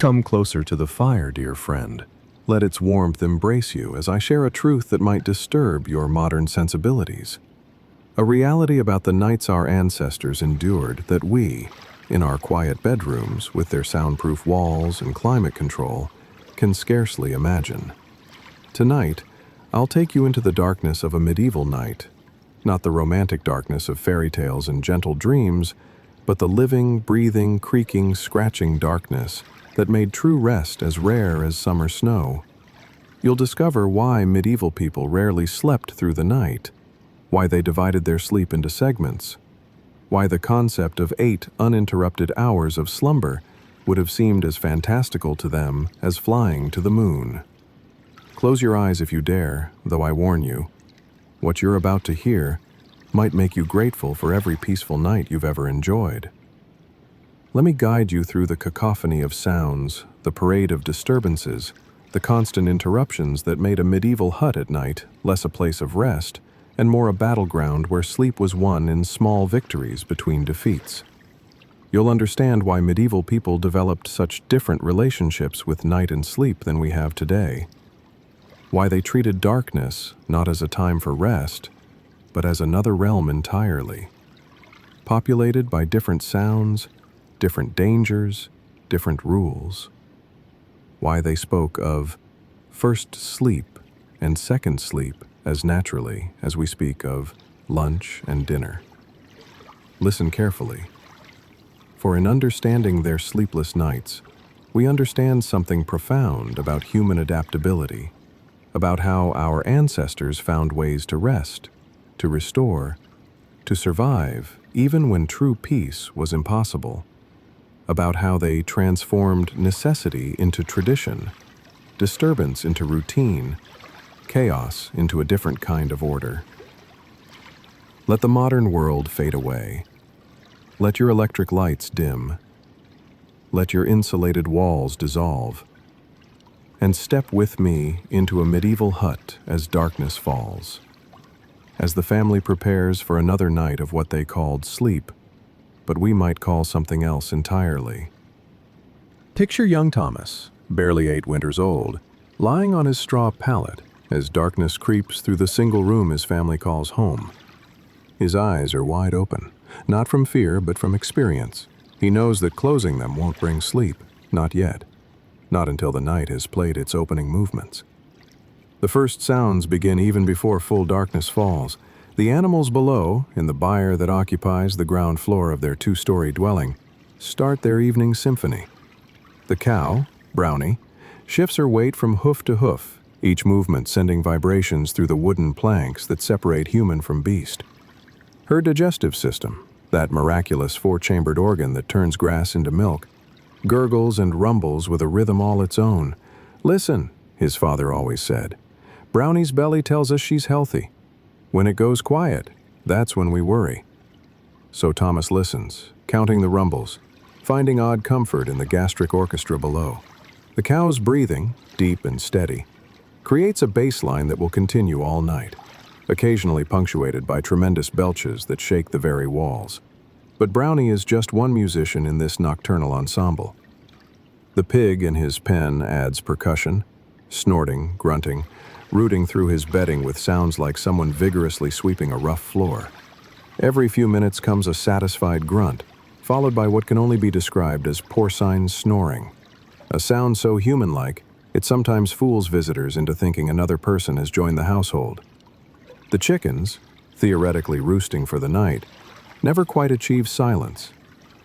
Come closer to the fire, dear friend. Let its warmth embrace you as I share a truth that might disturb your modern sensibilities. A reality about the nights our ancestors endured that we, in our quiet bedrooms with their soundproof walls and climate control, can scarcely imagine. Tonight, I'll take you into the darkness of a medieval night, not the romantic darkness of fairy tales and gentle dreams, but the living, breathing, creaking, scratching darkness that made true rest as rare as summer snow. You'll discover why medieval people rarely slept through the night, why they divided their sleep into segments, why the concept of 8 uninterrupted hours of slumber would have seemed as fantastical to them as flying to the moon. Close your eyes if you dare, though I warn you, what you're about to hear might make you grateful for every peaceful night you've ever enjoyed. Let me guide you through the cacophony of sounds, the parade of disturbances, the constant interruptions that made a medieval hut at night less a place of rest and more a battleground where sleep was won in small victories between defeats. You'll understand why medieval people developed such different relationships with night and sleep than we have today. Why they treated darkness not as a time for rest, but as another realm entirely, populated by different sounds, different dangers, different rules. Why they spoke of first sleep and second sleep as naturally as we speak of lunch and dinner. Listen carefully, for in understanding their sleepless nights, we understand something profound about human adaptability, about how our ancestors found ways to rest, to restore, to survive even when true peace was impossible, about how they transformed necessity into tradition, disturbance into routine, chaos into a different kind of order. Let the modern world fade away. Let your electric lights dim. Let your insulated walls dissolve. And step with me into a medieval hut as darkness falls. As the family prepares for another night of what they called sleep, but we might call something else entirely. Picture young Thomas, barely 8 winters old, lying on his straw pallet as darkness creeps through the single room his family calls home. His eyes are wide open, not from fear but from experience. He knows that closing them won't bring sleep, not yet, not until the night has played its opening movements. The first sounds begin even before full darkness falls. The animals below, in the byre that occupies the ground floor of their 2-story dwelling, start their evening symphony. The cow, Brownie, shifts her weight from hoof to hoof, each movement sending vibrations through the wooden planks that separate human from beast. Her digestive system, that miraculous 4-chambered organ that turns grass into milk, gurgles and rumbles with a rhythm all its own. Listen, his father always said. Brownie's belly tells us she's healthy. When it goes quiet, that's when we worry. So Thomas listens, counting the rumbles, finding odd comfort in the gastric orchestra below. The cow's breathing, deep and steady, creates a bass line that will continue all night, occasionally punctuated by tremendous belches that shake the very walls. But Brownie is just one musician in this nocturnal ensemble. The pig in his pen adds percussion, snorting, grunting, rooting through his bedding with sounds like someone vigorously sweeping a rough floor. Every few minutes comes a satisfied grunt, followed by what can only be described as porcine snoring, a sound so human-like it sometimes fools visitors into thinking another person has joined the household. The chickens, theoretically roosting for the night, never quite achieve silence.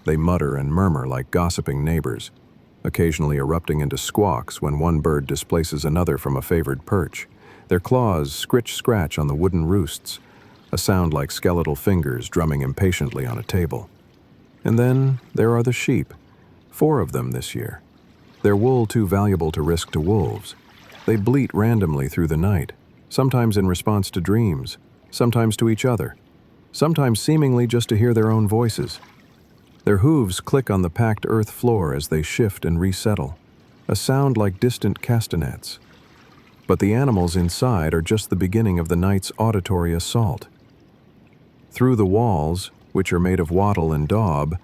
They mutter and murmur like gossiping neighbors, occasionally erupting into squawks when one bird displaces another from a favored perch. Their claws scritch-scratch on the wooden roosts, a sound like skeletal fingers drumming impatiently on a table. And then there are the sheep, 4 of them this year. Their wool too valuable to risk to wolves. They bleat randomly through the night, sometimes in response to dreams, sometimes to each other, sometimes seemingly just to hear their own voices. Their hooves click on the packed earth floor as they shift and resettle, a sound like distant castanets. But the animals inside are just the beginning of the night's auditory assault. Through the walls, which are made of wattle and daub,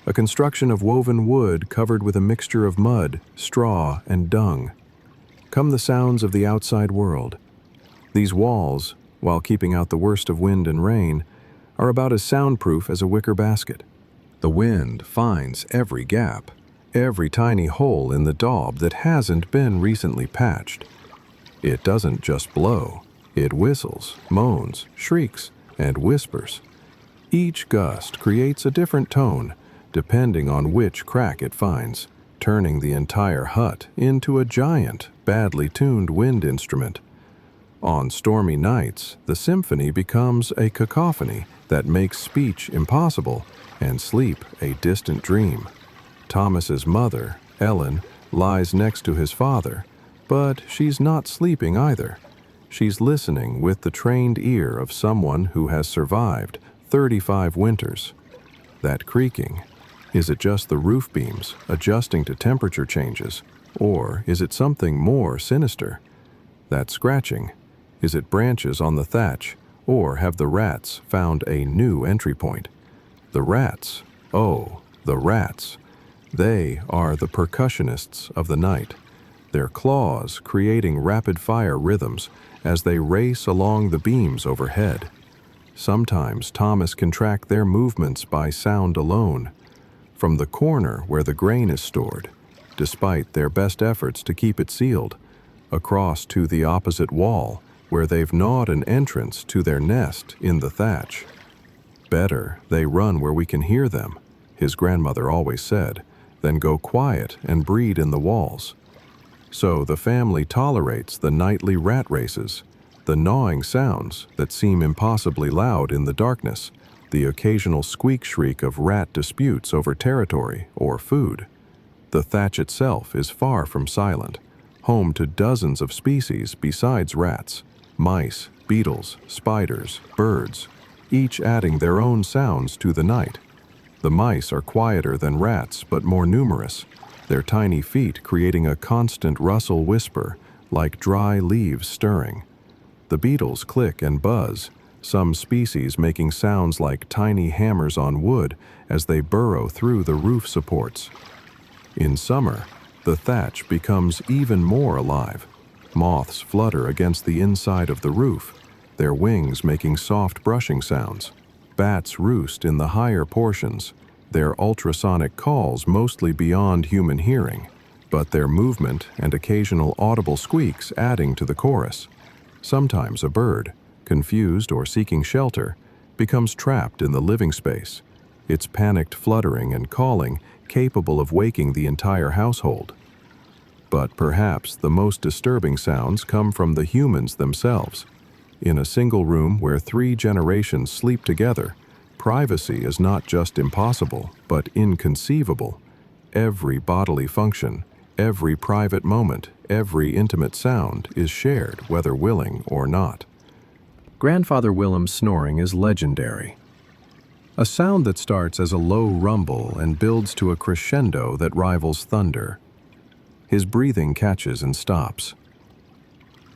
a construction of woven wood covered with a mixture of mud, straw, and dung. Come the sounds of the outside world. These walls, while keeping out the worst of wind and rain, are about as soundproof as a wicker basket. The wind finds every gap, every tiny hole in the daub that hasn't been recently patched. It doesn't just blow, it whistles, moans, shrieks, and whispers. Each gust creates a different tone, depending on which crack it finds, turning the entire hut into a giant, badly tuned wind instrument. On stormy nights, the symphony becomes a cacophony that makes speech impossible and sleep a distant dream. Thomas's mother, Ellen, lies next to his father, but she's not sleeping either. She's listening with the trained ear of someone who has survived 35 winters. That creaking, is it just the roof beams adjusting to temperature changes, or is it something more sinister? That scratching, is it branches on the thatch, or have the rats found a new entry point? The rats, oh, the rats. They are the percussionists of the night, their claws creating rapid-fire rhythms as they race along the beams overhead. Sometimes Thomas can track their movements by sound alone, from the corner where the grain is stored, despite their best efforts to keep it sealed, across to the opposite wall, where they've gnawed an entrance to their nest in the thatch. Better they run where we can hear them, his grandmother always said, than go quiet and breed in the walls. So the family tolerates the nightly rat races, the gnawing sounds that seem impossibly loud in the darkness, the occasional squeak shriek of rat disputes over territory or food. The thatch itself is far from silent, home to dozens of species besides rats, mice, beetles, spiders, birds, each adding their own sounds to the night. The mice are quieter than rats but more numerous, their tiny feet creating a constant rustle whisper like dry leaves stirring. The beetles click and buzz, some species making sounds like tiny hammers on wood as they burrow through the roof supports. In summer, the thatch becomes even more alive. Moths flutter against the inside of the roof, their wings making soft brushing sounds. Bats roost in the higher portions, their ultrasonic calls mostly beyond human hearing, but their movement and occasional audible squeaks adding to the chorus. Sometimes a bird, confused or seeking shelter, becomes trapped in the living space, its panicked fluttering and calling capable of waking the entire household. But perhaps the most disturbing sounds come from the humans themselves. In a single room where 3 generations sleep together, privacy is not just impossible, but inconceivable. Every bodily function, every private moment, every intimate sound is shared, whether willing or not. Grandfather Willem's snoring is legendary. A sound that starts as a low rumble and builds to a crescendo that rivals thunder. His breathing catches and stops.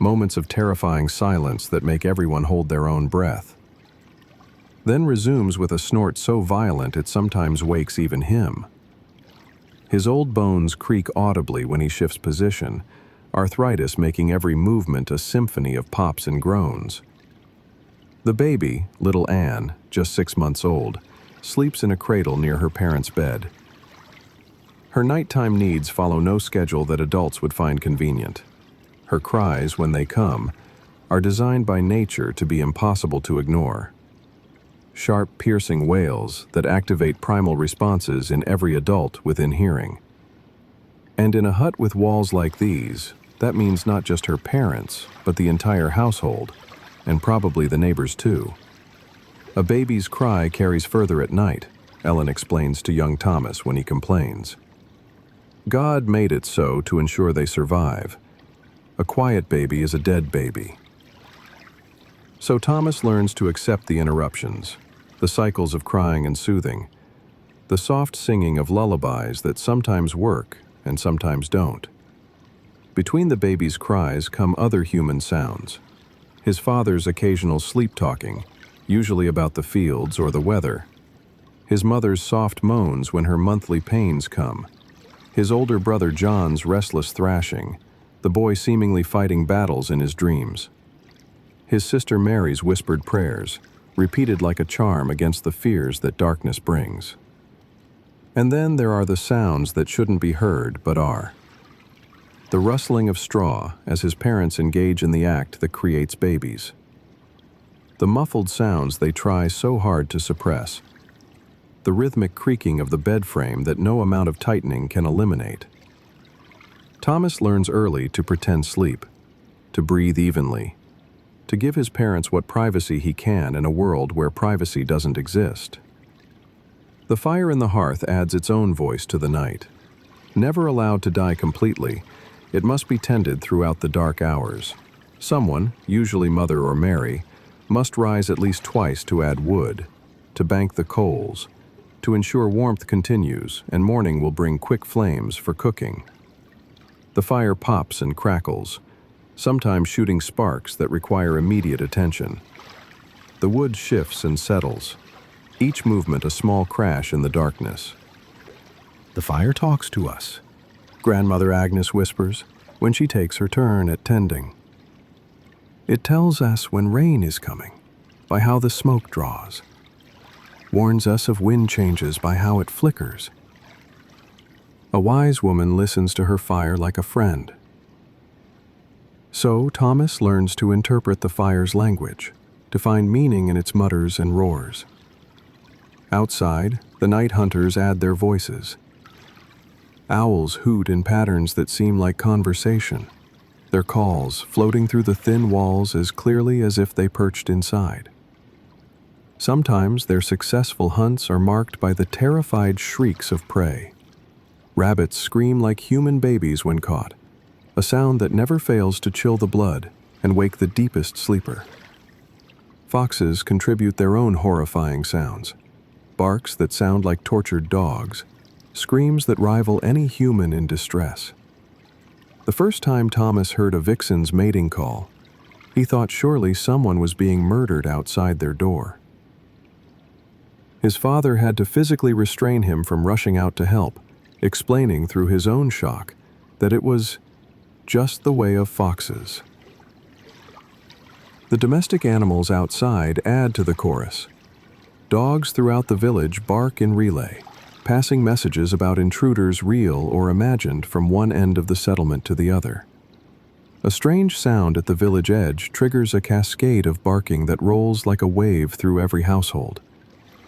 Moments of terrifying silence that make everyone hold their own breath. Then resumes with a snort so violent it sometimes wakes even him. His old bones creak audibly when he shifts position, arthritis making every movement a symphony of pops and groans. The baby, little Anne, just 6 months old, sleeps in a cradle near her parents' bed. Her nighttime needs follow no schedule that adults would find convenient. Her cries, when they come, are designed by nature to be impossible to ignore. Sharp, piercing wails that activate primal responses in every adult within hearing. And in a hut with walls like these, that means not just her parents, but the entire household, and probably the neighbors too. A baby's cry carries further at night, Ellen explains to young Thomas when he complains. God made it so to ensure they survive. A quiet baby is a dead baby. So Thomas learns to accept the interruptions, the cycles of crying and soothing, the soft singing of lullabies that sometimes work and sometimes don't. Between the baby's cries come other human sounds. His father's occasional sleep talking, usually about the fields or the weather. his mother's soft moans when her monthly pains come, his older brother John's restless thrashing, the boy seemingly fighting battles in his dreams, his sister Mary's whispered prayers, repeated like a charm against the fears that darkness brings. And then there are the sounds that shouldn't be heard but are. The rustling of straw as his parents engage in the act that creates babies. The muffled sounds they try so hard to suppress. The rhythmic creaking of the bed frame that no amount of tightening can eliminate. Thomas learns early to pretend sleep, to breathe evenly, to give his parents what privacy he can in a world where privacy doesn't exist. The fire in the hearth adds its own voice to the night. Never allowed to die completely, it must be tended throughout the dark hours. Someone, usually Mother or Mary, must rise at least twice to add wood, to bank the coals, to ensure warmth continues, and morning will bring quick flames for cooking. The fire pops and crackles, sometimes shooting sparks that require immediate attention. The wood shifts and settles, each movement a small crash in the darkness. The fire talks to us, Grandmother Agnes whispers when she takes her turn at tending. It tells us when rain is coming by how the smoke draws, warns us of wind changes by how it flickers. A wise woman listens to her fire like a friend. So Thomas learns to interpret the fire's language, to find meaning in its mutters and roars. Outside, the night hunters add their voices. Owls hoot in patterns that seem like conversation, their calls floating through the thin walls as clearly as if they perched inside. Sometimes their successful hunts are marked by the terrified shrieks of prey. Rabbits scream like human babies when caught, a sound that never fails to chill the blood and wake the deepest sleeper. Foxes contribute their own horrifying sounds, barks that sound like tortured dogs, screams that rival any human in distress. The first time Thomas heard a vixen's mating call, he thought surely someone was being murdered outside their door. His father had to physically restrain him from rushing out to help, explaining through his own shock that it was just the way of foxes. The domestic animals outside add to the chorus. Dogs throughout the village bark in relay, passing messages about intruders real or imagined from one end of the settlement to the other. A strange sound at the village edge triggers a cascade of barking that rolls like a wave through every household,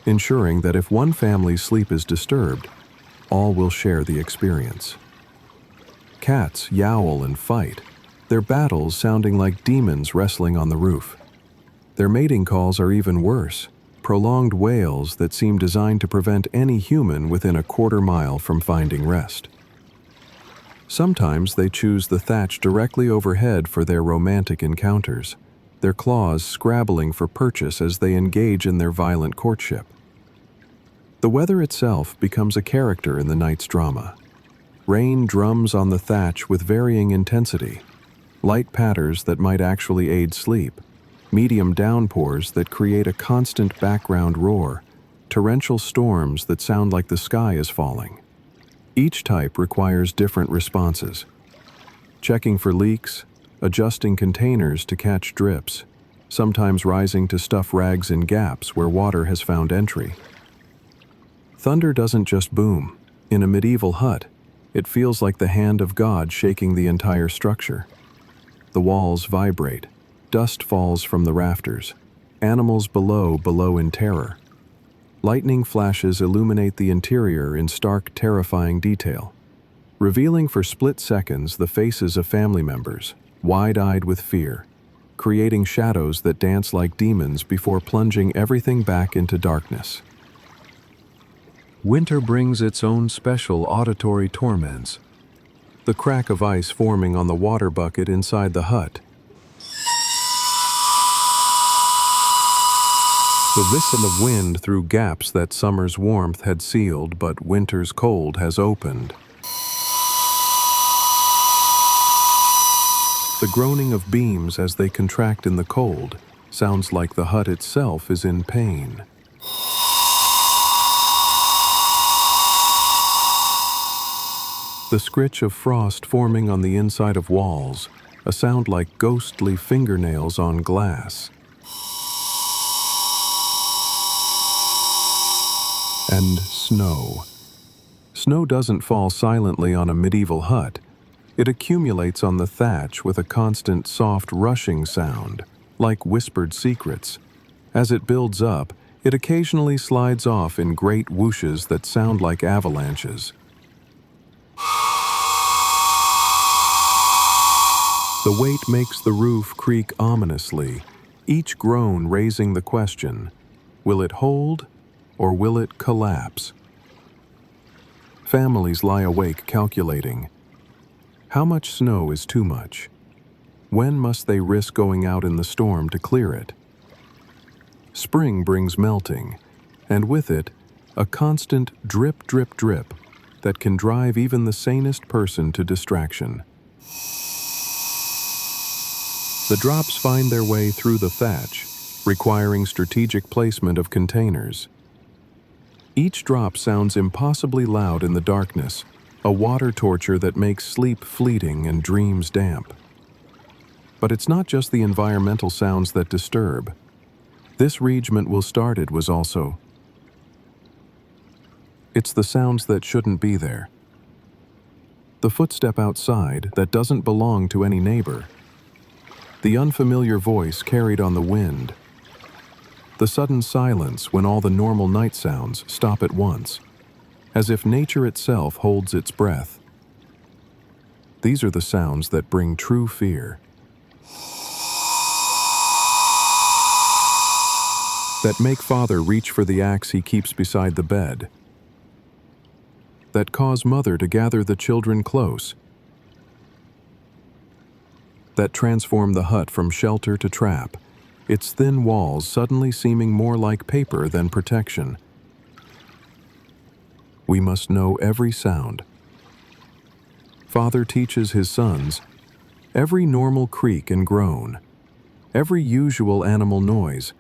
ensuring that if one family's sleep is disturbed, all will share the experience. Cats yowl and fight, their battles sounding like demons wrestling on the roof. Their mating calls are even worse, prolonged wails that seem designed to prevent any human within a quarter mile from finding rest. Sometimes they choose the thatch directly overhead for their romantic encounters, their claws scrabbling for purchase as they engage in their violent courtship. The weather itself becomes a character in the night's drama. Rain drums on the thatch with varying intensity, light patters that might actually aid sleep, medium downpours that create a constant background roar, torrential storms that sound like the sky is falling. Each type requires different responses. Checking for leaks, adjusting containers to catch drips, sometimes rising to stuff rags in gaps where water has found entry. Thunder doesn't just boom. In a medieval hut, it feels like the hand of God shaking the entire structure. The walls vibrate. Dust falls from the rafters. Animals below in terror. Lightning flashes illuminate the interior in stark, terrifying detail, revealing for split seconds the faces of family members, wide-eyed with fear, creating shadows that dance like demons before plunging everything back into darkness. Winter brings its own special auditory torments. The crack of ice forming on the water bucket inside the hut. The whistle of wind through gaps that summer's warmth had sealed but winter's cold has opened. The groaning of beams as they contract in the cold sounds like the hut itself is in pain. The scritch of frost forming on the inside of walls, a sound like ghostly fingernails on glass. And snow. Snow doesn't fall silently on a medieval hut. It accumulates on the thatch with a constant soft rushing sound, like whispered secrets. As it builds up, it occasionally slides off in great whooshes that sound like avalanches. The weight makes the roof creak ominously, each groan raising the question, will it hold or will it collapse? Families lie awake calculating. How much snow is too much? When must they risk going out in the storm to clear it? Spring brings melting, and with it, a constant drip, drip, drip that can drive even the sanest person to distraction. The drops find their way through the thatch, requiring strategic placement of containers. Each drop sounds impossibly loud in the darkness, a water torture that makes sleep fleeting and dreams damp. But it's not just the environmental sounds that disturb. This regiment will started was also. It's the sounds that shouldn't be there. The footstep outside that doesn't belong to any neighbor. The unfamiliar voice carried on the wind. The sudden silence when all the normal night sounds stop at once, as if nature itself holds its breath. These are the sounds that bring true fear. That make father reach for the axe he keeps beside the bed. That cause mother to gather the children close. That transform the hut from shelter to trap, its thin walls suddenly seeming more like paper than protection. We must know every sound. Father teaches his sons every normal creak and groan, every usual animal noise,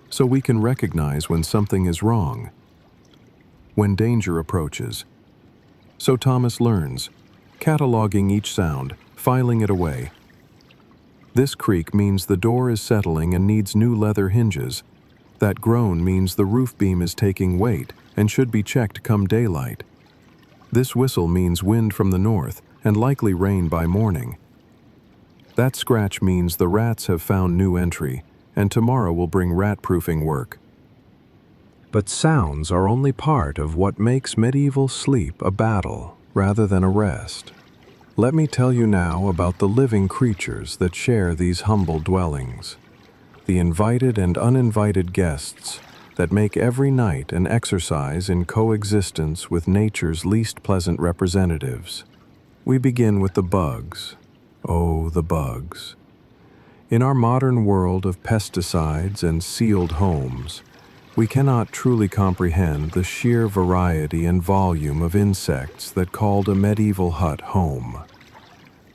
so we can recognize when something is wrong, when danger approaches. So Thomas learns, cataloging each sound, filing it away. This creak means the door is settling and needs new leather hinges. That groan means the roof beam is taking weight and should be checked come daylight. This whistle means wind from the north and likely rain by morning. That scratch means the rats have found new entry, and tomorrow will bring rat-proofing work. But sounds are only part of what makes medieval sleep a battle rather than a rest. Let me tell you now about the living creatures that share these humble dwellings, the invited and uninvited guests that make every night an exercise in coexistence with nature's least pleasant representatives. We begin with the bugs. Oh, the bugs. In our modern world of pesticides and sealed homes, we cannot truly comprehend the sheer variety and volume of insects that called a medieval hut home.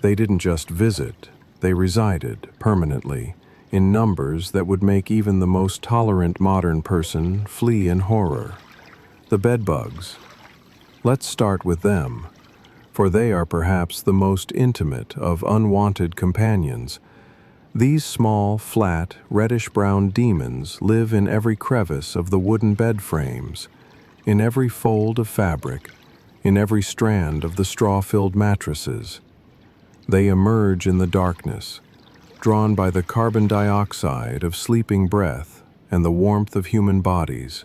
They didn't just visit, they resided permanently, in numbers that would make even the most tolerant modern person flee in horror. The bedbugs. Let's start with them, for they are perhaps the most intimate of unwanted companions. These small, flat, reddish-brown demons live in every crevice of the wooden bed frames, in every fold of fabric, in every strand of the straw-filled mattresses. They emerge in the darkness, drawn by the carbon dioxide of sleeping breath and the warmth of human bodies.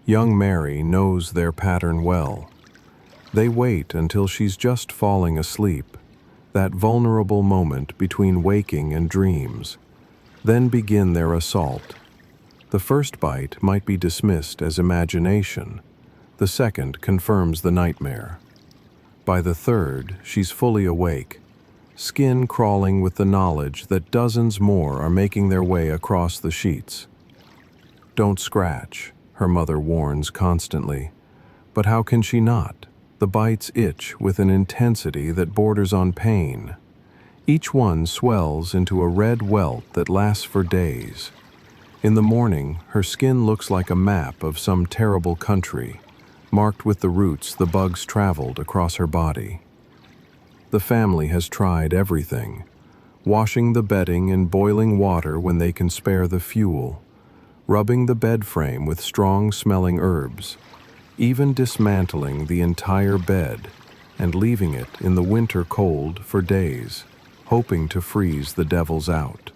Young Mary knows their pattern well. They wait until she's just falling asleep, that vulnerable moment between waking and dreams, then begin their assault. The first bite might be dismissed as imagination. The second confirms the nightmare. By the third, she's fully awake, skin crawling with the knowledge that dozens more are making their way across the sheets. Don't scratch, her mother warns constantly. But how can she not? The bites itch with an intensity that borders on pain. Each one swells into a red welt that lasts for days. In the morning, her skin looks like a map of some terrible country. marked with the routes the bugs traveled across her body. The family has tried everything, washing the bedding in boiling water when they can spare the fuel, rubbing the bed frame with strong-smelling herbs, even dismantling the entire bed and leaving it in the winter cold for days, hoping to freeze the devils out.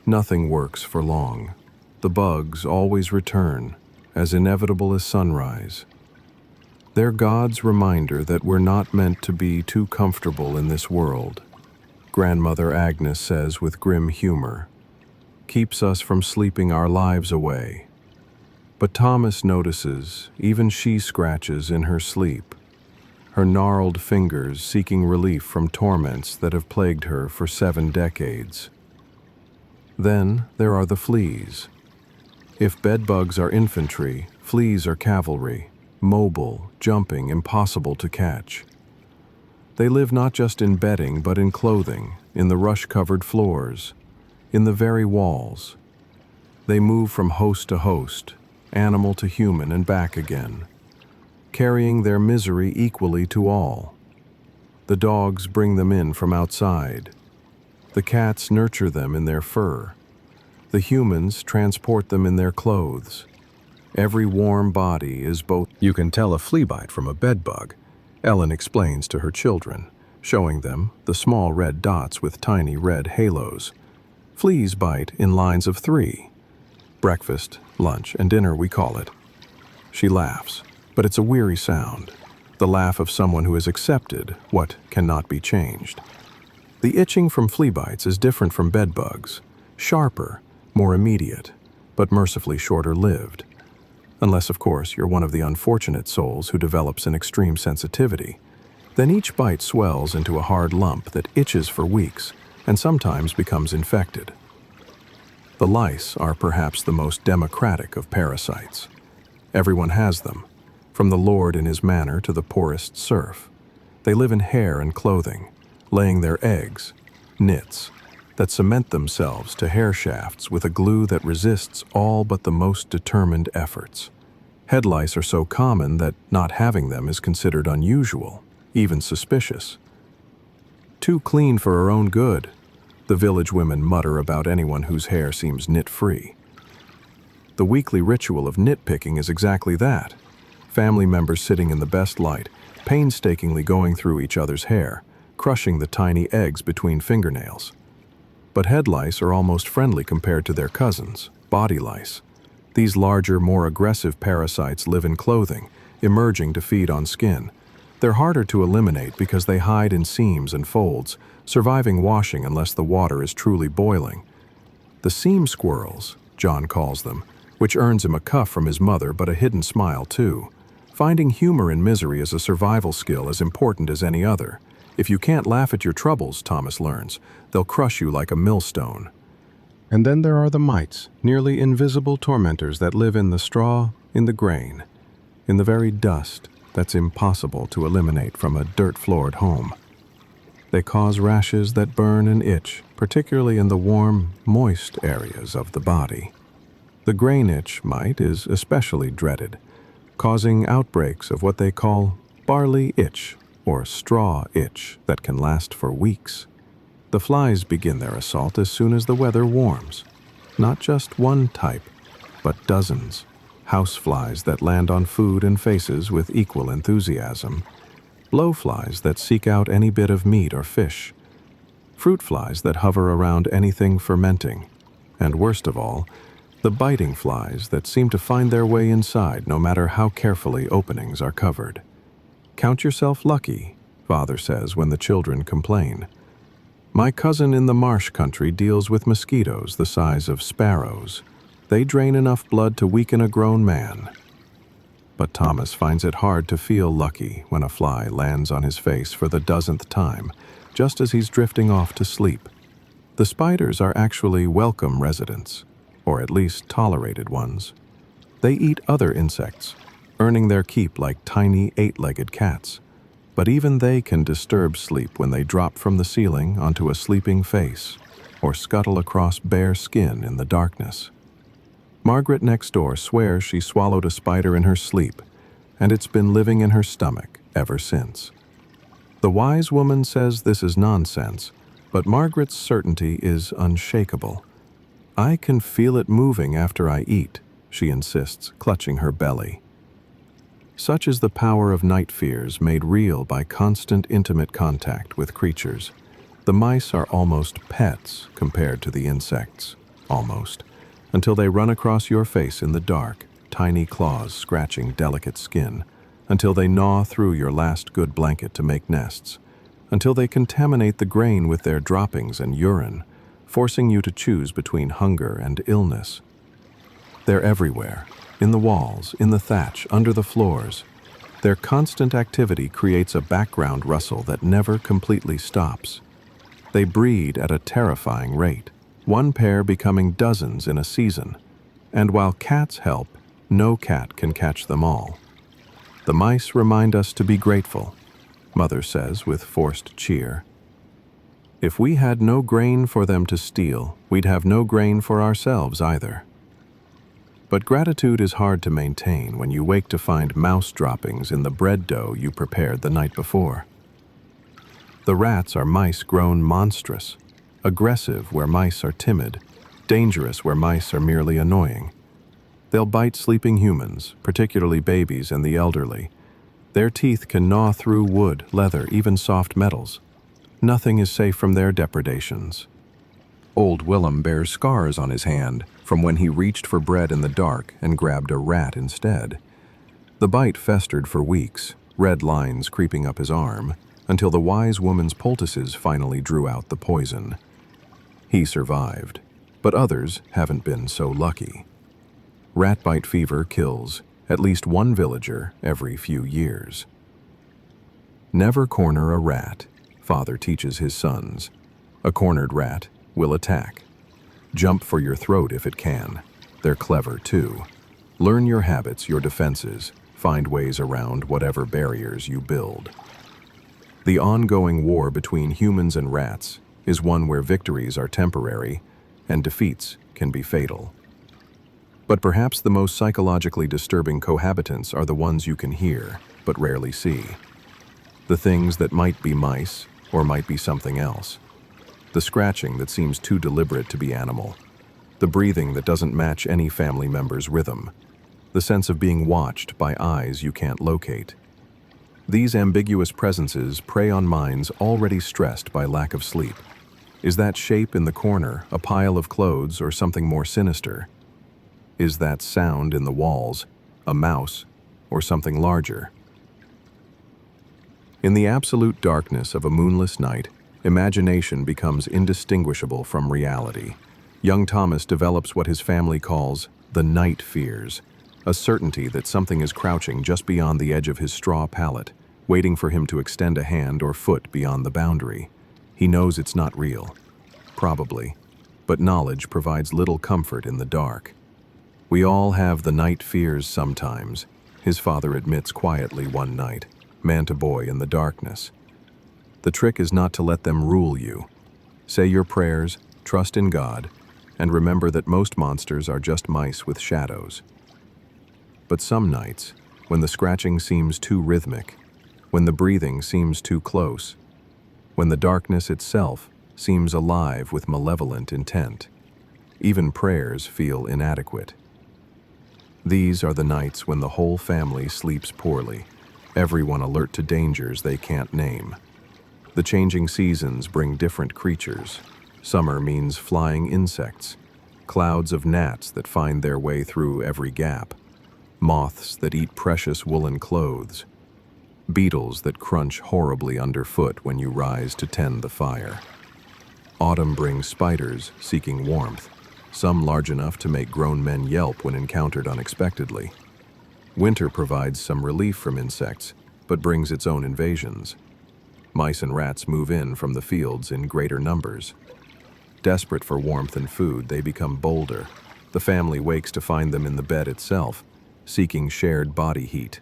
Nothing works for long. The bugs always return, as inevitable as sunrise. They're God's reminder that we're not meant to be too comfortable in this world. Grandmother Agnes says with grim humor, keeps us from sleeping our lives away. But Thomas notices even she scratches in her sleep, her gnarled fingers seeking relief from torments that have plagued her for 7 decades. Then there are the fleas. If bedbugs are infantry, fleas are cavalry, mobile, jumping, impossible to catch. They live not just in bedding but in clothing, in the rush-covered floors, in the very walls. They move from host to host, animal to human and back again, carrying their misery equally to all. The dogs bring them in from outside. The cats nurture them in their fur. The humans transport them in their clothes. Every warm body is both. You can tell a flea bite from a bedbug, Ellen explains to her children, showing them the small red dots with tiny red halos. Fleas bite in lines of 3. Breakfast, lunch, and dinner, we call it. She laughs, but it's a weary sound, the laugh of someone who has accepted what cannot be changed. The itching from flea bites is different from bedbugs, sharper, more immediate, but mercifully shorter-lived. Unless, of course, you're one of the unfortunate souls who develops an extreme sensitivity. Then each bite swells into a hard lump that itches for weeks and sometimes becomes infected. The lice are perhaps the most democratic of parasites. Everyone has them, from the lord in his manor to the poorest serf. They live in hair and clothing, laying their eggs, nits, that cement themselves to hair shafts with a glue that resists all but the most determined efforts. Head lice are so common that not having them is considered unusual, even suspicious. Too clean for her own good, the village women mutter about anyone whose hair seems knit-free. The weekly ritual of nitpicking is exactly that. Family members sitting in the best light, painstakingly going through each other's hair, crushing the tiny eggs between fingernails. But head lice are almost friendly compared to their cousins, body lice. These larger, more aggressive parasites live in clothing, emerging to feed on skin. They're harder to eliminate because they hide in seams and folds, surviving washing unless the water is truly boiling. The seam squirrels, John calls them, which earns him a cuff from his mother but a hidden smile too. Finding humor in misery is a survival skill as important as any other. If you can't laugh at your troubles, Thomas learns, they'll crush you like a millstone. And then there are the mites, nearly invisible tormentors that live in the straw, in the grain, in the very dust that's impossible to eliminate from a dirt-floored home. They cause rashes that burn and itch, particularly in the warm, moist areas of the body. The grain itch mite is especially dreaded, causing outbreaks of what they call barley itch or straw itch that can last for weeks. The flies begin their assault as soon as the weather warms. Not just one type, but dozens. House flies that land on food and faces with equal enthusiasm. Blowflies that seek out any bit of meat or fish. Fruit flies that hover around anything fermenting. And worst of all, the biting flies that seem to find their way inside no matter how carefully openings are covered. Count yourself lucky, Father says when the children complain. My cousin in the marsh country deals with mosquitoes the size of sparrows. They drain enough blood to weaken a grown man. But Thomas finds it hard to feel lucky when a fly lands on his face for the 12th time, just as he's drifting off to sleep. The spiders are actually welcome residents, or at least tolerated ones. They eat other insects, earning their keep like tiny 8-legged cats. But even they can disturb sleep when they drop from the ceiling onto a sleeping face, or scuttle across bare skin in the darkness. Margaret next door swears she swallowed a spider in her sleep, and it's been living in her stomach ever since. The wise woman says this is nonsense, but Margaret's certainty is unshakable. "I can feel it moving after I eat," she insists, clutching her belly. Such is the power of night fears made real by constant intimate contact with creatures. The mice are almost pets compared to the insects, almost, until they run across your face in the dark, tiny claws scratching delicate skin, until they gnaw through your last good blanket to make nests, until they contaminate the grain with their droppings and urine, forcing you to choose between hunger and illness. They're everywhere, in the walls, in the thatch, under the floors. Their constant activity creates a background rustle that never completely stops. They breed at a terrifying rate, one pair becoming dozens in a season, and while cats help, no cat can catch them all. "The mice remind us to be grateful," Mother says with forced cheer. "If we had no grain for them to steal, we'd have no grain for ourselves either." But gratitude is hard to maintain when you wake to find mouse droppings in the bread dough you prepared the night before. The rats are mice grown monstrous, aggressive where mice are timid, dangerous where mice are merely annoying. They'll bite sleeping humans, particularly babies and the elderly. Their teeth can gnaw through wood, leather, even soft metals. Nothing is safe from their depredations. Old Willem bears scars on his hand from when he reached for bread in the dark and grabbed a rat instead. The bite festered for weeks, red lines creeping up his arm, until the wise woman's poultices finally drew out the poison. He survived, but others haven't been so lucky. Rat bite fever kills at least one villager every few years. Never corner a rat, Father teaches his sons. A cornered rat will attack. Jump for your throat if it can. They're clever too. Learn your habits, your defenses. Find ways around whatever barriers you build. The ongoing war between humans and rats is one where victories are temporary and defeats can be fatal. But perhaps the most psychologically disturbing cohabitants are the ones you can hear, but rarely see. The things that might be mice, or might be something else. The scratching that seems too deliberate to be animal. The breathing that doesn't match any family member's rhythm. The sense of being watched by eyes you can't locate. These ambiguous presences prey on minds already stressed by lack of sleep. Is that shape in the corner a pile of clothes or something more sinister? Is that sound in the walls a mouse or something larger? In the absolute darkness of a moonless night, imagination becomes indistinguishable from reality. Young Thomas develops what his family calls the night fears, a certainty that something is crouching just beyond the edge of his straw pallet, waiting for him to extend a hand or foot beyond the boundary. He knows it's not real, probably, but knowledge provides little comfort in the dark. "We all have the night fears sometimes," his father admits quietly one night, man to boy in the darkness. The trick is not to let them rule you. Say your prayers, trust in God, and remember that most monsters are just mice with shadows. But some nights, when the scratching seems too rhythmic, when the breathing seems too close, when the darkness itself seems alive with malevolent intent, even prayers feel inadequate. These are the nights when the whole family sleeps poorly, everyone alert to dangers they can't name. The changing seasons bring different creatures. Summer means flying insects, clouds of gnats that find their way through every gap, moths that eat precious woolen clothes, beetles that crunch horribly underfoot when you rise to tend the fire. Autumn brings spiders seeking warmth, some large enough to make grown men yelp when encountered unexpectedly. Winter provides some relief from insects, but brings its own invasions. Mice and rats move in from the fields in greater numbers. Desperate for warmth and food, they become bolder. The family wakes to find them in the bed itself, seeking shared body heat.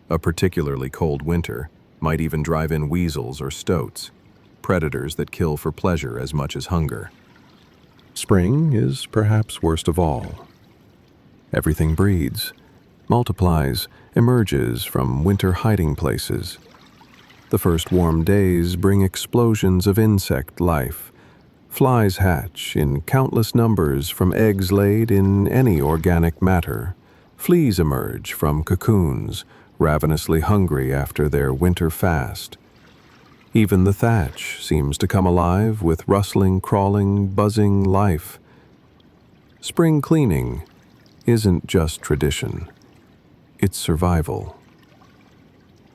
A particularly cold winter might even drive in weasels or stoats, predators that kill for pleasure as much as hunger. Spring is perhaps worst of all. Everything breeds, multiplies, emerges from winter hiding places. The first warm days bring explosions of insect life. Flies hatch in countless numbers from eggs laid in any organic matter. Fleas emerge from cocoons, ravenously hungry after their winter fast. Even the thatch seems to come alive with rustling, crawling, buzzing life. Spring cleaning isn't just tradition, it's survival.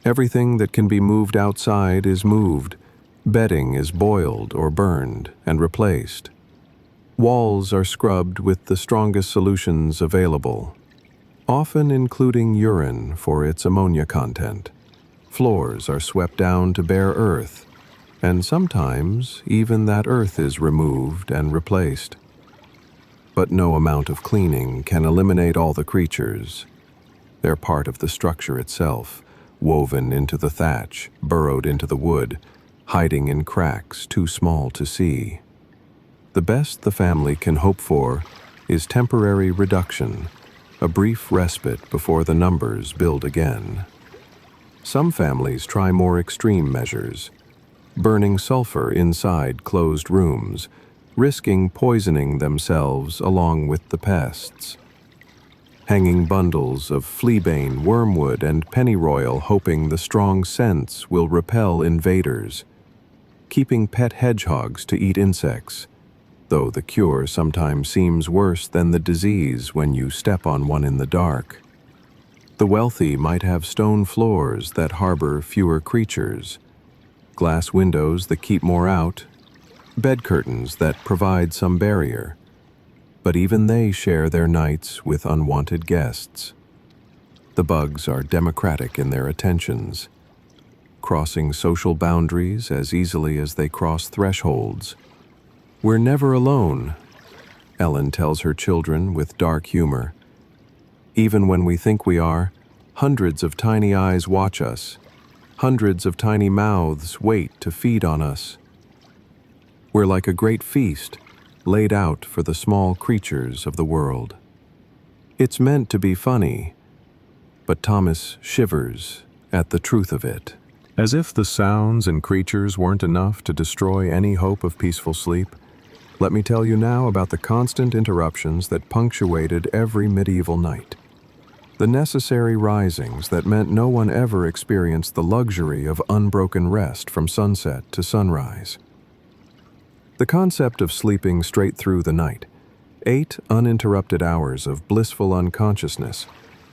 Everything that can be moved outside is moved. Bedding is boiled or burned and replaced. Walls are scrubbed with the strongest solutions available, often including urine for its ammonia content. Floors are swept down to bare earth, and sometimes even that earth is removed and replaced. But no amount of cleaning can eliminate all the creatures. They're part of the structure itself, woven into the thatch, burrowed into the wood, hiding in cracks too small to see. The best the family can hope for is temporary reduction, a brief respite before the numbers build again. Some families try more extreme measures, burning sulfur inside closed rooms, risking poisoning themselves along with the pests. Hanging bundles of fleabane, wormwood, and pennyroyal, hoping the strong scents will repel invaders. Keeping pet hedgehogs to eat insects, though the cure sometimes seems worse than the disease when you step on one in the dark. The wealthy might have stone floors that harbor fewer creatures, glass windows that keep more out, bed curtains that provide some barrier. But even they share their nights with unwanted guests. The bugs are democratic in their attentions, crossing social boundaries as easily as they cross thresholds. "We're never alone," Ellen tells her children with dark humor. "Even when we think we are, hundreds of tiny eyes watch us. Hundreds of tiny mouths wait to feed on us. We're like a great feast, laid out for the small creatures of the world." It's meant to be funny, but Thomas shivers at the truth of it. As if the sounds and creatures weren't enough to destroy any hope of peaceful sleep, let me tell you now about the constant interruptions that punctuated every medieval night. The necessary risings that meant no one ever experienced the luxury of unbroken rest from sunset to sunrise. The concept of sleeping straight through the night, 8 uninterrupted hours of blissful unconsciousness,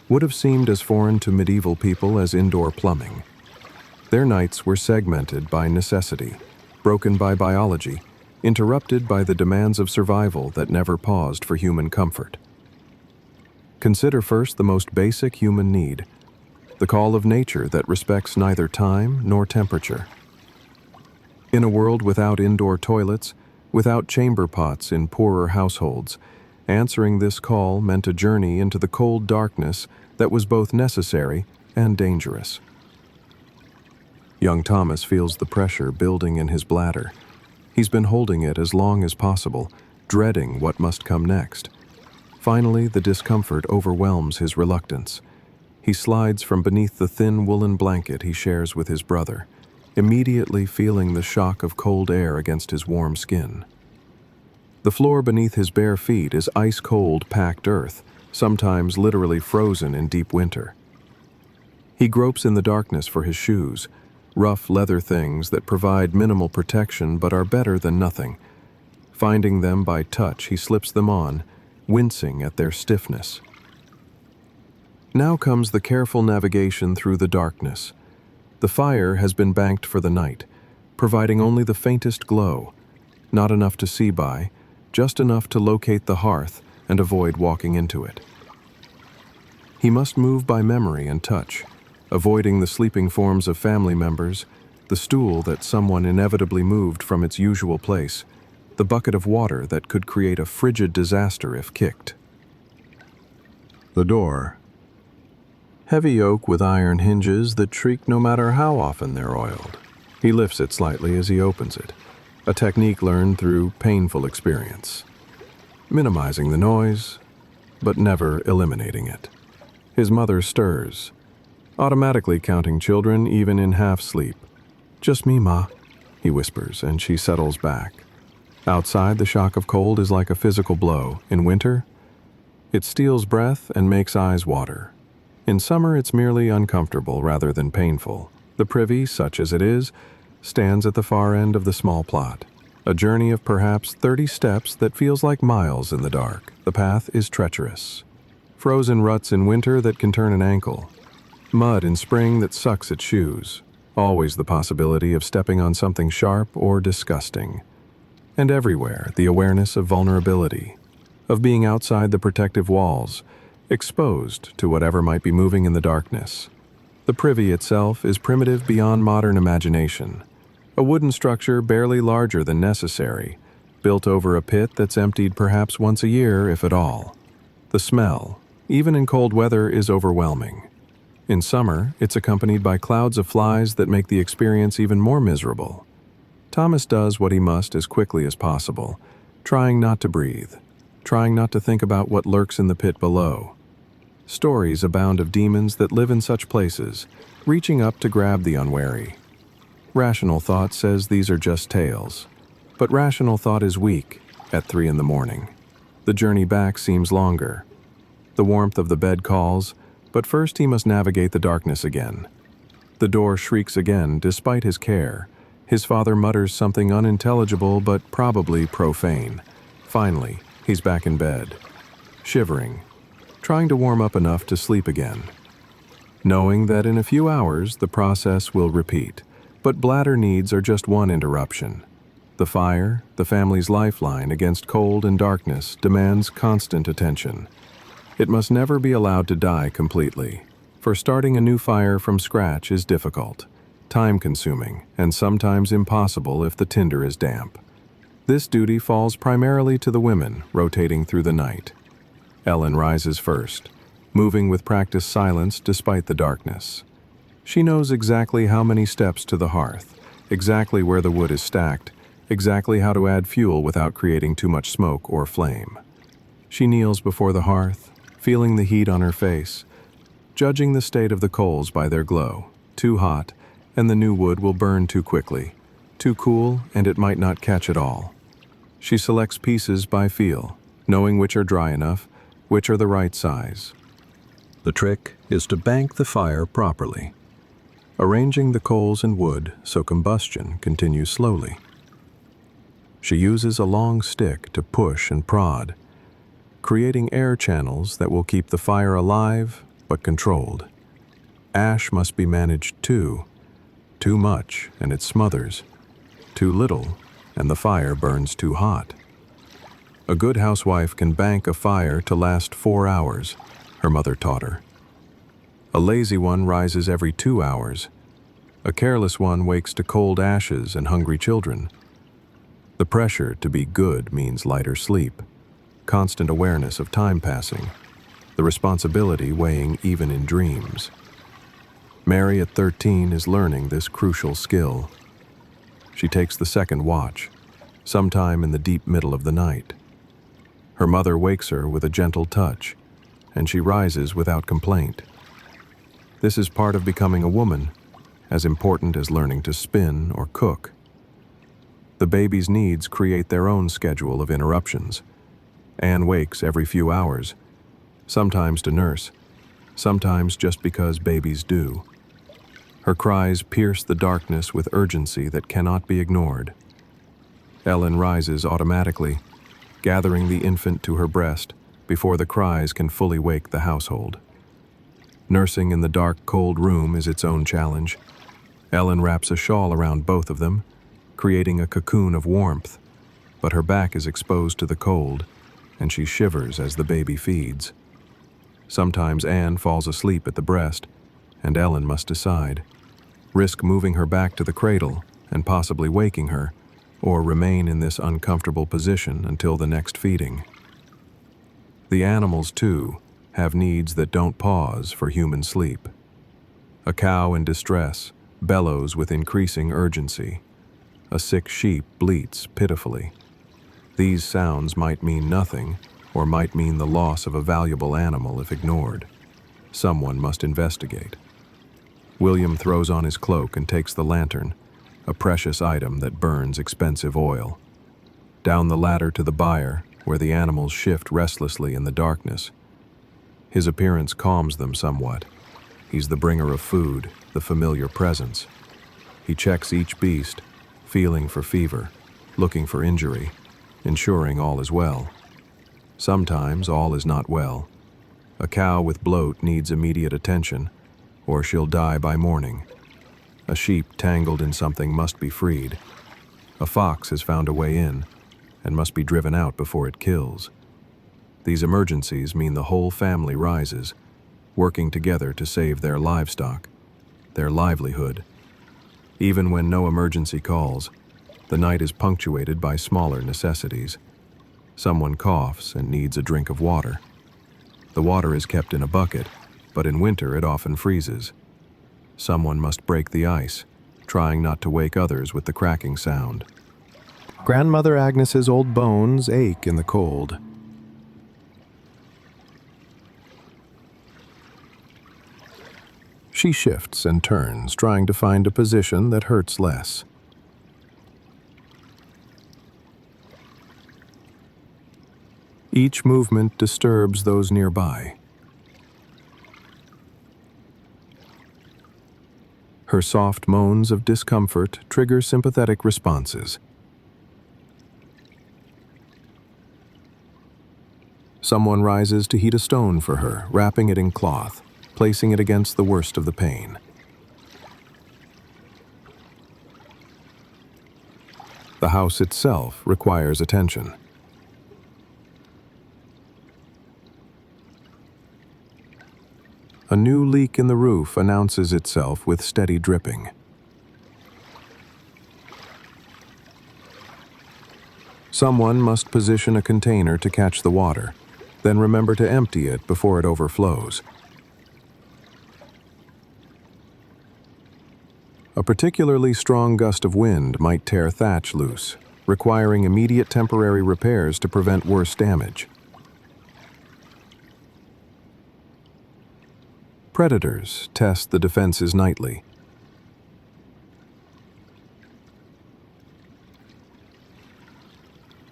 would have seemed as foreign to medieval people as indoor plumbing. Their nights were segmented by necessity, broken by biology, interrupted by the demands of survival that never paused for human comfort. Consider first the most basic human need, the call of nature that respects neither time nor temperature. In a world without indoor toilets, without chamber pots in poorer households, answering this call meant a journey into the cold darkness that was both necessary and dangerous. Young Thomas feels the pressure building in his bladder. He's been holding it as long as possible, dreading what must come next. Finally, the discomfort overwhelms his reluctance. He slides from beneath the thin woolen blanket he shares with his brother, immediately feeling the shock of cold air against his warm skin. The floor beneath his bare feet is ice-cold packed earth, sometimes literally frozen in deep winter. He gropes in the darkness for his shoes, rough leather things that provide minimal protection but are better than nothing. Finding them by touch, he slips them on, wincing at their stiffness. Now comes the careful navigation through the darkness. The fire has been banked for the night, providing only the faintest glow, not enough to see by, just enough to locate the hearth and avoid walking into it. He must move by memory and touch, avoiding the sleeping forms of family members, the stool that someone inevitably moved from its usual place, the bucket of water that could create a frigid disaster if kicked. The door. Heavy oak with iron hinges that shriek no matter how often they're oiled. He lifts it slightly as he opens it, a technique learned through painful experience, minimizing the noise, but never eliminating it. His mother stirs, automatically counting children even in half-sleep. "Just me, Ma," he whispers, and she settles back. Outside, the shock of cold is like a physical blow. In winter, it steals breath and makes eyes water. In summer, it's merely uncomfortable rather than painful. The privy, such as it is, stands at the far end of the small plot. A journey of perhaps 30 steps that feels like miles in the dark. The path is treacherous. Frozen ruts in winter that can turn an ankle. Mud in spring that sucks at shoes. Always the possibility of stepping on something sharp or disgusting. And everywhere, the awareness of vulnerability, of being outside the protective walls, exposed to whatever might be moving in the darkness. The privy itself is primitive beyond modern imagination. A wooden structure barely larger than necessary, built over a pit that's emptied perhaps once a year, if at all. The smell, even in cold weather, is overwhelming. In summer, it's accompanied by clouds of flies that make the experience even more miserable. Thomas does what he must as quickly as possible, trying not to breathe, trying not to think about what lurks in the pit below. Stories abound of demons that live in such places, reaching up to grab the unwary. Rational thought says these are just tales, but rational thought is weak at 3 in the morning. The journey back seems longer. The warmth of the bed calls, but first he must navigate the darkness again. The door shrieks again despite his care. His father mutters something unintelligible but probably profane. Finally, he's back in bed, shivering, trying to warm up enough to sleep again. Knowing that in a few hours the process will repeat, but bladder needs are just one interruption. The fire, the family's lifeline against cold and darkness, demands constant attention. It must never be allowed to die completely, for starting a new fire from scratch is difficult, time-consuming, and sometimes impossible if the tinder is damp. This duty falls primarily to the women, rotating through the night. Ellen rises first, moving with practiced silence despite the darkness. She knows exactly how many steps to the hearth, exactly where the wood is stacked, exactly how to add fuel without creating too much smoke or flame. She kneels before the hearth, feeling the heat on her face, judging the state of the coals by their glow. Too hot, and the new wood will burn too quickly. Too cool, and it might not catch at all. She selects pieces by feel, knowing which are dry enough, which are the right size. The trick is to bank the fire properly, arranging the coals and wood so combustion continues slowly. She uses a long stick to push and prod, creating air channels that will keep the fire alive but controlled. Ash must be managed too. Too much, and it smothers. Too little, and the fire burns too hot. A good housewife can bank a fire to last 4 hours, her mother taught her. A lazy one rises every 2 hours. A careless one wakes to cold ashes and hungry children. The pressure to be good means lighter sleep, constant awareness of time passing, the responsibility weighing even in dreams. Mary at 13 is learning this crucial skill. She takes the second watch, sometime in the deep middle of the night. Her mother wakes her with a gentle touch, and she rises without complaint. This is part of becoming a woman, as important as learning to spin or cook. The baby's needs create their own schedule of interruptions. Anne wakes every few hours, sometimes to nurse, sometimes just because babies do. Her cries pierce the darkness with urgency that cannot be ignored. Ellen rises automatically, gathering the infant to her breast before the cries can fully wake the household. Nursing in the dark, cold room is its own challenge. Ellen wraps a shawl around both of them, creating a cocoon of warmth, but her back is exposed to the cold, and she shivers as the baby feeds. Sometimes Anne falls asleep at the breast, and Ellen must decide: risk moving her back to the cradle and possibly waking her, or remain in this uncomfortable position until the next feeding. The animals, too, have needs that don't pause for human sleep. A cow in distress bellows with increasing urgency. A sick sheep bleats pitifully. These sounds might mean nothing, or might mean the loss of a valuable animal if ignored. Someone must investigate. William throws on his cloak and takes the lantern, a precious item that burns expensive oil. Down the ladder to the byre, where the animals shift restlessly in the darkness. His appearance calms them somewhat. He's the bringer of food, the familiar presence. He checks each beast, feeling for fever, looking for injury, ensuring all is well. Sometimes all is not well. A cow with bloat needs immediate attention, or she'll die by morning. A sheep tangled in something must be freed. A fox has found a way in, and must be driven out before it kills. These emergencies mean the whole family rises, working together to save their livestock, their livelihood. Even when no emergency calls, the night is punctuated by smaller necessities. Someone coughs and needs a drink of water. The water is kept in a bucket, but in winter it often freezes. Someone must break the ice, trying not to wake others with the cracking sound. Grandmother Agnes's old bones ache in the cold. She shifts and turns, trying to find a position that hurts less. Each movement disturbs those nearby. Her soft moans of discomfort trigger sympathetic responses. Someone rises to heat a stone for her, wrapping it in cloth, placing it against the worst of the pain. The house itself requires attention. A new leak in the roof announces itself with steady dripping. Someone must position a container to catch the water, then remember to empty it before it overflows. A particularly strong gust of wind might tear thatch loose, requiring immediate temporary repairs to prevent worse damage. Predators test the defenses nightly.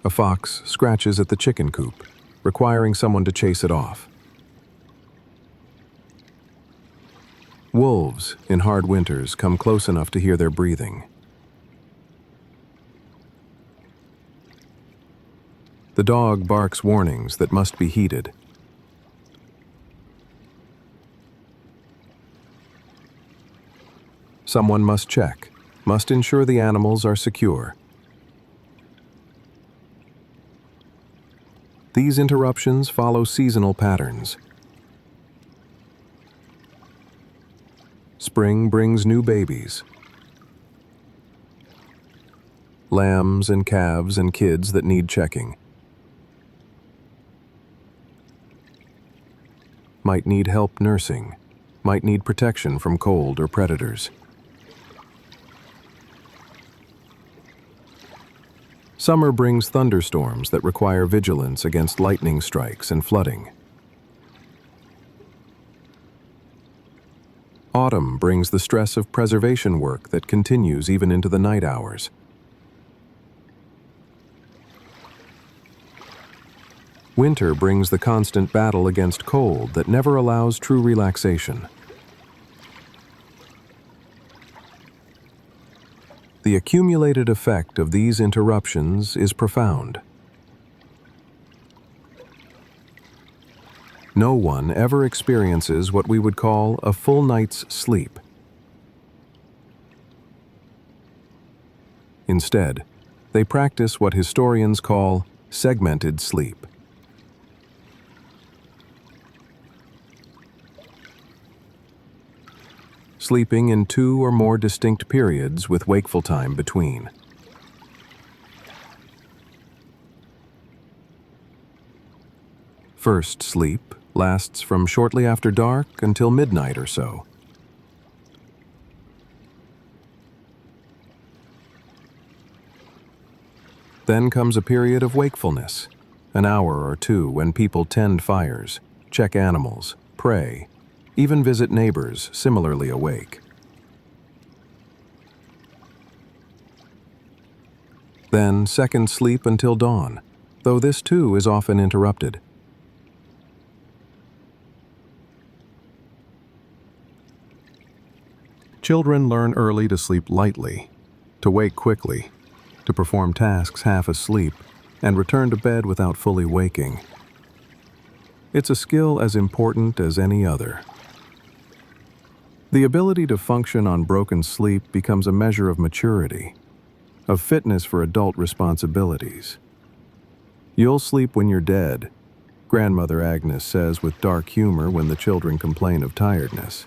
A fox scratches at the chicken coop, requiring someone to chase it off. Wolves, in hard winters, come close enough to hear their breathing. The dog barks warnings that must be heeded. Someone must check, must ensure the animals are secure. These interruptions follow seasonal patterns. Spring brings new babies. Lambs and calves and kids that need checking. Might need help nursing, might need protection from cold or predators. Summer brings thunderstorms that require vigilance against lightning strikes and flooding. Autumn brings the stress of preservation work that continues even into the night hours. Winter brings the constant battle against cold that never allows true relaxation. The accumulated effect of these interruptions is profound. No one ever experiences what we would call a full night's sleep. Instead, they practice what historians call segmented sleep. Sleeping in 2 or more distinct periods with wakeful time between. First sleep lasts from shortly after dark until midnight or so. Then comes a period of wakefulness, an hour or two when people tend fires, check animals, pray, even visit neighbors similarly awake. Then seconds sleep until dawn, though this too is often interrupted. Children learn early to sleep lightly, to wake quickly, to perform tasks half asleep, and return to bed without fully waking. It's a skill as important as any other. The ability to function on broken sleep becomes a measure of maturity, of fitness for adult responsibilities. "You'll sleep when you're dead," Grandmother Agnes says with dark humor when the children complain of tiredness.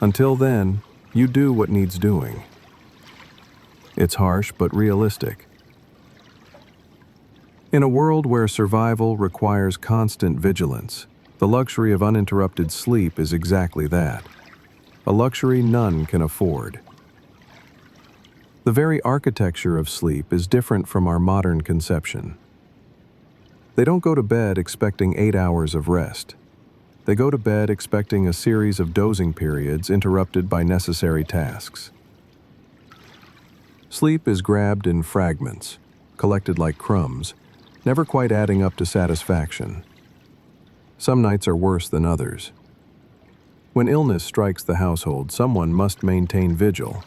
Until then, you do what needs doing. It's harsh but realistic. In a world where survival requires constant vigilance, the luxury of uninterrupted sleep is exactly that, a luxury none can afford. The very architecture of sleep is different from our modern conception. They don't go to bed expecting 8 hours of rest. They go to bed expecting a series of dozing periods interrupted by necessary tasks. Sleep is grabbed in fragments, collected like crumbs, never quite adding up to satisfaction. Some nights are worse than others. When illness strikes the household, someone must maintain vigil,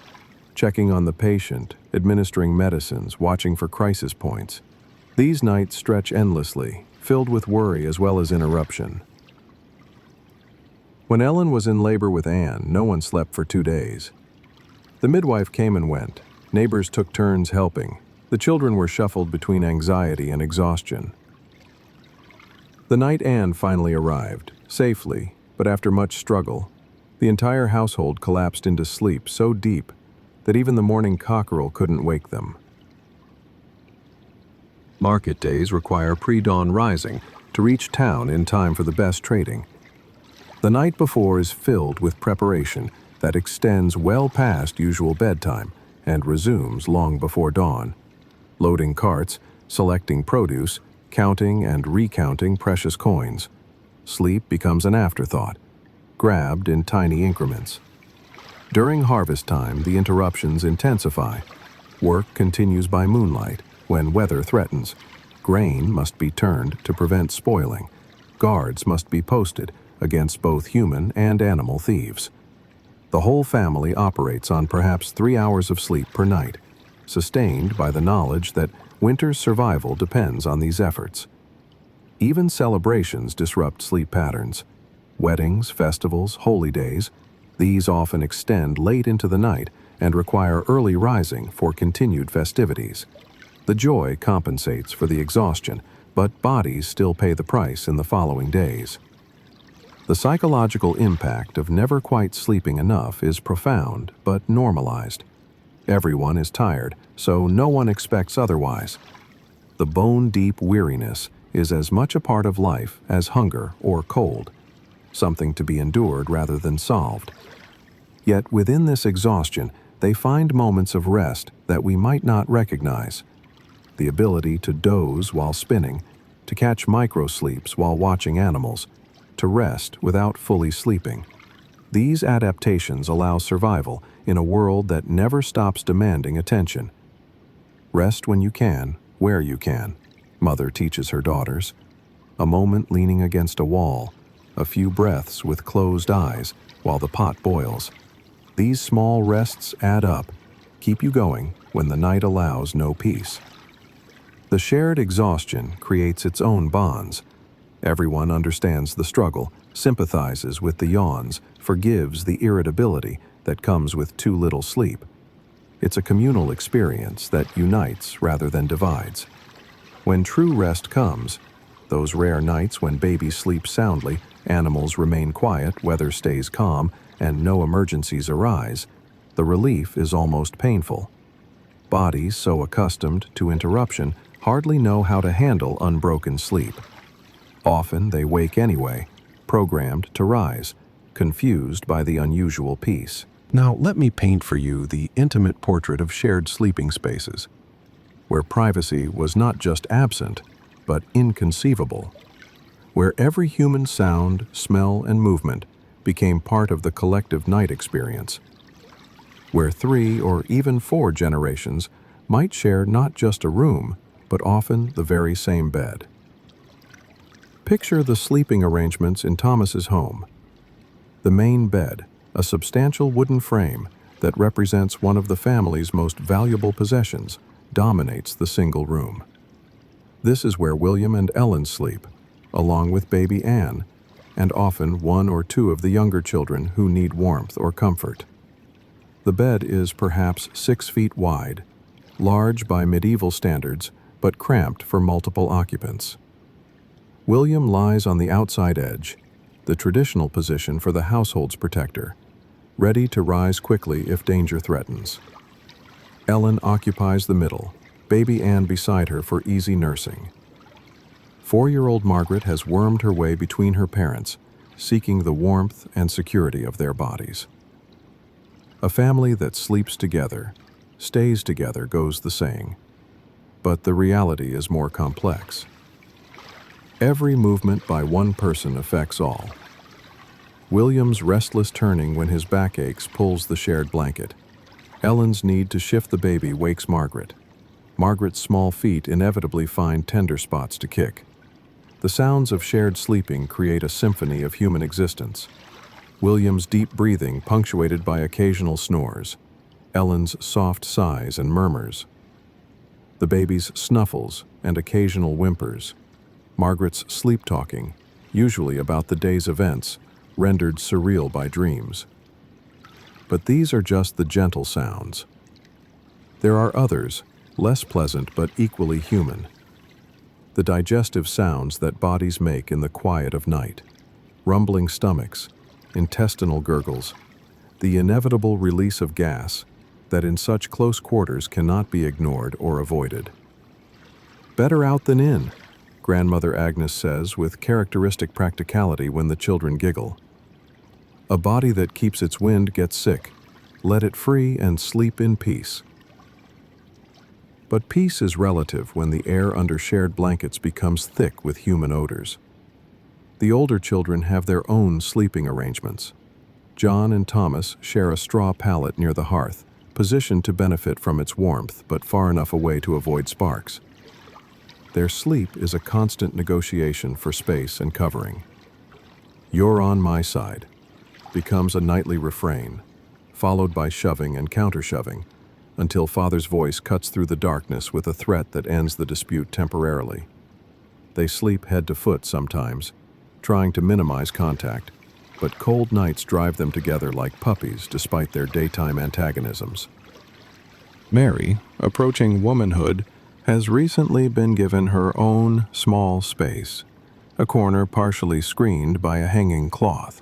checking on the patient, administering medicines, watching for crisis points. These nights stretch endlessly, filled with worry as well as interruption. When Ellen was in labor with Anne, no one slept for 2 days. The midwife came and went. Neighbors took turns helping. The children were shuffled between anxiety and exhaustion. The night Anne finally arrived, safely, but after much struggle, the entire household collapsed into sleep so deep that even the morning cockerel couldn't wake them. Market days require pre-dawn rising to reach town in time for the best trading. The night before is filled with preparation that extends well past usual bedtime and resumes long before dawn. Loading carts, selecting produce, counting and recounting precious coins. Sleep becomes an afterthought, grabbed in tiny increments. During harvest time, the interruptions intensify. Work continues by moonlight when weather threatens. Grain must be turned to prevent spoiling. Guards must be posted against both human and animal thieves. The whole family operates on perhaps 3 hours of sleep per night, sustained by the knowledge that winter's survival depends on these efforts. Even celebrations disrupt sleep patterns. Weddings, festivals, holy days, these often extend late into the night and require early rising for continued festivities. The joy compensates for the exhaustion, but bodies still pay the price in the following days. The psychological impact of never quite sleeping enough is profound but normalized. Everyone is tired, so no one expects otherwise. The bone-deep weariness is as much a part of life as hunger or cold, something to be endured rather than solved. Yet within this exhaustion, they find moments of rest that we might not recognize. The ability to doze while spinning, to catch micro-sleeps while watching animals, to rest without fully sleeping. These adaptations allow survival in a world that never stops demanding attention. Rest when you can, where you can, Mother teaches her daughters. A moment leaning against a wall, a few breaths with closed eyes while the pot boils. These small rests add up, keep you going when the night allows no peace. The shared exhaustion creates its own bonds. Everyone understands the struggle, sympathizes with the yawns, forgives the irritability that comes with too little sleep. It's a communal experience that unites rather than divides. When true rest comes, those rare nights when babies sleep soundly, animals remain quiet, weather stays calm, and no emergencies arise, the relief is almost painful. Bodies so accustomed to interruption hardly know how to handle unbroken sleep. Often they wake anyway, programmed to rise, confused by the unusual peace. Now let me paint for you the intimate portrait of shared sleeping spaces, where privacy was not just absent, but inconceivable. where every human sound, smell, and movement became part of the collective night experience, where 3 or even 4 generations might share not just a room, but often the very same bed. Picture the sleeping arrangements in Thomas's home. The main bed, a substantial wooden frame that represents one of the family's most valuable possessions, dominates the single room. This is where William and Ellen sleep, along with baby Anne, and often 1 or 2 of the younger children who need warmth or comfort. The bed is perhaps 6 feet wide, large by medieval standards, but cramped for multiple occupants. William lies on the outside edge, the traditional position for the household's protector, ready to rise quickly if danger threatens. Ellen occupies the middle, baby Anne beside her for easy nursing. 4-year-old Margaret has wormed her way between her parents, seeking the warmth and security of their bodies. A family that sleeps together, stays together, goes the saying. But the reality is more complex. Every movement by one person affects all. William's restless turning when his back aches pulls the shared blanket. Ellen's need to shift the baby wakes Margaret. Margaret's small feet inevitably find tender spots to kick. The sounds of shared sleeping create a symphony of human existence. William's deep breathing punctuated by occasional snores. Ellen's soft sighs and murmurs. The baby's snuffles and occasional whimpers. Margaret's sleep-talking, usually about the day's events, rendered surreal by dreams. But these are just the gentle sounds. There are others, less pleasant but equally human. The digestive sounds that bodies make in the quiet of night. Rumbling stomachs, intestinal gurgles, the inevitable release of gas that in such close quarters cannot be ignored or avoided. "Better out than in," Grandmother Agnes says with characteristic practicality when the children giggle. A body that keeps its wind gets sick. Let it free and sleep in peace. But peace is relative when the air under shared blankets becomes thick with human odors. The older children have their own sleeping arrangements. John and Thomas share a straw pallet near the hearth, positioned to benefit from its warmth but far enough away to avoid sparks. Their sleep is a constant negotiation for space and covering. "You're on my side" becomes a nightly refrain, followed by shoving and counter-shoving, until Father's voice cuts through the darkness with a threat that ends the dispute temporarily. They sleep head to foot sometimes, trying to minimize contact, but cold nights drive them together like puppies despite their daytime antagonisms. Mary, approaching womanhood, has recently been given her own small space, a corner partially screened by a hanging cloth.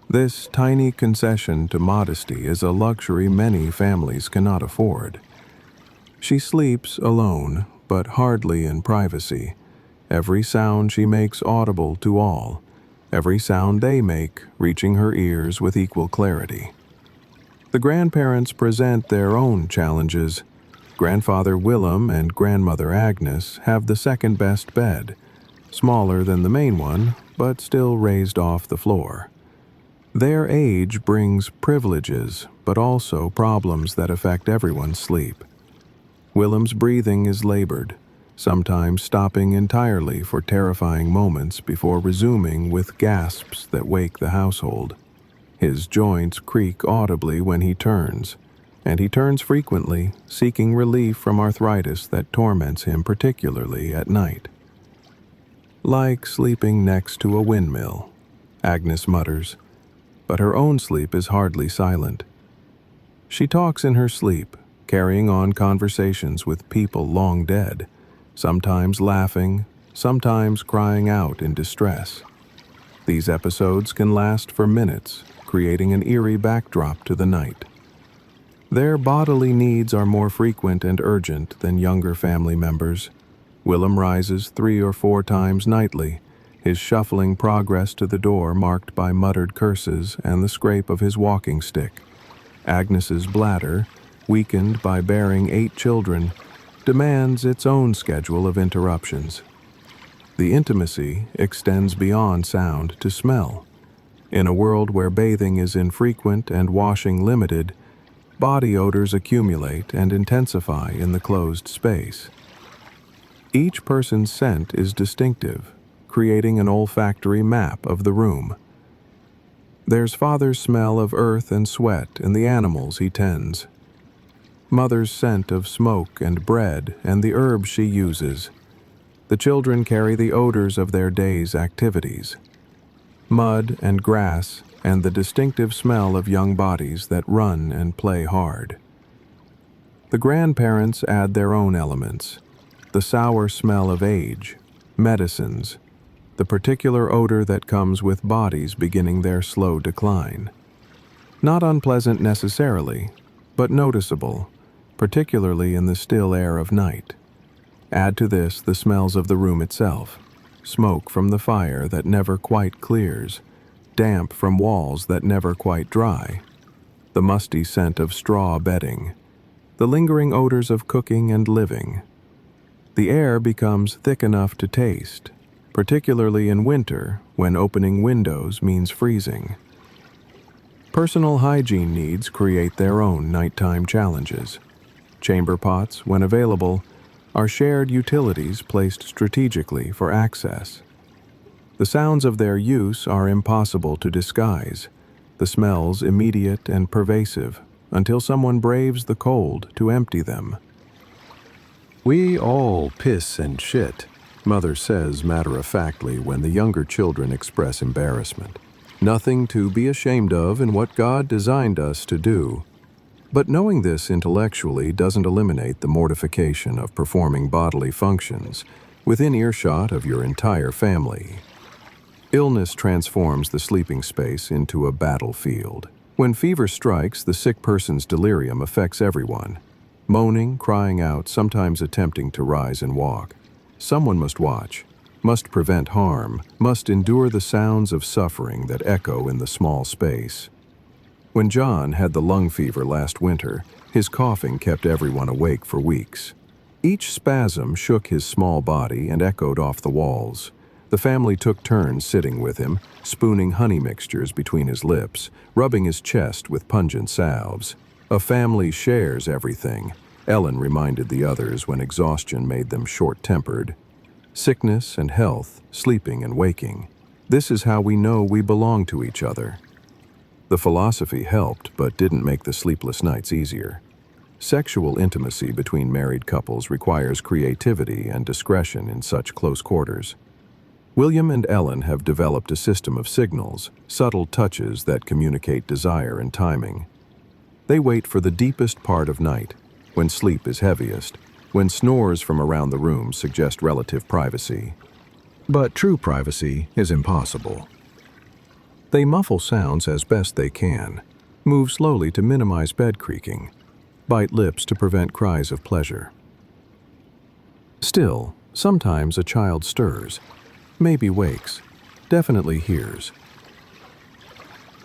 This tiny concession to modesty is a luxury many families cannot afford. She sleeps alone, but hardly in privacy. Every sound she makes audible to all, every sound they make reaching her ears with equal clarity. The grandparents present their own challenges. Grandfather Willem and Grandmother Agnes have the second-best bed, smaller than the main one, but still raised off the floor. Their age brings privileges, but also problems that affect everyone's sleep. Willem's breathing is labored, sometimes stopping entirely for terrifying moments before resuming with gasps that wake the household. His joints creak audibly when he turns, and he turns frequently, seeking relief from arthritis that torments him particularly at night. "Like sleeping next to a windmill," Agnes mutters, but her own sleep is hardly silent. She talks in her sleep, carrying on conversations with people long dead, sometimes laughing, sometimes crying out in distress. These episodes can last for minutes, creating an eerie backdrop to the night. Their bodily needs are more frequent and urgent than younger family members. Willem rises 3 or 4 times nightly, his shuffling progress to the door marked by muttered curses and the scrape of his walking stick. Agnes's bladder, weakened by bearing 8 children, demands its own schedule of interruptions. The intimacy extends beyond sound to smell. In a world where bathing is infrequent and washing limited, body odors accumulate and intensify in the closed space. Each person's scent is distinctive, creating an olfactory map of the room. There's father's smell of earth and sweat in the animals he tends. Mother's scent of smoke and bread and the herbs she uses. The children carry the odors of their day's activities. Mud and grass and the distinctive smell of young bodies that run and play hard. The grandparents add their own elements, the sour smell of age, medicines, the particular odor that comes with bodies beginning their slow decline. Not unpleasant necessarily, but noticeable, particularly in the still air of night. Add to this the smells of the room itself, smoke from the fire that never quite clears, damp from walls that never quite dry, the musty scent of straw bedding, the lingering odors of cooking and living. The air becomes thick enough to taste, particularly in winter when opening windows means freezing. Personal hygiene needs create their own nighttime challenges. Chamber pots, when available, are shared utilities placed strategically for access. The sounds of their use are impossible to disguise, the smells immediate and pervasive, until someone braves the cold to empty them. "We all piss and shit," Mother says matter-of-factly when the younger children express embarrassment. Nothing to be ashamed of in what God designed us to do. But knowing this intellectually doesn't eliminate the mortification of performing bodily functions within earshot of your entire family. Illness transforms the sleeping space into a battlefield. When fever strikes, the sick person's delirium affects everyone. Moaning, crying out, sometimes attempting to rise and walk. Someone must watch, must prevent harm, must endure the sounds of suffering that echo in the small space. When John had the lung fever last winter, his coughing kept everyone awake for weeks. Each spasm shook his small body and echoed off the walls. The family took turns sitting with him, spooning honey mixtures between his lips, rubbing his chest with pungent salves. "A family shares everything," Ellen reminded the others when exhaustion made them short-tempered. "Sickness and health, sleeping and waking. This is how we know we belong to each other." The philosophy helped, but didn't make the sleepless nights easier. Sexual intimacy between married couples requires creativity and discretion in such close quarters. William and Ellen have developed a system of signals, subtle touches that communicate desire and timing. They wait for the deepest part of night, when sleep is heaviest, when snores from around the room suggest relative privacy. But true privacy is impossible. They muffle sounds as best they can, move slowly to minimize bed creaking, bite lips to prevent cries of pleasure. Still, sometimes a child stirs, maybe wakes, definitely hears.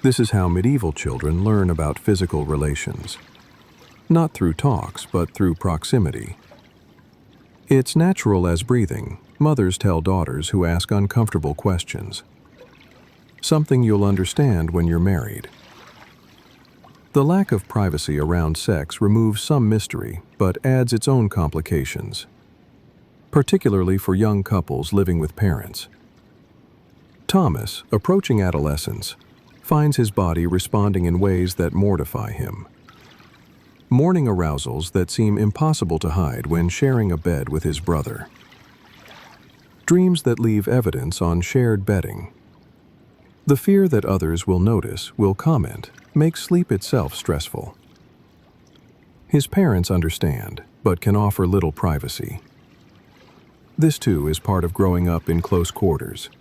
This is how medieval children learn about physical relations. Not through talks, but through proximity. It's natural as breathing, mothers tell daughters who ask uncomfortable questions. Something you'll understand when you're married. The lack of privacy around sex removes some mystery, but adds its own complications, particularly for young couples living with parents. Thomas, approaching adolescence, finds his body responding in ways that mortify him. Morning arousals that seem impossible to hide when sharing a bed with his brother. Dreams that leave evidence on shared bedding. The fear that others will notice, will comment, makes sleep itself stressful. His parents understand, but can offer little privacy. This too is part of growing up in close quarters.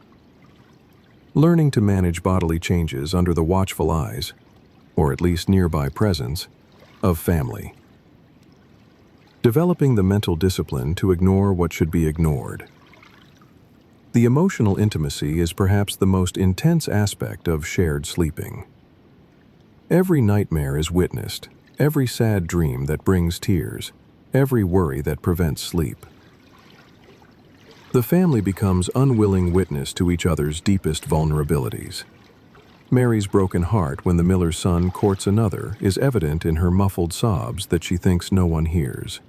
Learning to manage bodily changes under the watchful eyes, or at least nearby presence, of family. Developing the mental discipline to ignore what should be ignored. The emotional intimacy is perhaps the most intense aspect of shared sleeping. Every nightmare is witnessed, every sad dream that brings tears, every worry that prevents sleep. The family becomes unwilling witness to each other's deepest vulnerabilities. Mary's broken heart when the miller's son courts another is evident in her muffled sobs that she thinks no one hears.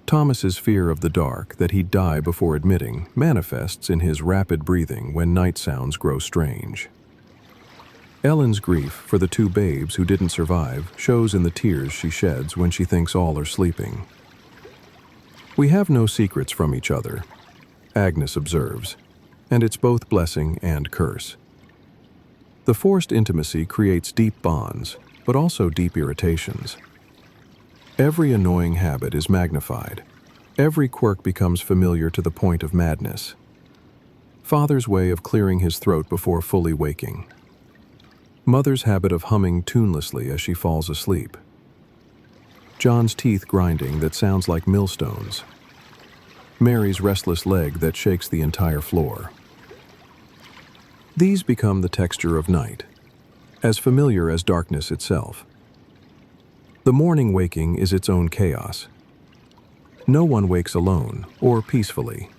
Thomas's fear of the dark that he'd die before admitting manifests in his rapid breathing when night sounds grow strange. Ellen's grief for the two babes who didn't survive shows in the tears she sheds when she thinks all are sleeping. "We have no secrets from each other," Agnes observes, and it's both blessing and curse. The forced intimacy creates deep bonds, but also deep irritations. Every annoying habit is magnified. Every quirk becomes familiar to the point of madness. Father's way of clearing his throat before fully waking. Mother's habit of humming tunelessly as she falls asleep. John's teeth grinding that sounds like millstones. Mary's restless leg that shakes the entire floor. These become the texture of night, as familiar as darkness itself. The morning waking is its own chaos. No one wakes alone or peacefully.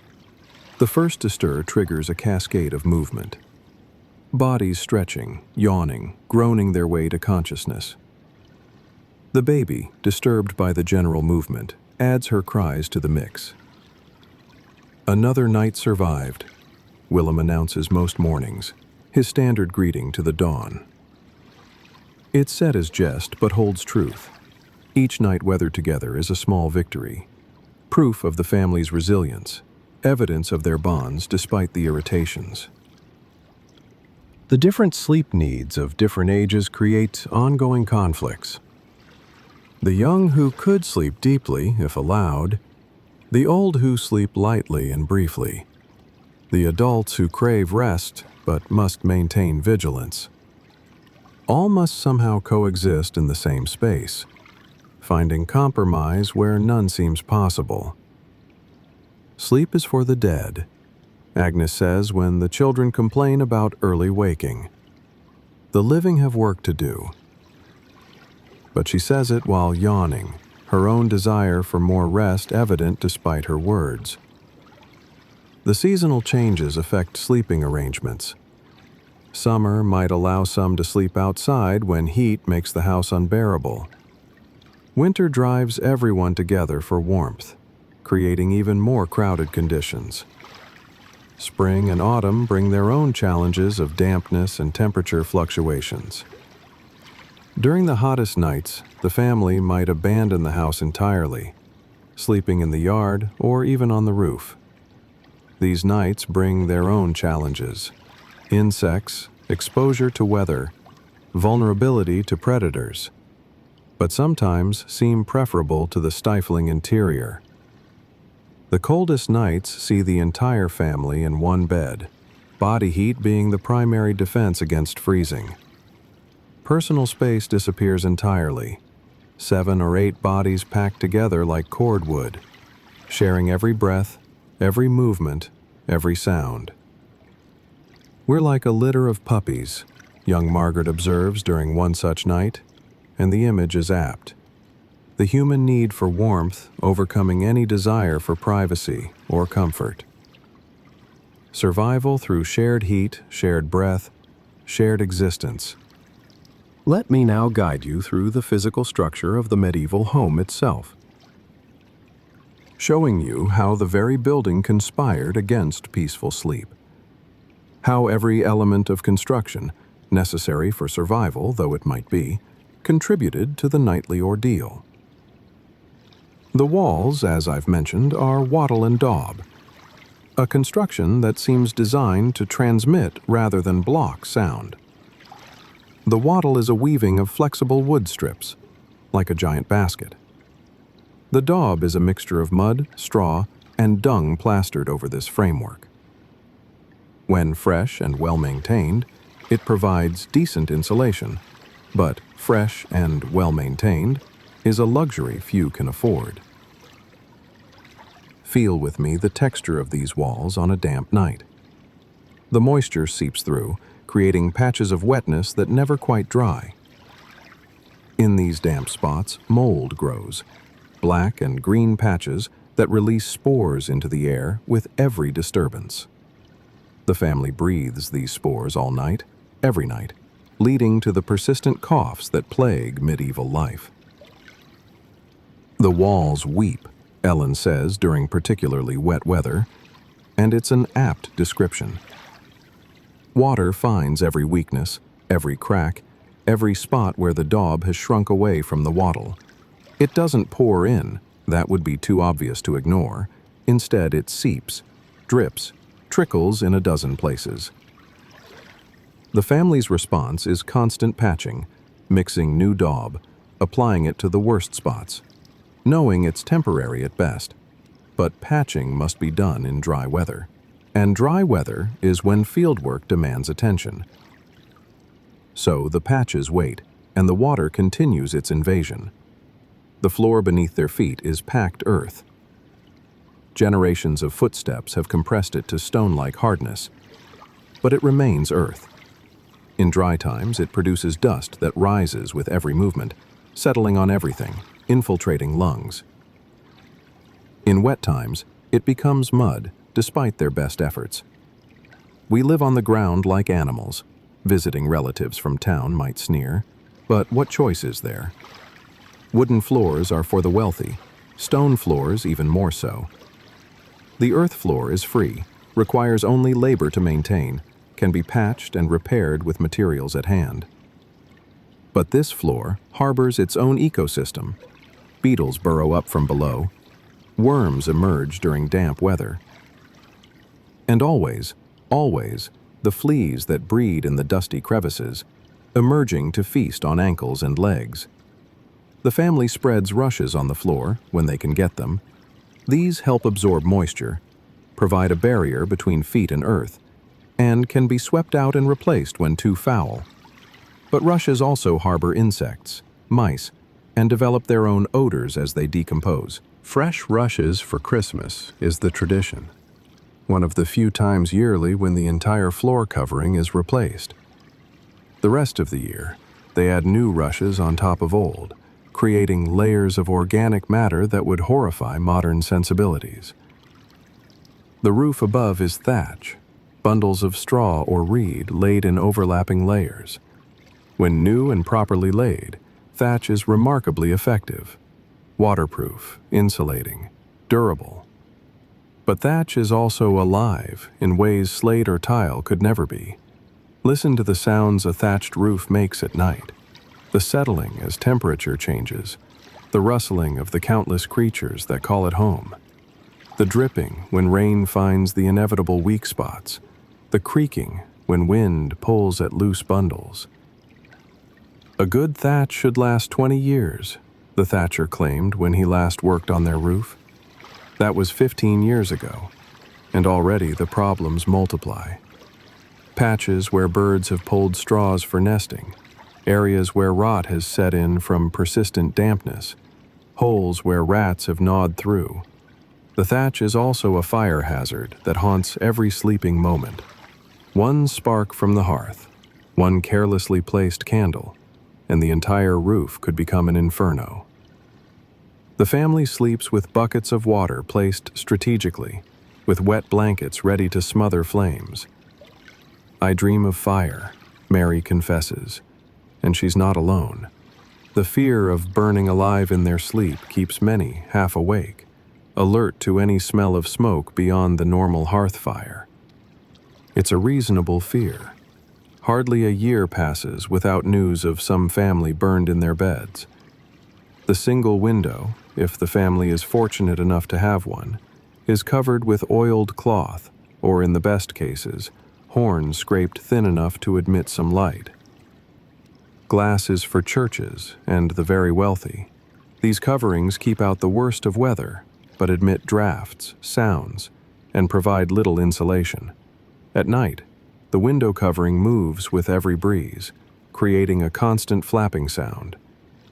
The first to stir triggers a cascade of movement. Bodies stretching, yawning, groaning their way to consciousness. The baby, disturbed by the general movement, adds her cries to the mix. "Another night survived," Willem announces most mornings, his standard greeting to the dawn. It's said as jest, but holds truth. Each night weathered together is a small victory, proof of the family's resilience, evidence of their bonds despite the irritations. The different sleep needs of different ages create ongoing conflicts. The young who could sleep deeply, if allowed, the old who sleep lightly and briefly, the adults who crave rest but must maintain vigilance. All must somehow coexist in the same space, finding compromise where none seems possible. Sleep is for the dead, Agnes says when the children complain about early waking. The living have work to do. But she says it while yawning, her own desire for more rest evident despite her words. The seasonal changes affect sleeping arrangements. Summer might allow some to sleep outside when heat makes the house unbearable. Winter drives everyone together for warmth, creating even more crowded conditions. Spring and autumn bring their own challenges of dampness and temperature fluctuations. During the hottest nights, the family might abandon the house entirely, sleeping in the yard or even on the roof. These nights bring their own challenges: insects, exposure to weather, vulnerability to predators, but sometimes seem preferable to the stifling interior. The coldest nights see the entire family in one bed, body heat being the primary defense against freezing. Personal space disappears entirely, 7 or 8 bodies packed together like cordwood, sharing every breath, every movement, every sound. "We're like a litter of puppies," young Margaret observes during one such night, and the image is apt. The human need for warmth overcoming any desire for privacy or comfort. Survival through shared heat, shared breath, shared existence. Let me now guide you through the physical structure of the medieval home itself, showing you how the very building conspired against peaceful sleep. How every element of construction, necessary for survival though it might be, contributed to the nightly ordeal. The walls, as I've mentioned, are wattle-and-daub, a construction that seems designed to transmit rather than block sound. The wattle is a weaving of flexible wood strips, like a giant basket. The daub is a mixture of mud, straw, and dung plastered over this framework. When fresh and well-maintained, it provides decent insulation, but fresh and well-maintained is a luxury few can afford. Feel with me the texture of these walls on a damp night. The moisture seeps through, creating patches of wetness that never quite dry. In these damp spots, mold grows, black and green patches that release spores into the air with every disturbance. The family breathes these spores all night, every night, leading to the persistent coughs that plague medieval life. The walls weep, Ellen says during particularly wet weather, and it's an apt description. Water finds every weakness, every crack, every spot where the daub has shrunk away from the wattle. It doesn't pour in, that would be too obvious to ignore. Instead, it seeps, drips, trickles in a dozen places. The family's response is constant patching, mixing new daub, applying it to the worst spots, knowing it's temporary at best. But patching must be done in dry weather. And dry weather is when fieldwork demands attention. So the patches wait, and the water continues its invasion. The floor beneath their feet is packed earth. Generations of footsteps have compressed it to stone-like hardness, but it remains earth. In dry times, it produces dust that rises with every movement, settling on everything, infiltrating lungs. In wet times, it becomes mud, despite their best efforts. We live on the ground like animals. Visiting relatives from town might sneer, but what choice is there? Wooden floors are for the wealthy, stone floors even more so. The earth floor is free, requires only labor to maintain, can be patched and repaired with materials at hand. But this floor harbors its own ecosystem. Beetles burrow up from below. Worms emerge during damp weather. And always, the fleas that breed in the dusty crevices, emerging to feast on ankles and legs. The family spreads rushes on the floor when they can get them. These help absorb moisture, provide a barrier between feet and earth, and can be swept out and replaced when too foul. But rushes also harbor insects, mice, and develop their own odors as they decompose. Fresh rushes for Christmas is the tradition, one of the few times yearly when the entire floor covering is replaced. The rest of the year, they add new rushes on top of old, creating layers of organic matter that would horrify modern sensibilities. The roof above is thatch, bundles of straw or reed laid in overlapping layers. When new and properly laid, thatch is remarkably effective, waterproof, insulating, durable. But thatch is also alive in ways slate or tile could never be. Listen to the sounds a thatched roof makes at night, the settling as temperature changes, the rustling of the countless creatures that call it home, the dripping when rain finds the inevitable weak spots, the creaking when wind pulls at loose bundles. A good thatch should last 20 years, the thatcher claimed when he last worked on their roof. That was 15 years ago, and already the problems multiply. Patches where birds have pulled straws for nesting, areas where rot has set in from persistent dampness, holes where rats have gnawed through. The thatch is also a fire hazard that haunts every sleeping moment. One spark from the hearth, one carelessly placed candle, and the entire roof could become an inferno. The family sleeps with buckets of water placed strategically, with wet blankets ready to smother flames. I dream of fire, Mary confesses, and she's not alone. The fear of burning alive in their sleep keeps many half awake, alert to any smell of smoke beyond the normal hearth fire. It's a reasonable fear. Hardly a year passes without news of some family burned in their beds. The single window, if the family is fortunate enough to have one, is covered with oiled cloth, or in the best cases, horn scraped thin enough to admit some light. Glass is for churches and the very wealthy. These coverings keep out the worst of weather, but admit drafts, sounds, and provide little insulation. At night, the window covering moves with every breeze, creating a constant flapping sound.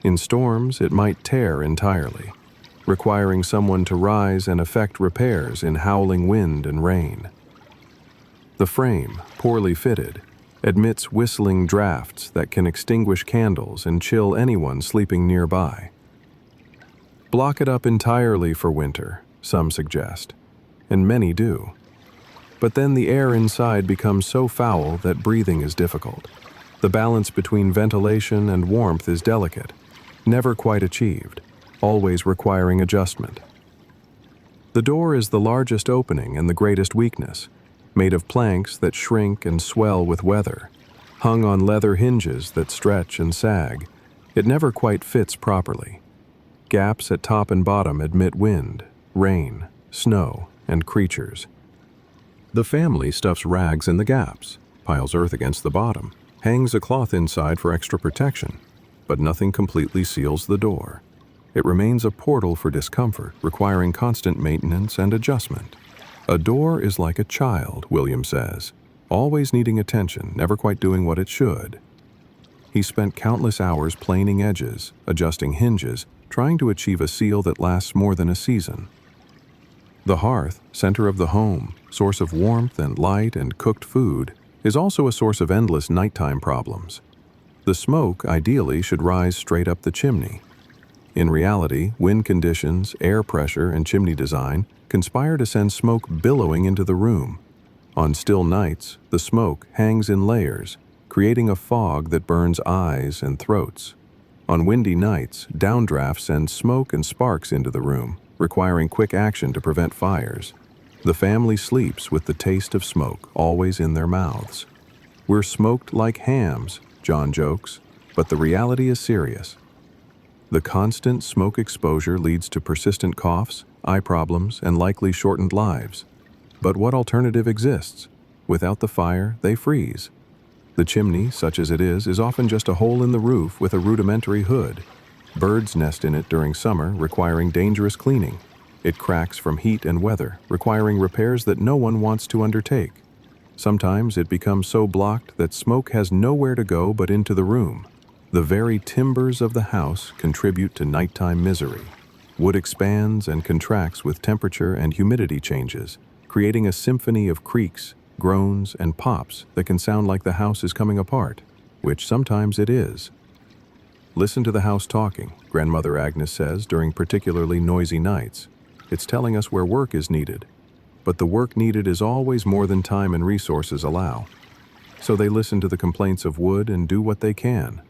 In storms, it might tear entirely, requiring someone to rise and effect repairs in howling wind and rain. The frame, poorly fitted, admits whistling drafts that can extinguish candles and chill anyone sleeping nearby. Block it up entirely for winter, some suggest, and many do. But then the air inside becomes so foul that breathing is difficult. The balance between ventilation and warmth is delicate, never quite achieved, always requiring adjustment. The door is the largest opening and the greatest weakness, made of planks that shrink and swell with weather, hung on leather hinges that stretch and sag. It never quite fits properly. Gaps at top and bottom admit wind, rain, snow, and creatures. The family stuffs rags in the gaps, piles earth against the bottom, hangs a cloth inside for extra protection, but nothing completely seals the door. It remains a portal for discomfort, requiring constant maintenance and adjustment. A door is like a child, William says, always needing attention, never quite doing what it should. He spent countless hours planing edges, adjusting hinges, trying to achieve a seal that lasts more than a season. The hearth, center of the home, source of warmth and light and cooked food, is also a source of endless nighttime problems. The smoke, ideally, should rise straight up the chimney. In reality, wind conditions, air pressure, and chimney design conspire to send smoke billowing into the room. On still nights, the smoke hangs in layers, creating a fog that burns eyes and throats. On windy nights, downdrafts send smoke and sparks into the room, requiring quick action to prevent fires. The family sleeps with the taste of smoke always in their mouths. We're smoked like hams, John jokes, but the reality is serious. The constant smoke exposure leads to persistent coughs, eye problems, and likely shortened lives. But what alternative exists? Without the fire, they freeze. The chimney, such as it is often just a hole in the roof with a rudimentary hood. Birds nest in it during summer, requiring dangerous cleaning. It cracks from heat and weather, requiring repairs that no one wants to undertake. Sometimes it becomes so blocked that smoke has nowhere to go but into the room. The very timbers of the house contribute to nighttime misery. Wood expands and contracts with temperature and humidity changes, creating a symphony of creaks, groans, and pops that can sound like the house is coming apart, which sometimes it is. Listen to the house talking, Grandmother Agnes says during particularly noisy nights. It's telling us where work is needed. But the work needed is always more than time and resources allow. So they listen to the complaints of wood and do what they can.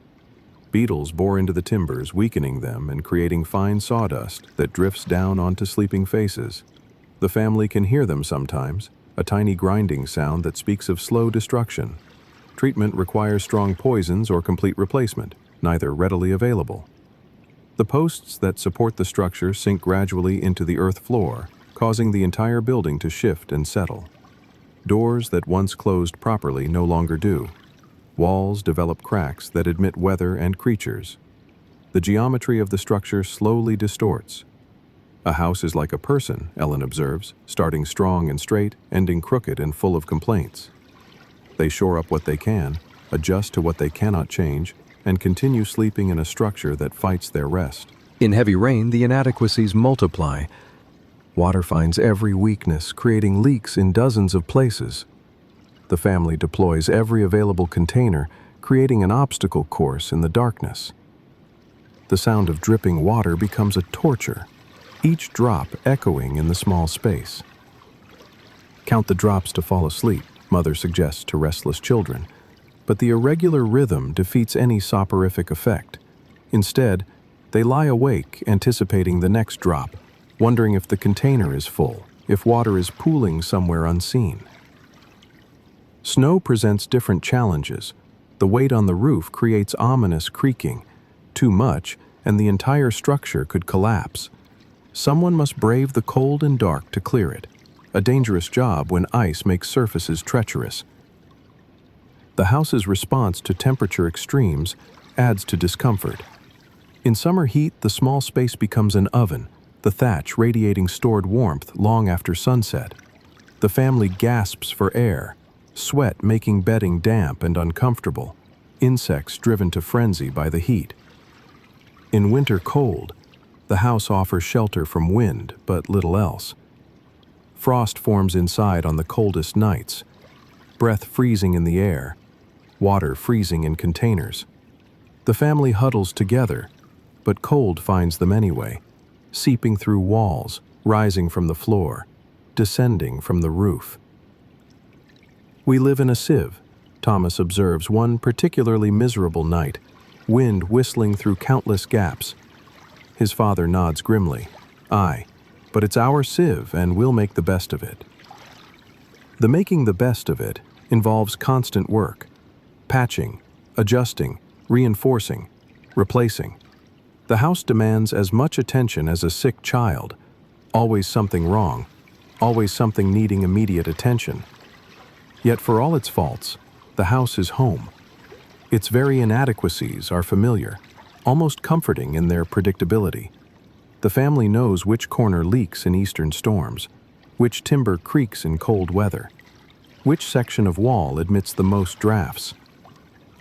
Beetles bore into the timbers, weakening them and creating fine sawdust that drifts down onto sleeping faces. The family can hear them sometimes, a tiny grinding sound that speaks of slow destruction. Treatment requires strong poisons or complete replacement, neither readily available. The posts that support the structure sink gradually into the earth floor, causing the entire building to shift and settle. Doors that once closed properly no longer do. Walls develop cracks that admit weather and creatures. The geometry of the structure slowly distorts. A house is like a person, Ellen observes, starting strong and straight, ending crooked and full of complaints. They shore up what they can, adjust to what they cannot change, and continue sleeping in a structure that fights their rest. In heavy rain, the inadequacies multiply. Water finds every weakness, creating leaks in dozens of places. The family deploys every available container, creating an obstacle course in the darkness. The sound of dripping water becomes a torture, each drop echoing in the small space. Count the drops to fall asleep, Mother suggests to restless children, but the irregular rhythm defeats any soporific effect. Instead, they lie awake, anticipating the next drop, wondering if the container is full, if water is pooling somewhere unseen. Snow presents different challenges. The weight on the roof creates ominous creaking. Too much, and the entire structure could collapse. Someone must brave the cold and dark to clear it, a dangerous job when ice makes surfaces treacherous. The house's response to temperature extremes adds to discomfort. In summer heat, the small space becomes an oven, the thatch radiating stored warmth long after sunset. The family gasps for air, sweat making bedding damp and uncomfortable, insects driven to frenzy by the heat. In winter cold, the house offers shelter from wind, but little else. Frost forms inside on the coldest nights, breath freezing in the air, water freezing in containers. The family huddles together, but cold finds them anyway. seeping through walls, rising from the floor, descending from the roof. We live in a sieve, Thomas observes one particularly miserable night, wind whistling through countless gaps. His father nods grimly. Aye, but it's our sieve and we'll make the best of it. The making the best of it involves constant work, patching, adjusting, reinforcing, replacing. The house demands as much attention as a sick child, always something wrong, always something needing immediate attention. Yet for all its faults, the house is home. Its very inadequacies are familiar, almost comforting in their predictability. The family knows which corner leaks in eastern storms, which timber creaks in cold weather, which section of wall admits the most drafts.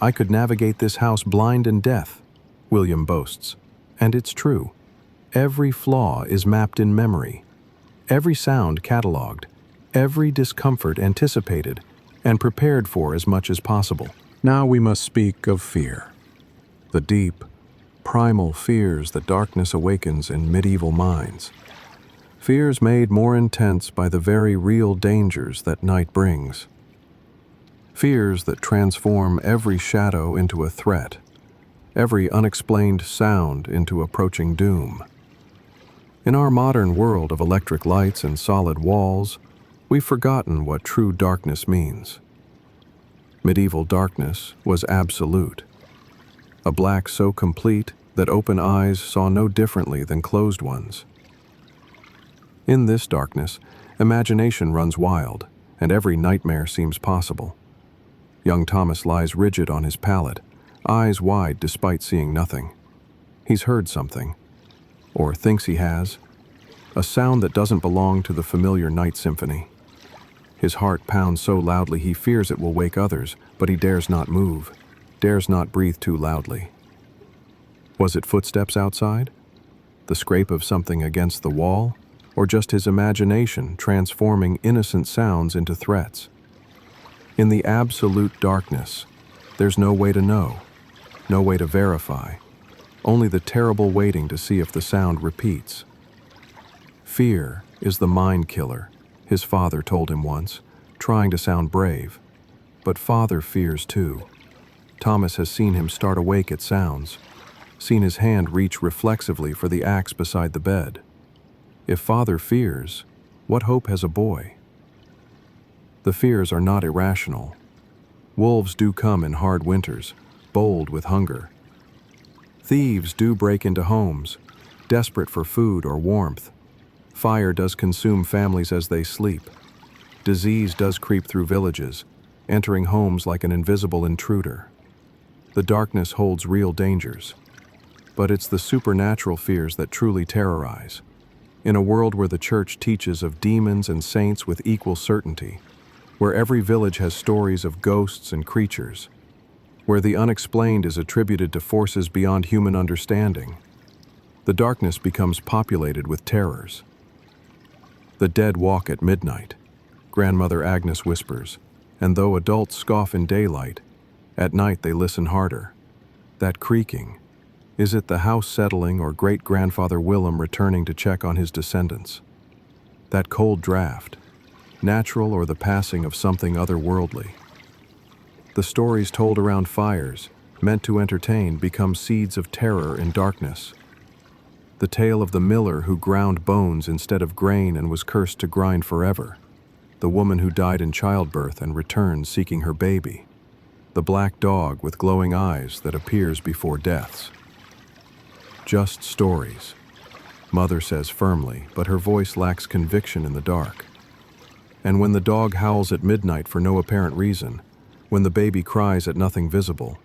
I could navigate this house blind and deaf, William boasts, and it's true. Every flaw is mapped in memory, every sound catalogued, every discomfort anticipated, and prepared for as much as possible. Now we must speak of fear. The deep, primal fears that darkness awakens in medieval minds. Fears made more intense by the very real dangers that night brings. Fears that transform every shadow into a threat, every unexplained sound into approaching doom. In our modern world of electric lights and solid walls, we've forgotten what true darkness means. Medieval darkness was absolute. A black so complete that open eyes saw no differently than closed ones. In this darkness, imagination runs wild, and every nightmare seems possible. Young Thomas lies rigid on his pallet, eyes wide despite seeing nothing. He's heard something, or thinks he has, a sound that doesn't belong to the familiar night symphony. His heart pounds so loudly he fears it will wake others, but he dares not move, dares not breathe too loudly. Was it footsteps outside? The scrape of something against the wall? Or just his imagination transforming innocent sounds into threats? In the absolute darkness, there's no way to know, no way to verify, only the terrible waiting to see if the sound repeats. Fear is the mind killer, his father told him once, trying to sound brave. But father fears too. Thomas has seen him start awake at sounds, seen his hand reach reflexively for the axe beside the bed. If father fears, what hope has a boy? The fears are not irrational. Wolves do come in hard winters, bold with hunger. Thieves do break into homes, desperate for food or warmth. Fire does consume families as they sleep. Disease does creep through villages, entering homes like an invisible intruder. The darkness holds real dangers, but it's the supernatural fears that truly terrorize. In a world where the church teaches of demons and saints with equal certainty, where every village has stories of ghosts and creatures, where the unexplained is attributed to forces beyond human understanding, the darkness becomes populated with terrors. The dead walk at midnight, Grandmother Agnes whispers, and though adults scoff in daylight, at night they listen harder. That creaking, is it the house settling or great-grandfather Willem returning to check on his descendants? That cold draft, natural or the passing of something otherworldly? The stories told around fires, meant to entertain, become seeds of terror in darkness. The tale of the miller who ground bones instead of grain and was cursed to grind forever. The woman who died in childbirth and returned seeking her baby. The black dog with glowing eyes that appears before deaths. Just stories, Mother says firmly, but her voice lacks conviction in the dark. And when the dog howls at midnight for no apparent reason, when the baby cries at nothing visible,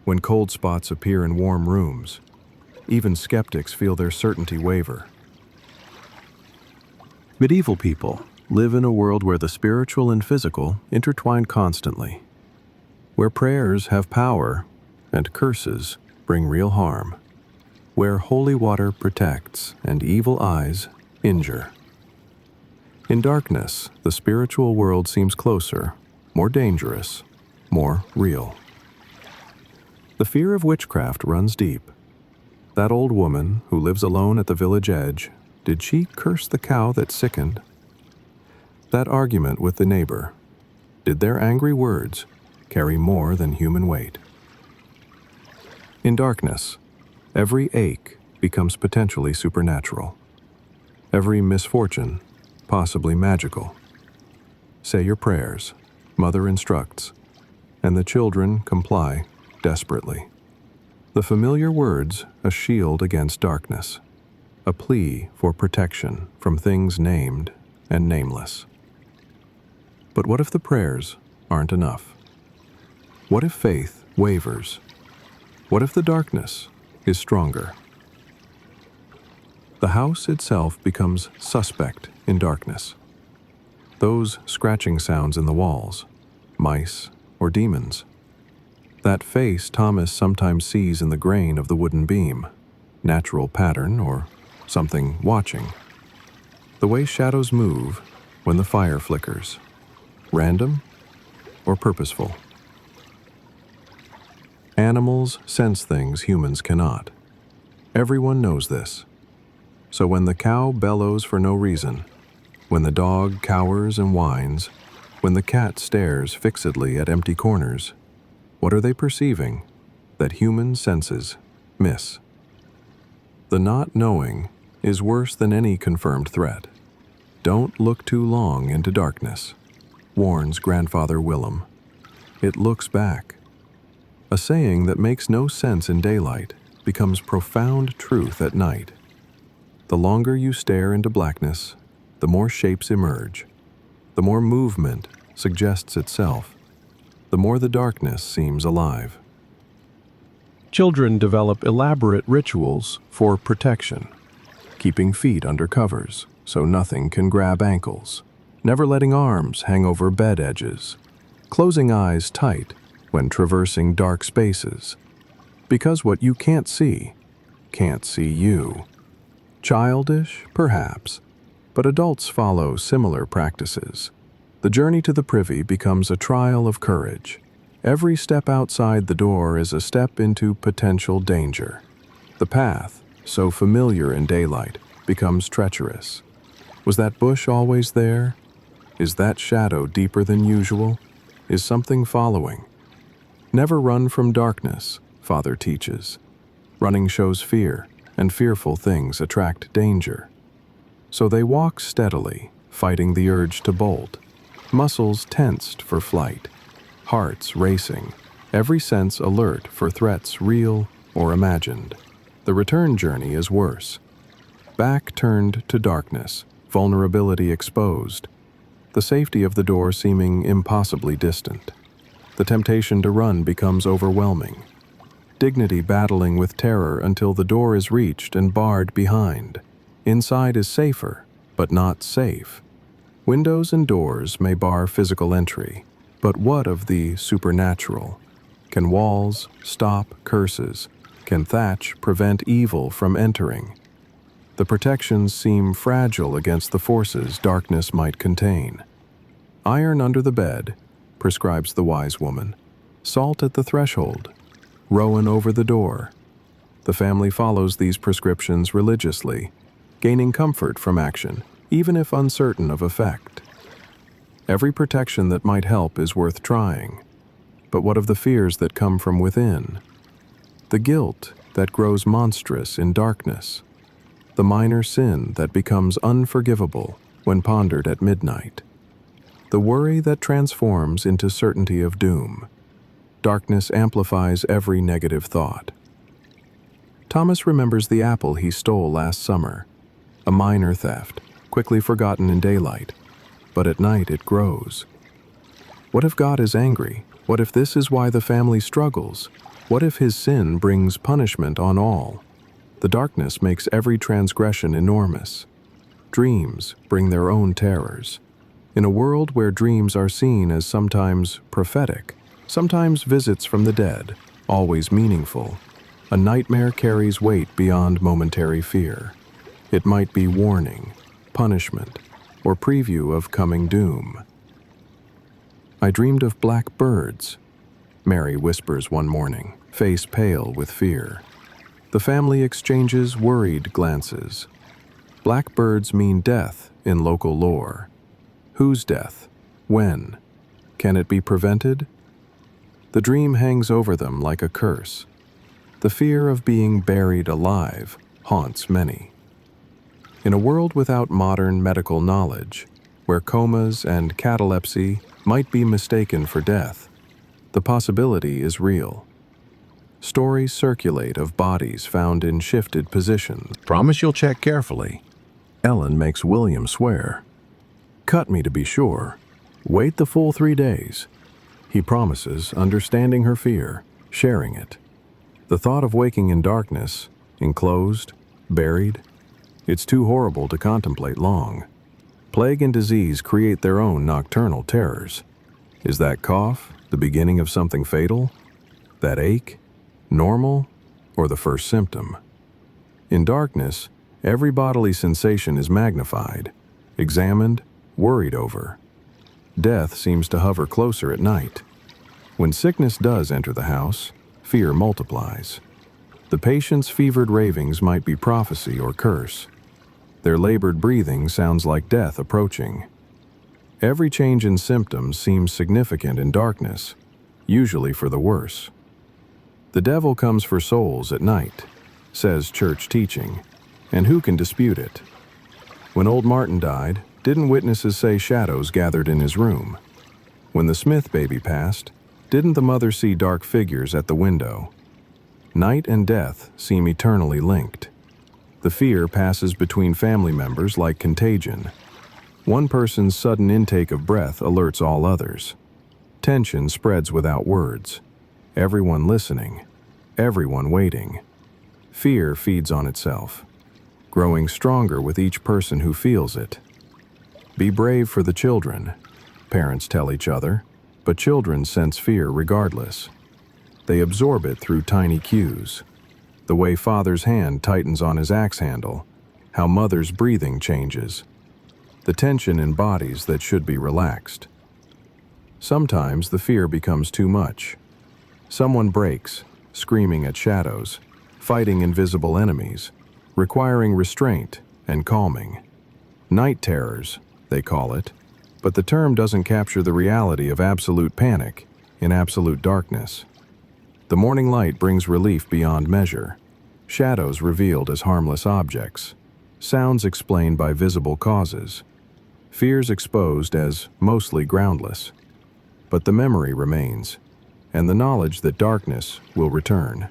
when cold spots appear in warm rooms, even skeptics feel their certainty waver. Medieval people live in a world where the spiritual and physical intertwine constantly, where prayers have power and curses bring real harm, where holy water protects and evil eyes injure. In darkness, the spiritual world seems closer, more dangerous, more real. The fear of witchcraft runs deep. That old woman who lives alone at the village edge, did she curse the cow that sickened? That argument with the neighbor, did their angry words carry more than human weight? In darkness, every ache becomes potentially supernatural. Every misfortune, possibly magical. Say your prayers, Mother instructs, and the children comply desperately. The familiar words, a shield against darkness, a plea for protection from things named and nameless. But what if the prayers aren't enough? What if faith wavers? What if the darkness is stronger? The house itself becomes suspect in darkness. Those scratching sounds in the walls, mice or demons. That face Thomas sometimes sees in the grain of the wooden beam, natural pattern or something watching. The way shadows move when the fire flickers, random or purposeful. Animals sense things humans cannot. Everyone knows this. So when the cow bellows for no reason, when the dog cowers and whines, when the cat stares fixedly at empty corners, what are they perceiving that human senses miss? The not knowing is worse than any confirmed threat. Don't look too long into darkness, warns Grandfather Willem. It looks back. A saying that makes no sense in daylight becomes profound truth at night. The longer you stare into blackness, the more shapes emerge, the more movement suggests itself, the more the darkness seems alive. Children develop elaborate rituals for protection, keeping feet under covers so nothing can grab ankles, never letting arms hang over bed edges, closing eyes tight when traversing dark spaces, because what you can't see you. Childish, perhaps, but adults follow similar practices. The journey to the privy becomes a trial of courage. Every step outside the door is a step into potential danger. The path, so familiar in daylight, becomes treacherous. Was that bush always there? Is that shadow deeper than usual? Is something following? Never run from darkness, Father teaches. Running shows fear, and fearful things attract danger. So they walk steadily, fighting the urge to bolt, muscles tensed for flight, hearts racing, every sense alert for threats real or imagined. The return journey is worse. Back turned to darkness, vulnerability exposed, the safety of the door seeming impossibly distant. The temptation to run becomes overwhelming. Dignity battling with terror until the door is reached and barred behind. Inside is safer, but not safe. Windows and doors may bar physical entry, but what of the supernatural? Can walls stop curses? Can thatch prevent evil from entering? The protections seem fragile against the forces darkness might contain. Iron under the bed, prescribes the wise woman. Salt at the threshold. Rowan over the door. The family follows these prescriptions religiously, gaining comfort from action, even if uncertain of effect. Every protection that might help is worth trying. But what of the fears that come from within? The guilt that grows monstrous in darkness. The minor sin that becomes unforgivable when pondered at midnight. The worry that transforms into certainty of doom. Darkness amplifies every negative thought. Thomas remembers the apple he stole last summer. A minor theft, quickly forgotten in daylight, but at night it grows. What if God is angry? What if this is why the family struggles? What if his sin brings punishment on all? The darkness makes every transgression enormous. Dreams bring their own terrors. In a world where dreams are seen as sometimes prophetic, sometimes visits from the dead, always meaningful, a nightmare carries weight beyond momentary fear. It might be warning, punishment, or preview of coming doom. I dreamed of black birds, Mary whispers one morning, face pale with fear. The family exchanges worried glances. Blackbirds mean death in local lore. Whose death? When? Can it be prevented? The dream hangs over them like a curse. The fear of being buried alive haunts many. In a world without modern medical knowledge, where comas and catalepsy might be mistaken for death, the possibility is real. Stories circulate of bodies found in shifted positions. Promise you'll check carefully. Ellen makes William swear. Cut me to be sure. Wait the full 3 days. He promises, understanding her fear, sharing it. The thought of waking in darkness, enclosed, buried, it's too horrible to contemplate long. Plague and disease create their own nocturnal terrors. Is that cough the beginning of something fatal? That ache? Normal, or the first symptom? In darkness, every bodily sensation is magnified, examined, worried over. Death seems to hover closer at night. When sickness does enter the house, fear multiplies. The patient's fevered ravings might be prophecy or curse. Their labored breathing sounds like death approaching. Every change in symptoms seems significant in darkness, usually for the worse. The devil comes for souls at night, says church teaching, and who can dispute it? When old Martin died, didn't witnesses say shadows gathered in his room? When the Smith baby passed, didn't the mother see dark figures at the window? Night and death seem eternally linked. The fear passes between family members like contagion. One person's sudden intake of breath alerts all others. Tension spreads without words. Everyone listening, everyone waiting. Fear feeds on itself, growing stronger with each person who feels it. Be brave for the children, parents tell each other, but children sense fear regardless. They absorb it through tiny cues. The way father's hand tightens on his axe handle, how mother's breathing changes. The tension in bodies that should be relaxed. Sometimes the fear becomes too much. Someone breaks, screaming at shadows, fighting invisible enemies, requiring restraint and calming. Night terrors, they call it, but the term doesn't capture the reality of absolute panic in absolute darkness. The morning light brings relief beyond measure. Shadows revealed as harmless objects. Sounds explained by visible causes. Fears exposed as mostly groundless. But the memory remains, and the knowledge that darkness will return.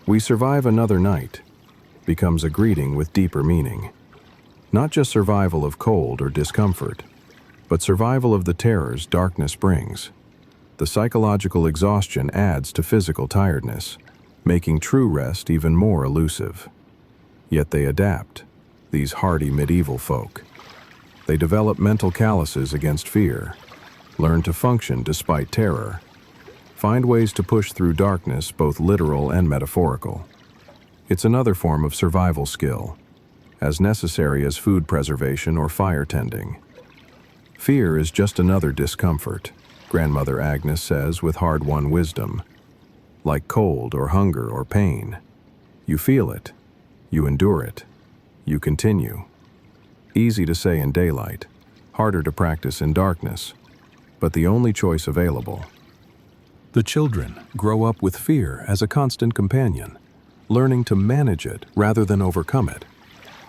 We survive another night becomes a greeting with deeper meaning. Not just survival of cold or discomfort, but survival of the terrors darkness brings. The psychological exhaustion adds to physical tiredness, making true rest even more elusive. Yet they adapt, these hardy medieval folk. They develop mental calluses against fear, learn to function despite terror, find ways to push through darkness, both literal and metaphorical. It's another form of survival skill, as necessary as food preservation or fire tending. Fear is just another discomfort, Grandmother Agnes says with hard-won wisdom. Like cold or hunger or pain. You feel it, you endure it, you continue. Easy to say in daylight, harder to practice in darkness, but the only choice available. The children grow up with fear as a constant companion, learning to manage it rather than overcome it.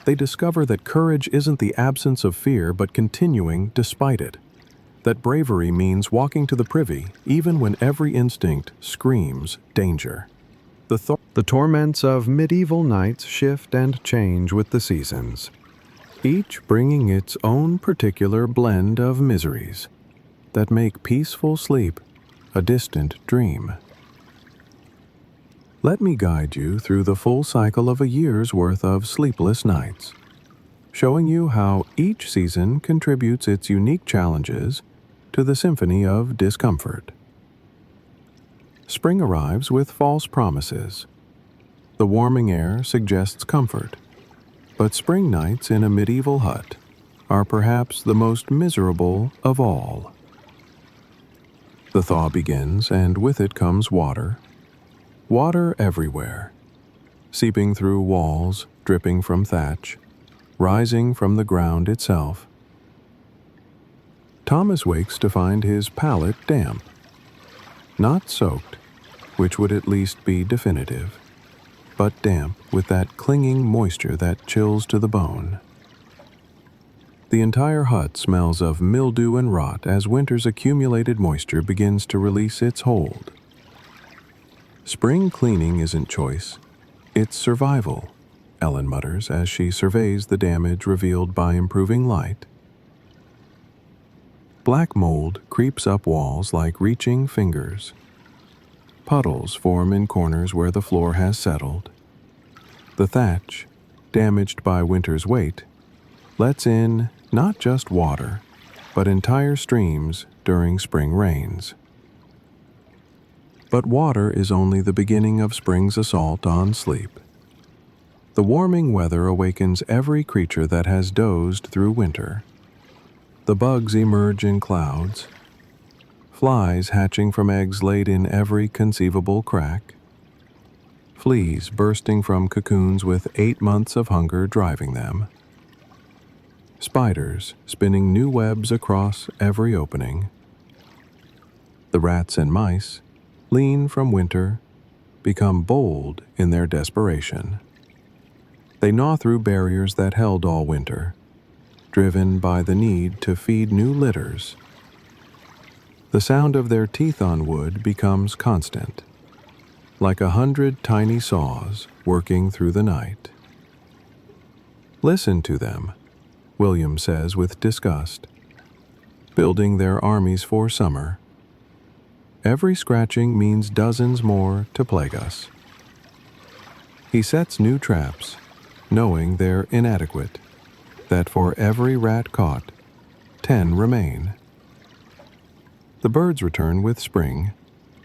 They discover that courage isn't the absence of fear but continuing despite it. That bravery means walking to the privy even when every instinct screams danger. The torments of medieval nights shift and change with the seasons, each bringing its own particular blend of miseries that make peaceful sleep a distant dream. Let me guide you through the full cycle of a year's worth of sleepless nights, showing you how each season contributes its unique challenges to the symphony of discomfort. Spring arrives with false promises. The warming air suggests comfort, but spring nights in a medieval hut are perhaps the most miserable of all. The thaw begins, and with it comes water. Water everywhere. seeping through walls, dripping from thatch, rising from the ground itself. Thomas wakes to find his palate damp. Not soaked, which would at least be definitive, but damp with that clinging moisture that chills to the bone. The entire hut smells of mildew and rot as winter's accumulated moisture begins to release its hold. Spring cleaning isn't choice, it's survival, Ellen mutters as she surveys the damage revealed by improving light. Black mold creeps up walls like reaching fingers. Puddles form in corners where the floor has settled. The thatch, damaged by winter's weight, lets in not just water, but entire streams during spring rains. But water is only the beginning of spring's assault on sleep. The warming weather awakens every creature that has dozed through winter. The bugs emerge in clouds, flies hatching from eggs laid in every conceivable crack, fleas bursting from cocoons with 8 months of hunger driving them, spiders spinning new webs across every opening. The rats and mice, lean from winter, become bold in their desperation. They gnaw through barriers that held all winter, driven by the need to feed new litters. The sound of their teeth on wood becomes constant, like 100 tiny saws working through the night. Listen to them, William says with disgust, building their armies for summer. Every scratching means dozens more to plague us. He sets new traps, knowing they're inadequate, that for every rat caught, 10 remain. The birds return with spring,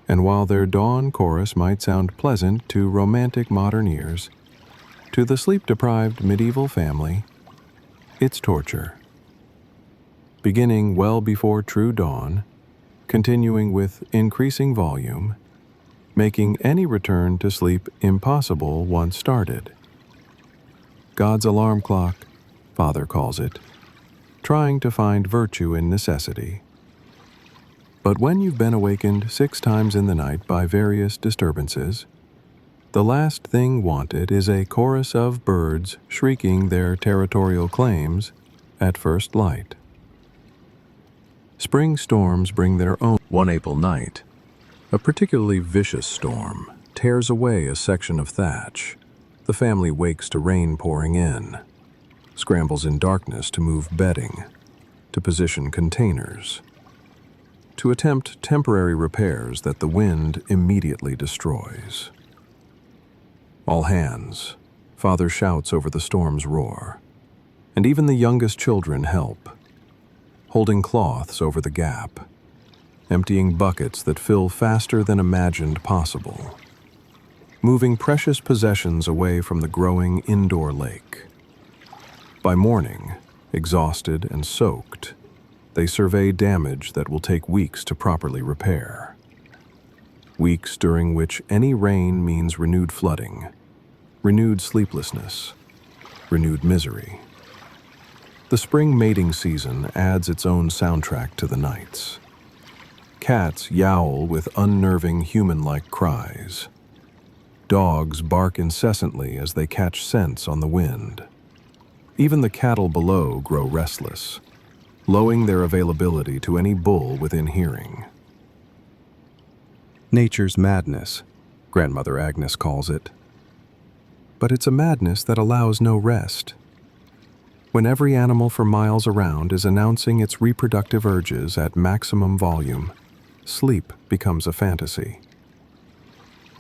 and while their dawn chorus might sound pleasant to romantic modern ears, to the sleep-deprived medieval family, it's torture. Beginning well before true dawn, continuing with increasing volume, making any return to sleep impossible once started. God's alarm clock, Father calls it, trying to find virtue in necessity. But when you've been awakened 6 times in the night by various disturbances, the last thing wanted is a chorus of birds shrieking their territorial claims at first light. Spring storms bring their own. One April night, a particularly vicious storm tears away a section of thatch. The family wakes to rain pouring in, scrambles in darkness to move bedding, to position containers, to attempt temporary repairs that the wind immediately destroys. All hands, Father shouts over the storm's roar, and even the youngest children help, holding cloths over the gap, emptying buckets that fill faster than imagined possible, moving precious possessions away from the growing indoor lake. By morning, exhausted and soaked, they survey damage that will take weeks to properly repair. Weeks during which any rain means renewed flooding, renewed sleeplessness, renewed misery. The spring mating season adds its own soundtrack to the nights. Cats yowl with unnerving human-like cries. Dogs bark incessantly as they catch scents on the wind. Even the cattle below grow restless, lowering their availability to any bull within hearing. Nature's madness, Grandmother Agnes calls it. But it's a madness that allows no rest. When every animal for miles around is announcing its reproductive urges at maximum volume, sleep becomes a fantasy.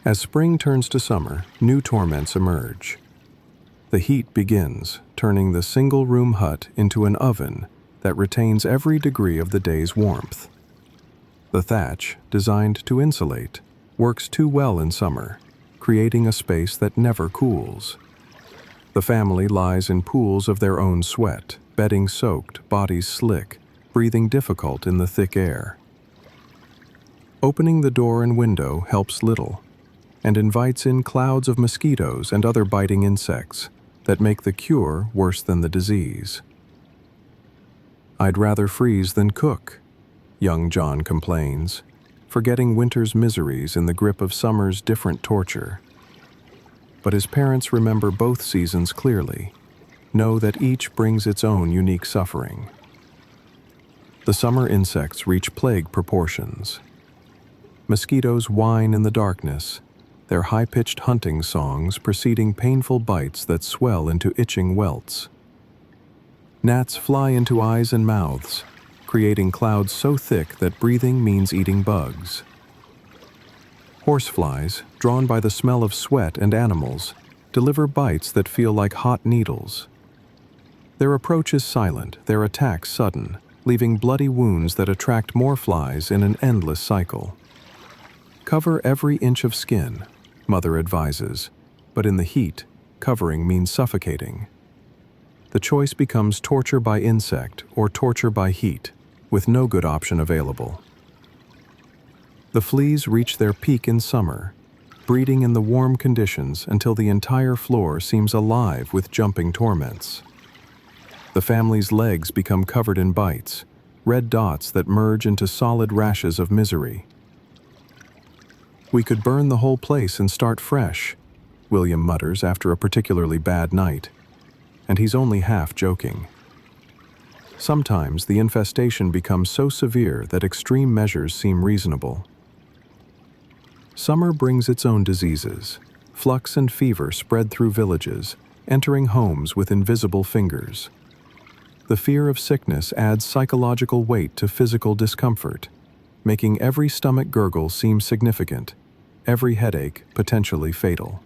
As spring turns to summer, new torments emerge. The heat begins, turning the single-room hut into an oven that retains every degree of the day's warmth. The thatch, designed to insulate, works too well in summer, creating a space that never cools. The family lies in pools of their own sweat, bedding soaked, bodies slick, breathing difficult in the thick air. Opening the door and window helps little. and invites in clouds of mosquitoes and other biting insects that make the cure worse than the disease. "I'd rather freeze than cook," young John complains, forgetting winter's miseries in the grip of summer's different torture. But his parents remember both seasons clearly, know that each brings its own unique suffering. The summer insects reach plague proportions. Mosquitoes whine in the darkness, their high-pitched hunting songs preceding painful bites that swell into itching welts. Gnats fly into eyes and mouths, creating clouds so thick that breathing means eating bugs. Horseflies, drawn by the smell of sweat and animals, deliver bites that feel like hot needles. Their approach is silent, their attack sudden, leaving bloody wounds that attract more flies in an endless cycle. "Cover every inch of skin," Mother advises, but in the heat, covering means suffocating. The choice becomes torture by insect or torture by heat, with no good option available. The fleas reach their peak in summer, breeding in the warm conditions until the entire floor seems alive with jumping torments. The family's legs become covered in bites, red dots that merge into solid rashes of misery. "We could burn the whole place and start fresh," William mutters after a particularly bad night, and he's only half joking. Sometimes the infestation becomes so severe that extreme measures seem reasonable. Summer brings its own diseases. Flux and fever spread through villages, entering homes with invisible fingers. The fear of sickness adds psychological weight to physical discomfort, making every stomach gurgle seem significant, every headache potentially fatal.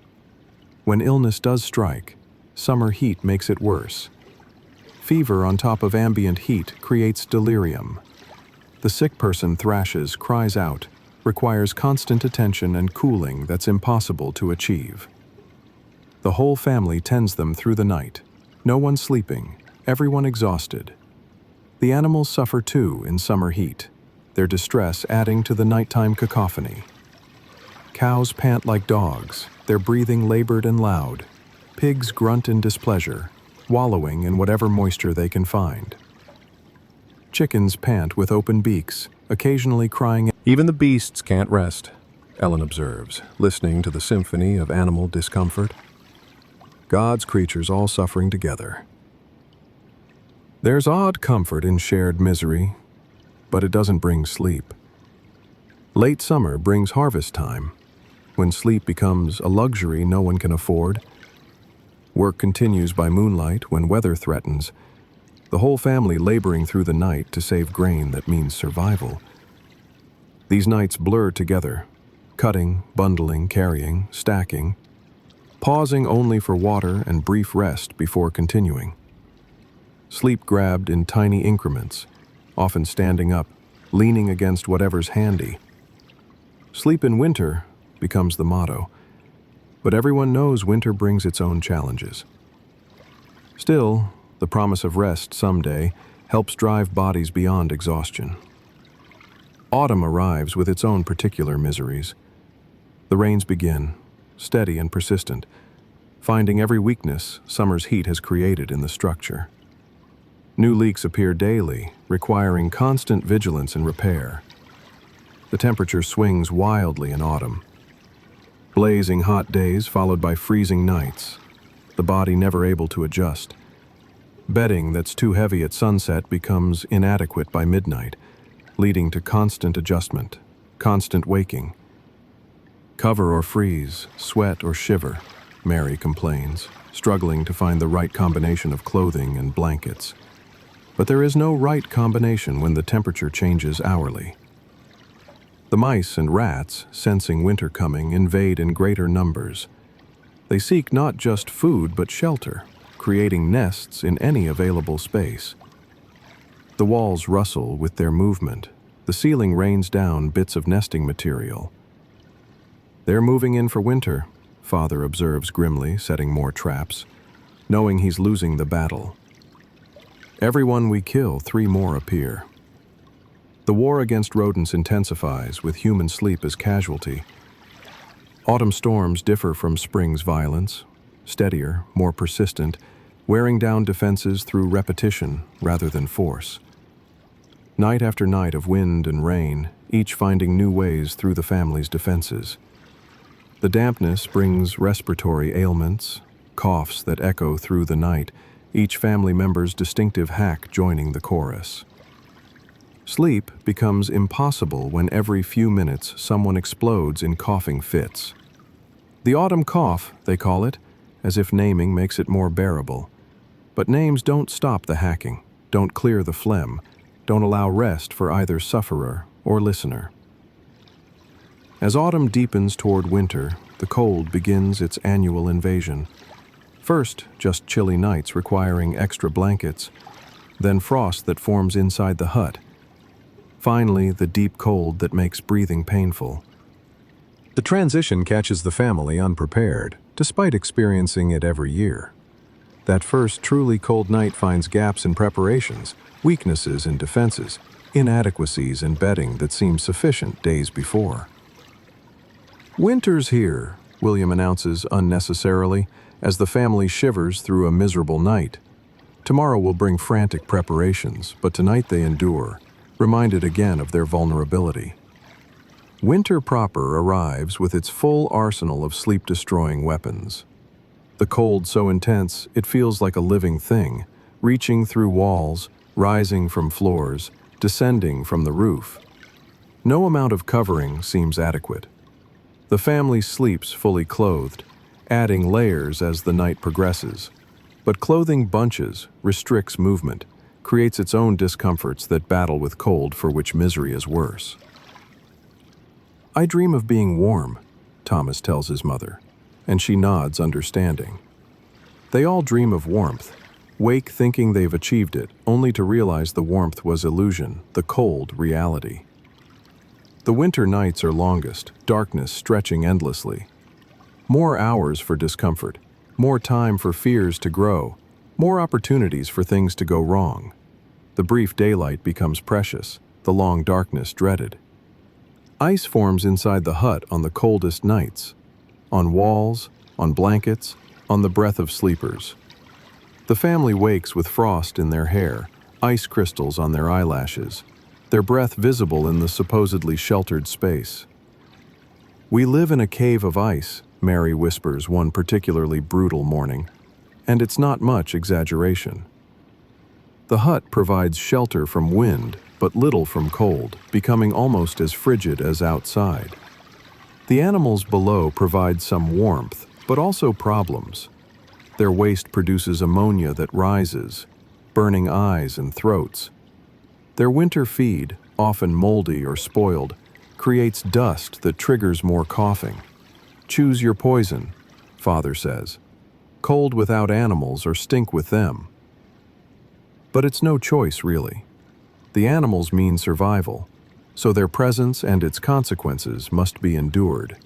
When illness does strike, summer heat makes it worse. Fever on top of ambient heat creates delirium. The sick person thrashes, cries out, requires constant attention and cooling that's impossible to achieve. The whole family tends them through the night, no one sleeping, everyone exhausted. The animals suffer too in summer heat, their distress adding to the nighttime cacophony. Cows pant like dogs, their breathing labored and loud. Pigs grunt in displeasure, wallowing in whatever moisture they can find. Chickens pant with open beaks, occasionally crying. "Even the beasts can't rest," Ellen observes, listening to the symphony of animal discomfort. God's creatures all suffering together. There's odd comfort in shared misery, but it doesn't bring sleep. Late summer brings harvest time, when sleep becomes a luxury no one can afford. Work continues by moonlight when weather threatens, the whole family laboring through the night to save grain that means survival. These nights blur together, cutting, bundling, carrying, stacking, pausing only for water and brief rest before continuing. Sleep grabbed in tiny increments, often standing up, leaning against whatever's handy. Sleep in winter becomes the motto, but everyone knows winter brings its own challenges. Still, the promise of rest someday helps drive bodies beyond exhaustion. Autumn arrives with its own particular miseries. The rains begin, steady and persistent, finding every weakness summer's heat has created in the structure. New leaks appear daily, requiring constant vigilance and repair. The temperature swings wildly in autumn. Blazing hot days followed by freezing nights, the body never able to adjust. Bedding that's too heavy at sunset becomes inadequate by midnight, leading to constant adjustment, constant waking. "Cover or freeze, sweat or shiver," Mary complains, struggling to find the right combination of clothing and blankets. But there is no right combination when the temperature changes hourly. The mice and rats, sensing winter coming, invade in greater numbers. They seek not just food but shelter, creating nests in any available space. The walls rustle with their movement. The ceiling rains down bits of nesting material. "They're moving in for winter," Father observes grimly, setting more traps, knowing he's losing the battle. Everyone we kill, 3 more appear. The war against rodents intensifies with human sleep as casualty. Autumn storms differ from spring's violence, steadier, more persistent, wearing down defenses through repetition rather than force. Night after night of wind and rain, each finding new ways through the family's defenses. The dampness brings respiratory ailments, coughs that echo through the night, each family member's distinctive hack joining the chorus. Sleep becomes impossible when every few minutes someone explodes in coughing fits. The autumn cough, they call it, as if naming makes it more bearable. But names don't stop the hacking, don't clear the phlegm, don't allow rest for either sufferer or listener. As autumn deepens toward winter, the cold begins its annual invasion. First, just chilly nights requiring extra blankets, then frost that forms inside the hut. Finally, the deep cold that makes breathing painful. The transition catches the family unprepared, despite experiencing it every year. That first truly cold night finds gaps in preparations, weaknesses in defenses, inadequacies in bedding that seemed sufficient days before. "Winter's here," William announces unnecessarily, as the family shivers through a miserable night. Tomorrow will bring frantic preparations, but tonight they endure, reminded again of their vulnerability. Winter proper arrives with its full arsenal of sleep-destroying weapons. The cold so intense it feels like a living thing, reaching through walls, rising from floors, descending from the roof. No amount of covering seems adequate. The family sleeps fully clothed, adding layers as the night progresses. But clothing bunches, restricts movement, creates its own discomforts that battle with cold for which misery is worse. "I dream of being warm," Thomas tells his mother, and she nods understanding. They all dream of warmth, wake thinking they've achieved it, only to realize the warmth was illusion, the cold reality. The winter nights are longest, darkness stretching endlessly. More hours for discomfort, more time for fears to grow, more opportunities for things to go wrong. The brief daylight becomes precious, the long darkness dreaded. Ice forms inside the hut on the coldest nights, on walls, on blankets, on the breath of sleepers. The family wakes with frost in their hair, ice crystals on their eyelashes, their breath visible in the supposedly sheltered space. "We live in a cave of ice," Mary whispers one particularly brutal morning, and it's not much exaggeration. The hut provides shelter from wind, but little from cold, becoming almost as frigid as outside. The animals below provide some warmth, but also problems. Their waste produces ammonia that rises, burning eyes and throats. Their winter feed, often moldy or spoiled, creates dust that triggers more coughing. "Choose your poison," Father says. "Cold without animals or stink with them." But it's no choice, really. The animals mean survival, so their presence and its consequences must be endured.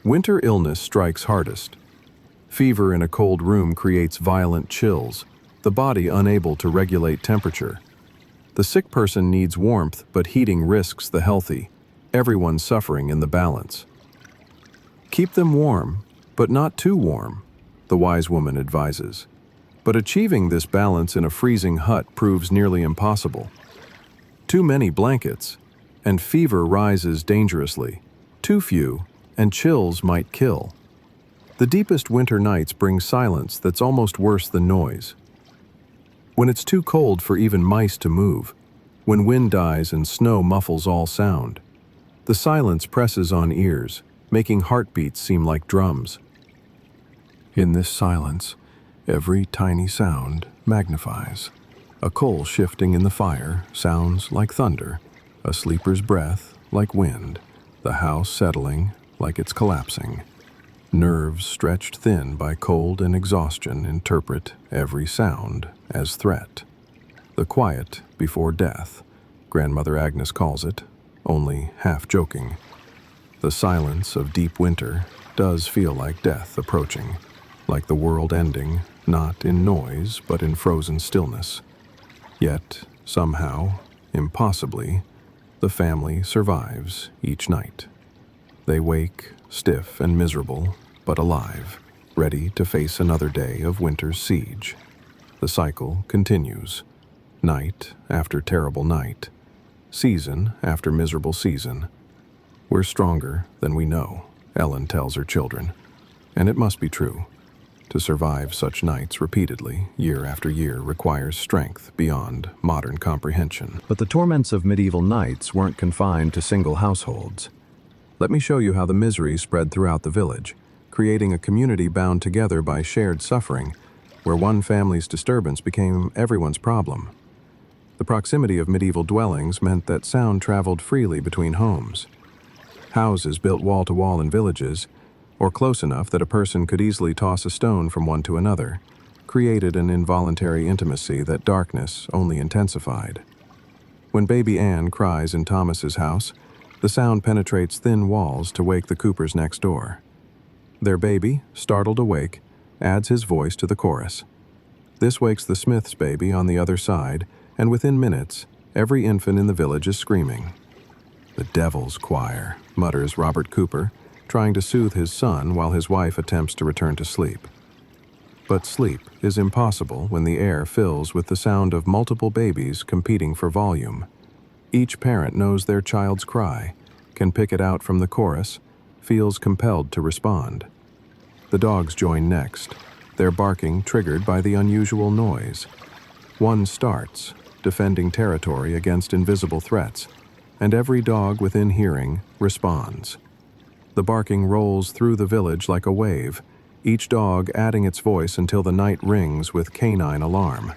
Winter illness strikes hardest. Fever in a cold room creates violent chills, the body unable to regulate temperature. The sick person needs warmth, but heating risks the healthy, everyone suffering in the balance. "Keep them warm, but not too warm," the wise woman advises. But achieving this balance in a freezing hut proves nearly impossible. Too many blankets, and fever rises dangerously. Too few, and chills might kill. The deepest winter nights bring silence that's almost worse than noise. When it's too cold for even mice to move, when wind dies and snow muffles all sound, the silence presses on ears, making heartbeats seem like drums. In this silence, every tiny sound magnifies. A coal shifting in the fire sounds like thunder, a sleeper's breath like wind, the house settling like it's collapsing. Nerves stretched thin by cold and exhaustion interpret every sound as threat. The quiet before death, Grandmother Agnes calls it, only half joking. The silence of deep winter does feel like death approaching, like the world ending, not in noise but in frozen stillness. Yet, somehow, impossibly, the family survives each night. They wake stiff and miserable, but alive, ready to face another day of winter's siege. The cycle continues, night after terrible night, season after miserable season. We're stronger than we know, Ellen tells her children, and it must be true. To survive such nights repeatedly, year after year, requires strength beyond modern comprehension. But the torments of medieval nights weren't confined to single households. Let me show you how the misery spread throughout the village, creating a community bound together by shared suffering, where one family's disturbance became everyone's problem. The proximity of medieval dwellings meant that sound traveled freely between homes. Houses built wall to wall in villages, or close enough that a person could easily toss a stone from one to another, created an involuntary intimacy that darkness only intensified. When baby Anne cries in Thomas's house, the sound penetrates thin walls to wake the Coopers next door. Their baby, startled awake, adds his voice to the chorus. This wakes the Smith's baby on the other side, and within minutes, every infant in the village is screaming. "The devil's choir," mutters Robert Cooper, trying to soothe his son while his wife attempts to return to sleep. But sleep is impossible when the air fills with the sound of multiple babies competing for volume. Each parent knows their child's cry, can pick it out from the chorus, feels compelled to respond. The dogs join next, their barking triggered by the unusual noise. One starts, defending territory against invisible threats, and every dog within hearing responds. The barking rolls through the village like a wave, each dog adding its voice until the night rings with canine alarm.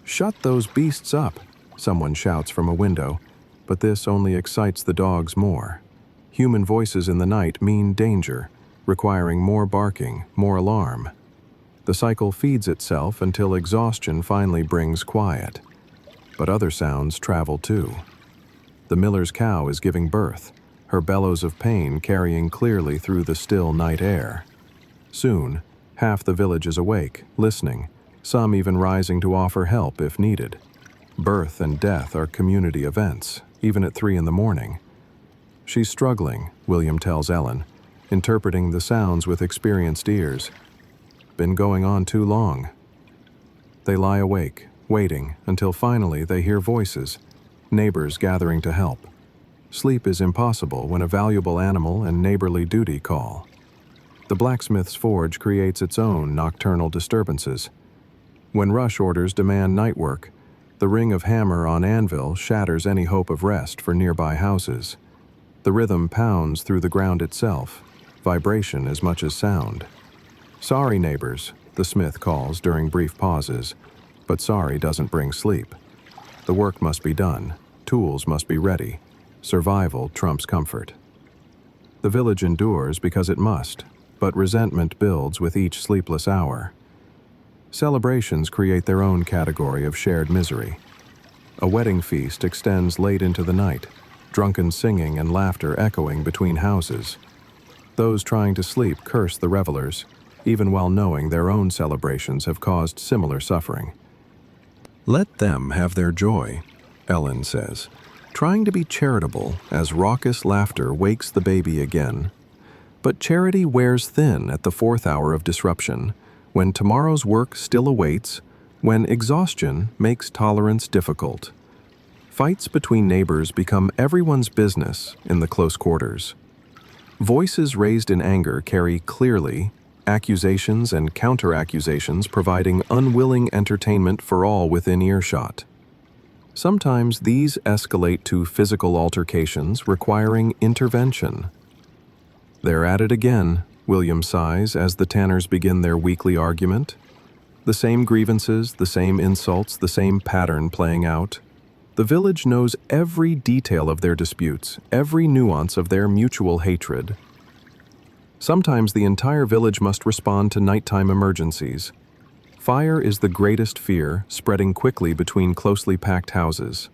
"Shut those beasts up," someone shouts from a window, but this only excites the dogs more. Human voices in the night mean danger, requiring more barking, more alarm. The cycle feeds itself until exhaustion finally brings quiet. But other sounds travel too. The miller's cow is giving birth, her bellows of pain carrying clearly through the still night air. Soon, half the village is awake, listening, some even rising to offer help if needed. Birth and death are community events, even at 3 a.m. She's struggling, William tells Ellen, interpreting the sounds with experienced ears. Been going on too long. They lie awake, waiting, until finally they hear voices, neighbors gathering to help. Sleep is impossible when a valuable animal and neighborly duty call. The blacksmith's forge creates its own nocturnal disturbances. When rush orders demand night work, the ring of hammer on anvil shatters any hope of rest for nearby houses. The rhythm pounds through the ground itself, vibration as much as sound. "Sorry, neighbors," the smith calls during brief pauses, but sorry doesn't bring sleep. The work must be done, tools must be ready. Survival trumps comfort. The village endures because it must, but resentment builds with each sleepless hour. Celebrations create their own category of shared misery. A wedding feast extends late into the night, drunken singing and laughter echoing between houses. Those trying to sleep curse the revelers, even while knowing their own celebrations have caused similar suffering. "Let them have their joy," Ellen says, trying to be charitable as raucous laughter wakes the baby again. But charity wears thin at the 4th hour of disruption, when tomorrow's work still awaits, when exhaustion makes tolerance difficult. Fights between neighbors become everyone's business in the close quarters. Voices raised in anger carry clearly, accusations and counter-accusations providing unwilling entertainment for all within earshot. Sometimes these escalate to physical altercations requiring intervention. "They're at it again," William sighs as the tanners begin their weekly argument. The same grievances, the same insults, the same pattern playing out. The village knows every detail of their disputes, every nuance of their mutual hatred. Sometimes the entire village must respond to nighttime emergencies. Fire is the greatest fear, spreading quickly between closely packed houses.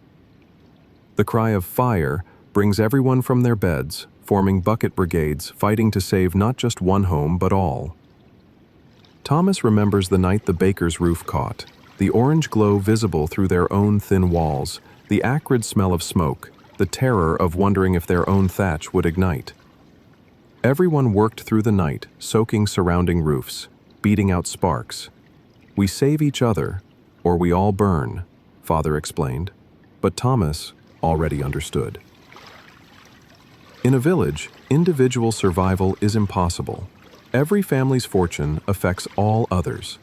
The cry of fire brings everyone from their beds, forming bucket brigades, fighting to save not just one home but all. Thomas remembers the night the baker's roof caught, the orange glow visible through their own thin walls, the acrid smell of smoke, the terror of wondering if their own thatch would ignite. Everyone worked through the night, soaking surrounding roofs, beating out sparks. "We save each other, or we all burn," Father explained, but Thomas already understood. In a village, individual survival is impossible. Every family's fortune affects all others.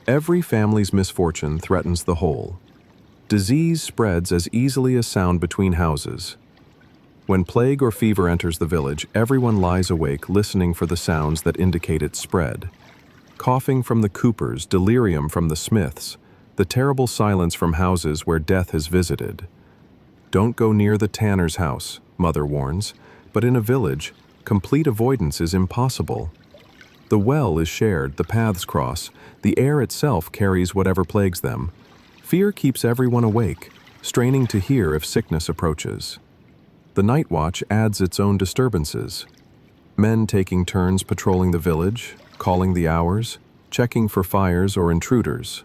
Every family's misfortune threatens the whole. Disease spreads as easily as sound between houses. When plague or fever enters the village, everyone lies awake listening for the sounds that indicate its spread. Coughing from the coopers, delirium from the smiths, the terrible silence from houses where death has visited. Don't go near the tanner's house, Mother warns, but in a village, complete avoidance is impossible. The well is shared, the paths cross, the air itself carries whatever plagues them. Fear keeps everyone awake, straining to hear if sickness approaches. The night watch adds its own disturbances. Men taking turns patrolling the village, calling the hours, checking for fires or intruders.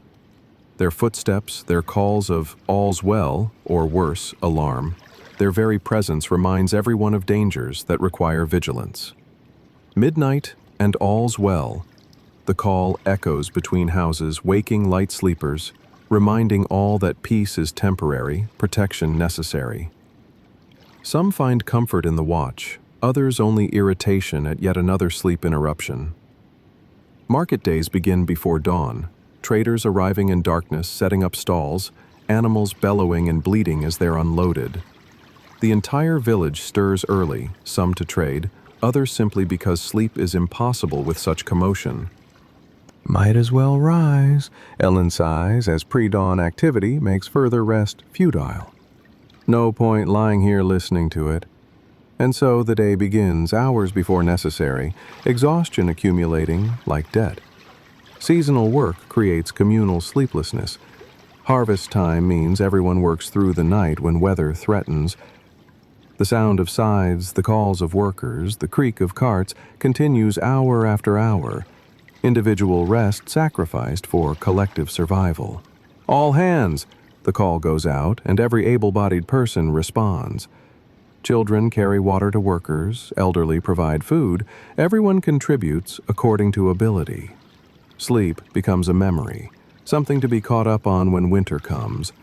Their footsteps, their calls of "all's well," or worse, alarm, their very presence reminds everyone of dangers that require vigilance. Midnight and all's well. The call echoes between houses, waking light sleepers, reminding all that peace is temporary, protection necessary. Some find comfort in the watch, others only irritation at yet another sleep interruption. Market days begin before dawn, traders arriving in darkness, setting up stalls, animals bellowing and bleating as they're unloaded. The entire village stirs early, some to trade, others simply because sleep is impossible with such commotion. Might as well rise, Ellen sighs as pre-dawn activity makes further rest futile. No point lying here listening to it. And so the day begins hours before necessary, exhaustion accumulating like debt. Seasonal work creates communal sleeplessness. Harvest time means everyone works through the night when weather threatens. The sound of scythes, the calls of workers, the creak of carts continues hour after hour. Individual rest sacrificed for collective survival. "All hands!" The call goes out, and every able-bodied person responds. Children carry water to workers, elderly provide food, everyone contributes according to ability. Sleep becomes a memory, something to be caught up on when winter comes.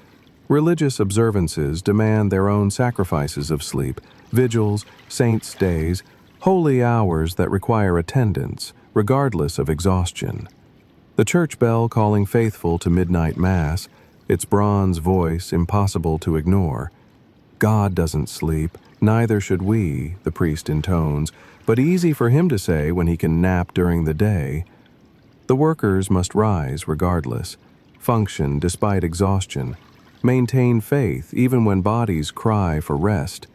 Religious observances demand their own sacrifices of sleep, vigils, saints' days, holy hours that require attendance, regardless of exhaustion. The church bell calling faithful to midnight mass, its bronze voice impossible to ignore. God doesn't sleep, neither should we, the priest intones, but easy for him to say when he can nap during the day. The workers must rise regardless, function despite exhaustion, maintain faith even when bodies cry for rest.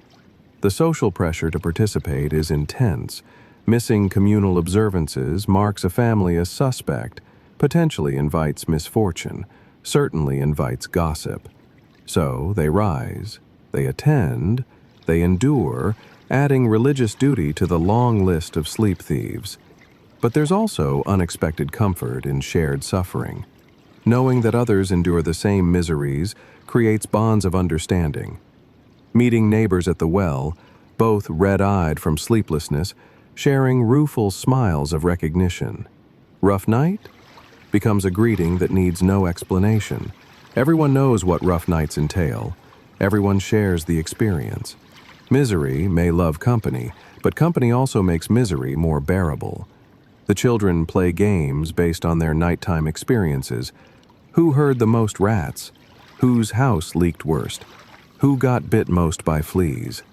The social pressure to participate is intense. Missing communal observances marks a family as suspect, potentially invites misfortune, certainly invites gossip. So they rise, they attend, they endure, adding religious duty to the long list of sleep thieves. But there's also unexpected comfort in shared suffering. Knowing that others endure the same miseries creates bonds of understanding. Meeting neighbors at the well, both red-eyed from sleeplessness, sharing rueful smiles of recognition. Rough night? Becomes a greeting that needs no explanation. Everyone knows what rough nights entail. Everyone shares the experience. Misery may love company, but company also makes misery more bearable. The children play games based on their nighttime experiences. Who heard the most rats? Whose house leaked worst? Who got bit most by fleas?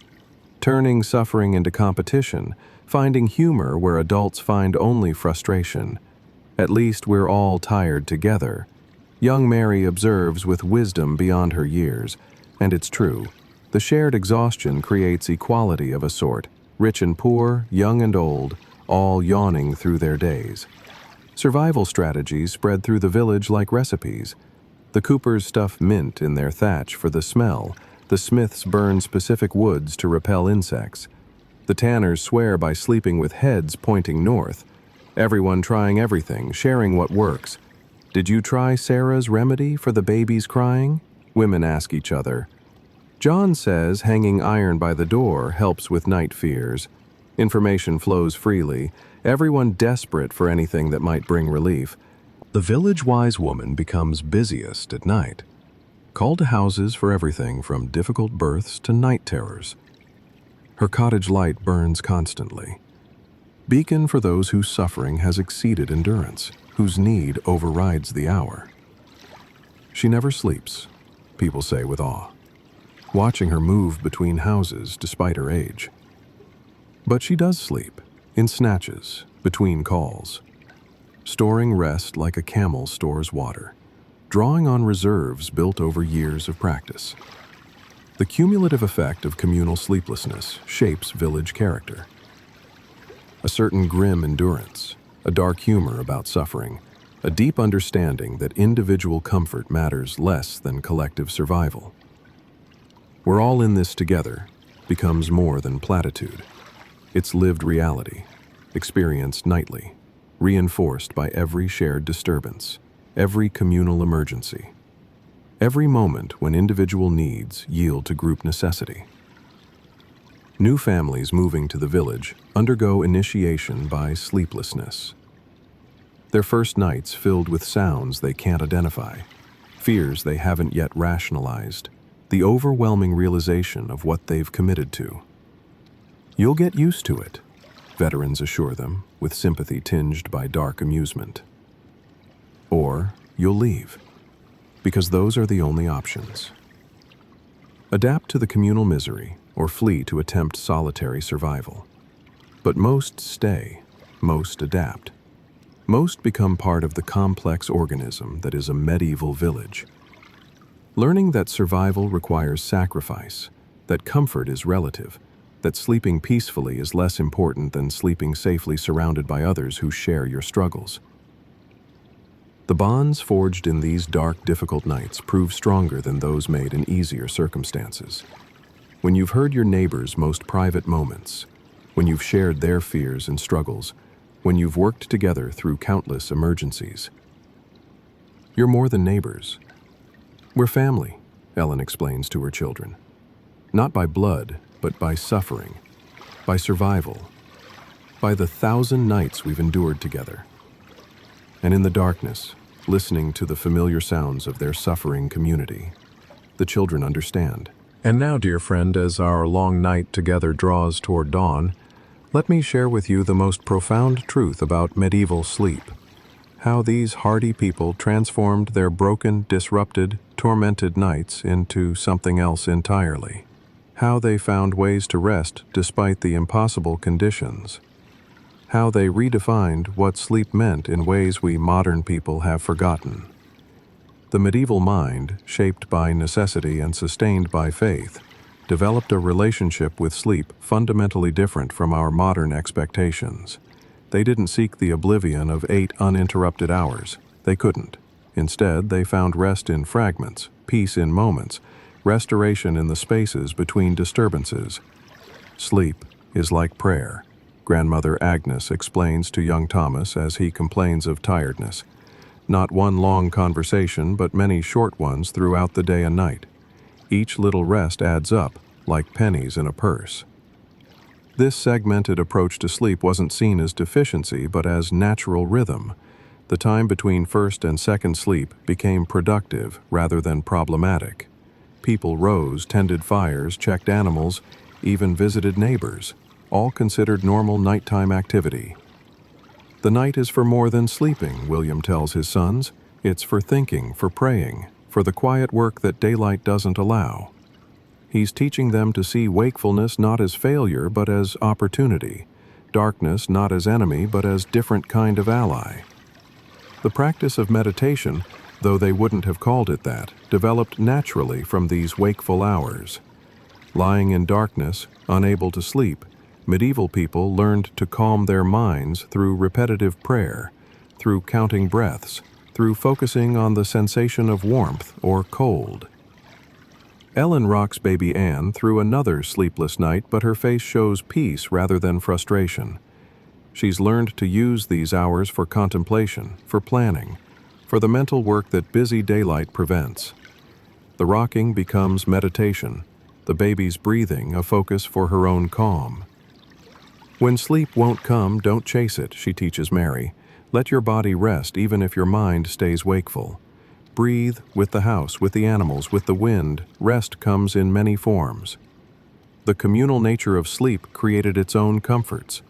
Turning suffering into competition, finding humor where adults find only frustration. At least we're all tired together. Young Mary observes with wisdom beyond her years, and it's true. The shared exhaustion creates equality of a sort, rich and poor, young and old, all yawning through their days. Survival strategies spread through the village like recipes. The coopers stuff mint in their thatch for the smell. The smiths burn specific woods to repel insects. The tanners swear by sleeping with heads pointing north. Everyone trying everything, sharing what works. Did you try Sarah's remedy for the babies crying? Women ask each other. John says hanging iron by the door helps with night fears. Information flows freely, everyone desperate for anything that might bring relief. The village wise woman becomes busiest at night. Call to houses for everything from difficult births to night terrors. Her cottage light burns constantly. Beacon for those whose suffering has exceeded endurance, whose need overrides the hour. She never sleeps, people say with awe, watching her move between houses despite her age. But she does sleep, in snatches, between calls, storing rest like a camel stores water, drawing on reserves built over years of practice. The cumulative effect of communal sleeplessness shapes village character. A certain grim endurance, a dark humor about suffering, a deep understanding that individual comfort matters less than collective survival. We're all in this together becomes more than platitude. It's lived reality, experienced nightly, reinforced by every shared disturbance, every communal emergency, every moment when individual needs yield to group necessity. New families moving to the village undergo initiation by sleeplessness. Their first nights filled with sounds they can't identify, fears they haven't yet rationalized, the overwhelming realization of what they've committed to. You'll get used to it, veterans assure them, with sympathy tinged by dark amusement. Or you'll leave, because those are the only options. Adapt to the communal misery or flee to attempt solitary survival. But most stay, most adapt. Most become part of the complex organism that is a medieval village. Learning that survival requires sacrifice, that comfort is relative, that sleeping peacefully is less important than sleeping safely surrounded by others who share your struggles. The bonds forged in these dark, difficult nights prove stronger than those made in easier circumstances. When you've heard your neighbor's most private moments, when you've shared their fears and struggles, when you've worked together through countless emergencies. You're more than neighbors. We're family, Ellen explains to her children. Not by blood, but by suffering, by survival, by the 1,000 nights we've endured together. And in the darkness, listening to the familiar sounds of their suffering community, the children understand. And now, dear friend, as our long night together draws toward dawn, let me share with you the most profound truth about medieval sleep. How these hardy people transformed their broken, disrupted, tormented nights into something else entirely. How they found ways to rest despite the impossible conditions. How they redefined what sleep meant in ways we modern people have forgotten. The medieval mind, shaped by necessity and sustained by faith, developed a relationship with sleep fundamentally different from our modern expectations. They didn't seek the oblivion of 8 uninterrupted hours. They couldn't. Instead, they found rest in fragments, peace in moments, restoration in the spaces between disturbances. Sleep is like prayer, Grandmother Agnes explains to young Thomas as he complains of tiredness. Not one long conversation, but many short ones throughout the day and night. Each little rest adds up, like pennies in a purse. This segmented approach to sleep wasn't seen as deficiency, but as natural rhythm. The time between first and second sleep became productive rather than problematic. People rose, tended fires, checked animals, even visited neighbors, all considered normal nighttime activity. The night is for more than sleeping, William tells his sons. It's for thinking, for praying, for the quiet work that daylight doesn't allow. He's teaching them to see wakefulness not as failure but as opportunity, darkness not as enemy but as different kind of ally. The practice of meditation, though they wouldn't have called it that, developed naturally from these wakeful hours. Lying in darkness, unable to sleep, medieval people learned to calm their minds through repetitive prayer, through counting breaths, through focusing on the sensation of warmth or cold. Ellen rocks baby Anne through another sleepless night, but her face shows peace rather than frustration. She's learned to use these hours for contemplation, for planning, for the mental work that busy daylight prevents. The rocking becomes meditation, the baby's breathing a focus for her own calm. When sleep won't come, don't chase it, she teaches Mary. Let your body rest even if your mind stays wakeful. Breathe with the house, with the animals, with the wind. Rest comes in many forms. The communal nature of sleep created its own comforts.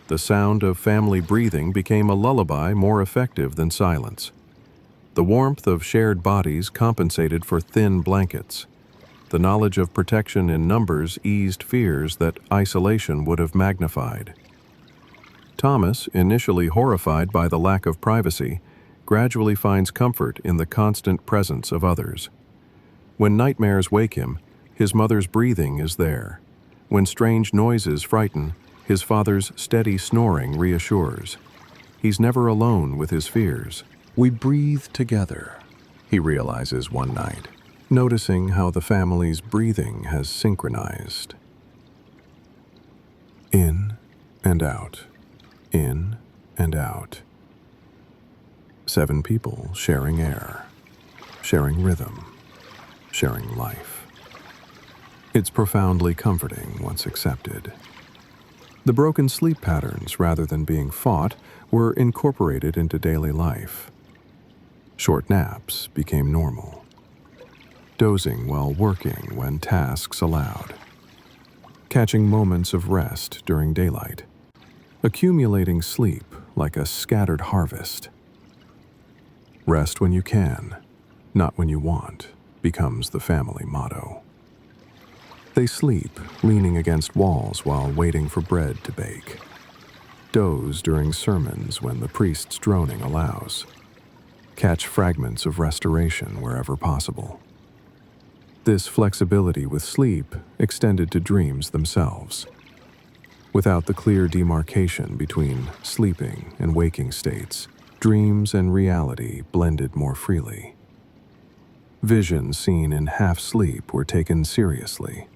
The sound of family breathing became a lullaby more effective than silence. The warmth of shared bodies compensated for thin blankets. The knowledge of protection in numbers eased fears that isolation would have magnified. Thomas, initially horrified by the lack of privacy, gradually finds comfort in the constant presence of others. When nightmares wake him, his mother's breathing is there. When strange noises frighten, his father's steady snoring reassures. He's never alone with his fears. We breathe together, he realizes one night, noticing how the family's breathing has synchronized. In and out, in and out. 7 people sharing air, sharing rhythm, sharing life. It's profoundly comforting once accepted. The broken sleep patterns, rather than being fought, were incorporated into daily life. Short naps became normal. Dozing while working when tasks allowed. Catching moments of rest during daylight. Accumulating sleep like a scattered harvest. Rest when you can, not when you want, becomes the family motto. They sleep, leaning against walls while waiting for bread to bake. Doze during sermons when the priest's droning allows. Catch fragments of restoration wherever possible. This flexibility with sleep extended to dreams themselves. Without the clear demarcation between sleeping and waking states, dreams and reality blended more freely. Visions seen in half-sleep were taken seriously.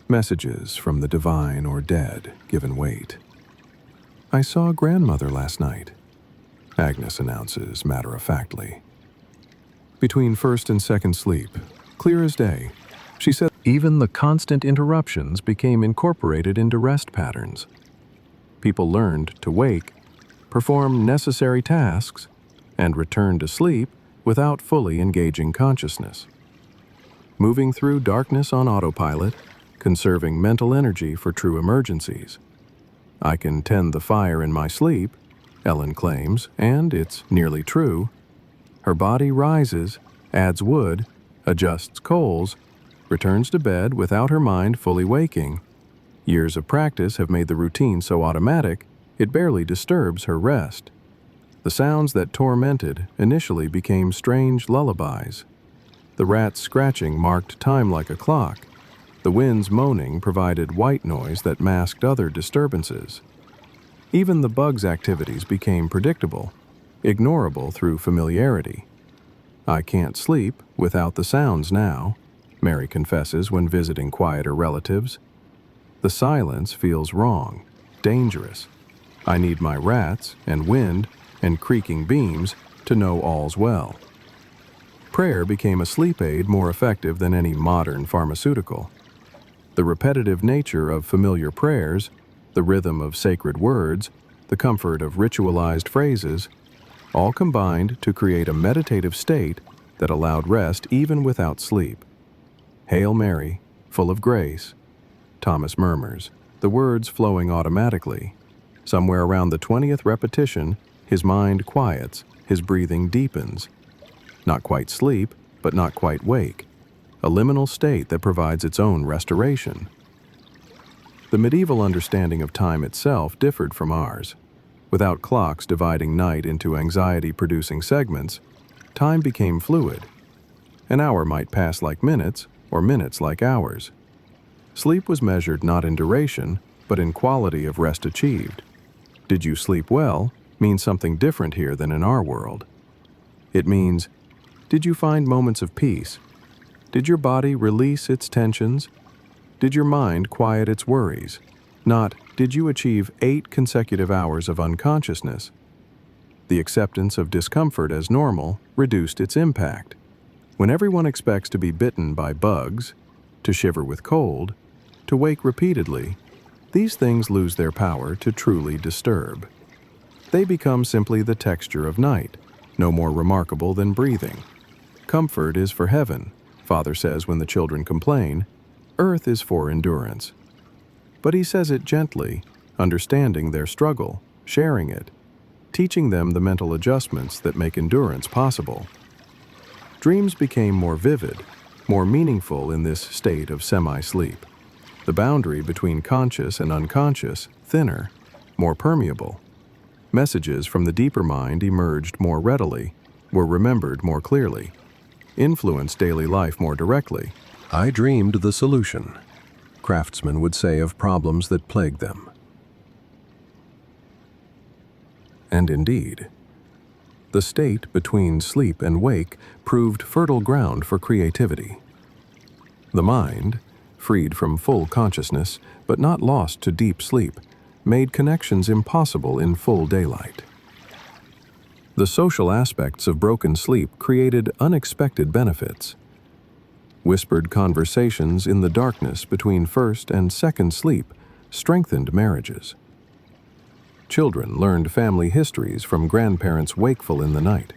Messages from the divine or dead given weight. I saw grandmother last night, Agnes announces matter-of-factly. Between first and second sleep, clear as day, she said even the constant interruptions became incorporated into rest patterns. People learned to wake, perform necessary tasks, and return to sleep without fully engaging consciousness. Moving through darkness on autopilot, conserving mental energy for true emergencies. I can tend the fire in my sleep, Ellen claims, and it's nearly true. Her body rises, adds wood, adjusts coals, returns to bed without her mind fully waking. Years of practice have made the routine so automatic, it barely disturbs her rest. The sounds that tormented initially became strange lullabies. The rat's scratching marked time like a clock. The wind's moaning provided white noise that masked other disturbances. Even the bugs' activities became predictable, ignorable through familiarity. I can't sleep without the sounds now, Mary confesses when visiting quieter relatives. The silence feels wrong, dangerous. I need my rats and wind and creaking beams to know all's well. Prayer became a sleep aid more effective than any modern pharmaceutical. The repetitive nature of familiar prayers, the rhythm of sacred words, the comfort of ritualized phrases, all combined to create a meditative state that allowed rest even without sleep. Hail Mary, full of grace, Thomas murmurs, the words flowing automatically. Somewhere around the 20th repetition, his mind quiets, his breathing deepens. Not quite sleep, but not quite wake. A liminal state that provides its own restoration. The medieval understanding of time itself differed from ours. Without clocks dividing night into anxiety-producing segments, time became fluid. An hour might pass like minutes, or minutes like hours. Sleep was measured not in duration, but in quality of rest achieved. Did you sleep well means something different here than in our world. It means, did you find moments of peace? Did your body release its tensions? Did your mind quiet its worries? Not, did you achieve 8 consecutive hours of unconsciousness? The acceptance of discomfort as normal reduced its impact. When everyone expects to be bitten by bugs, to shiver with cold, to wake repeatedly, These things lose their power to truly disturb. They become simply the texture of night, no more remarkable than breathing. Comfort is for heaven, Father says when the children complain. Earth is for endurance. But he says it gently, understanding their struggle, sharing it, teaching them the mental adjustments that make endurance possible. Dreams became more vivid, more meaningful in this state of semi-sleep. The boundary between conscious and unconscious thinner, more permeable. Messages from the deeper mind emerged more readily, were remembered more clearly, influenced daily life more directly. I dreamed the solution, craftsmen would say of problems that plagued them. And indeed, the state between sleep and wake proved fertile ground for creativity. The mind, freed from full consciousness but not lost to deep sleep, made connections impossible in full daylight. The social aspects of broken sleep created unexpected benefits. Whispered conversations in the darkness between first and second sleep strengthened marriages. Children learned family histories from grandparents wakeful in the night.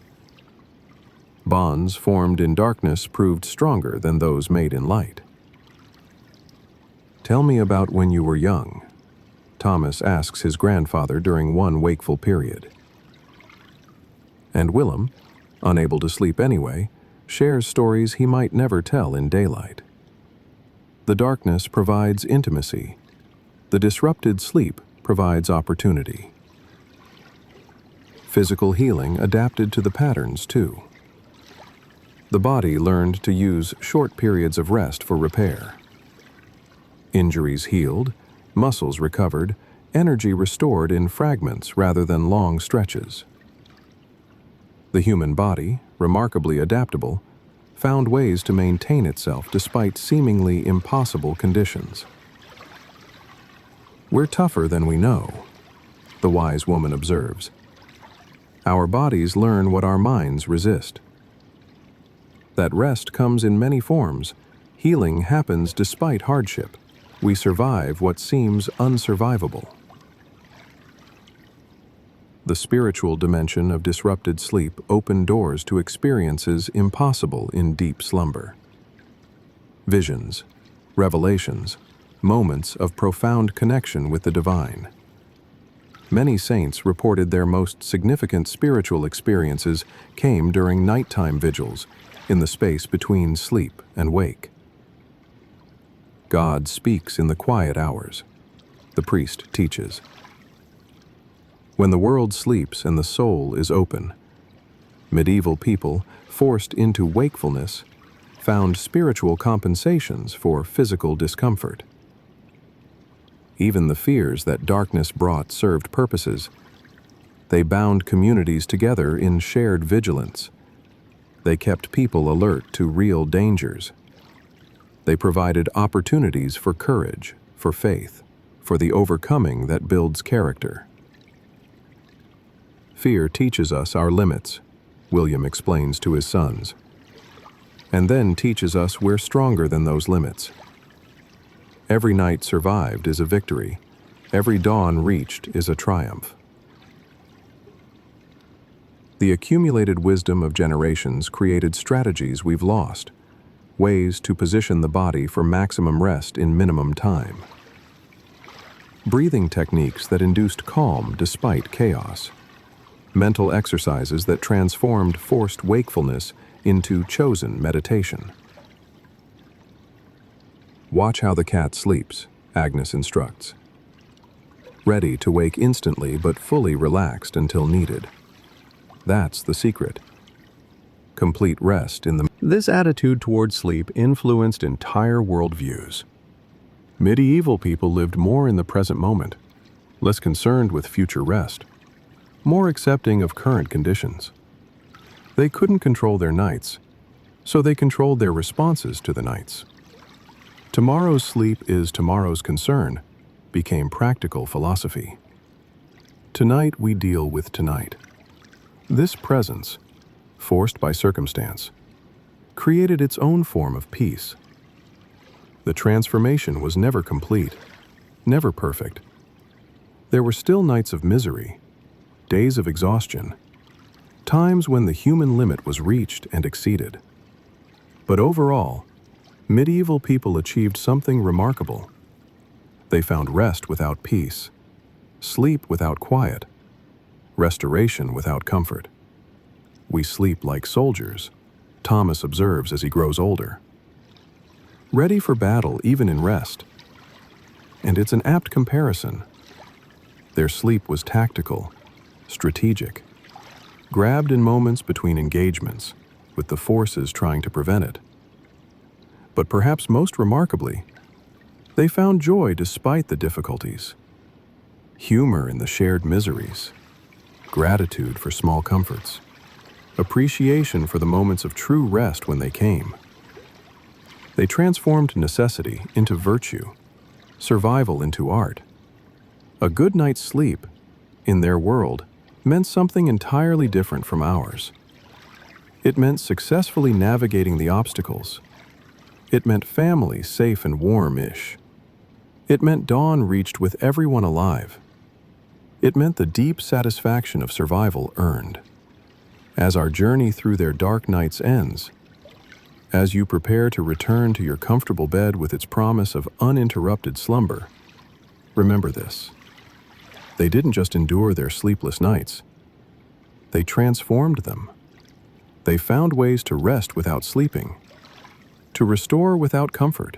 Bonds formed in darkness proved stronger than those made in light. Tell me about when you were young, Thomas asks his grandfather during one wakeful period. And Willem, unable to sleep anyway, shares stories he might never tell in daylight. The darkness provides intimacy. The disrupted sleep provides opportunity. Physical healing adapted to the patterns, too. The body learned to use short periods of rest for repair. Injuries healed, muscles recovered, energy restored in fragments rather than long stretches. The human body, remarkably adaptable, found ways to maintain itself despite seemingly impossible conditions. We're tougher than we know, the wise woman observes. Our bodies learn what our minds resist. That rest comes in many forms. Healing happens despite hardship. We survive what seems unsurvivable. The spiritual dimension of disrupted sleep opened doors to experiences impossible in deep slumber. Visions, revelations, moments of profound connection with the divine. Many saints reported their most significant spiritual experiences came during nighttime vigils, in the space between sleep and wake. God speaks in the quiet hours. The priest teaches. When the world sleeps and the soul is open, medieval people, forced into wakefulness, found spiritual compensations for physical discomfort. Even the fears that darkness brought served purposes. They bound communities together in shared vigilance. They kept people alert to real dangers. They provided opportunities for courage, for faith, for the overcoming that builds character. Fear teaches us our limits, William explains to his sons, and then teaches us we're stronger than those limits. Every night survived is a victory. Every dawn reached is a triumph. The accumulated wisdom of generations created strategies we've lost, ways to position the body for maximum rest in minimum time. Breathing techniques that induced calm despite chaos. Mental exercises that transformed forced wakefulness into chosen meditation. Watch how the cat sleeps, Agnes instructs. Ready to wake instantly but fully relaxed until needed. That's the secret. Complete rest in the... This attitude toward sleep influenced entire worldviews. Medieval people lived more in the present moment, less concerned with future rest, more accepting of current conditions. They couldn't control their nights, so they controlled their responses to the nights. Tomorrow's sleep is tomorrow's concern became practical philosophy. Tonight we deal with tonight. This presence, forced by circumstance, created its own form of peace. The transformation was never complete. never perfect. There were still nights of misery, days of exhaustion, times when the human limit was reached and exceeded. But overall, medieval people achieved something remarkable. They found rest without peace, sleep without quiet, restoration without comfort. We sleep like soldiers, Thomas observes as he grows older. Ready for battle even in rest. And it's an apt comparison. Their sleep was tactical, strategic, grabbed in moments between engagements, with the forces trying to prevent it. But perhaps most remarkably, they found joy despite the difficulties, humor in the shared miseries, gratitude for small comforts, appreciation for the moments of true rest when they came. They transformed necessity into virtue, survival into art. A good night's sleep, in their world, meant something entirely different from ours. It meant successfully navigating the obstacles. It meant family safe and warm-ish. It meant dawn reached with everyone alive. It meant the deep satisfaction of survival earned. As our journey through their dark nights ends, as you prepare to return to your comfortable bed with its promise of uninterrupted slumber, remember this. They didn't just endure their sleepless nights. They transformed them. They found ways to rest without sleeping, to restore without comfort,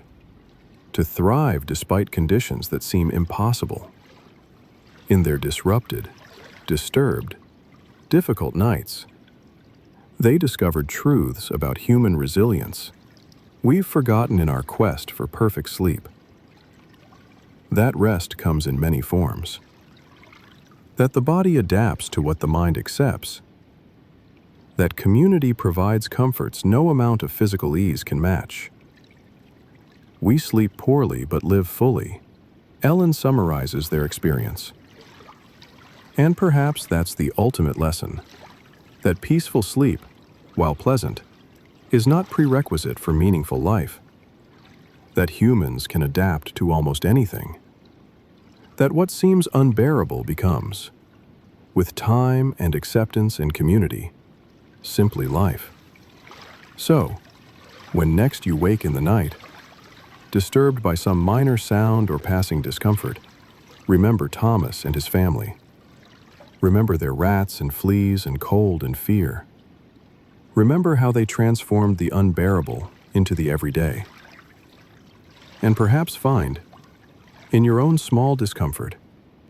to thrive despite conditions that seem impossible. In their disrupted, disturbed, difficult nights, they discovered truths about human resilience we've forgotten in our quest for perfect sleep. That rest comes in many forms. That the body adapts to what the mind accepts. That community provides comforts no amount of physical ease can match. We sleep poorly but live fully. Ellen summarizes their experience. And perhaps that's the ultimate lesson, that peaceful sleep, while pleasant, is not prerequisite for meaningful life. That humans can adapt to almost anything. That what seems unbearable becomes, with time and acceptance and community, simply life. So, when next you wake in the night, disturbed by some minor sound or passing discomfort, remember Thomas and his family. Remember their rats and fleas and cold and fear. Remember how they transformed the unbearable into the everyday. And perhaps find, in your own small discomfort,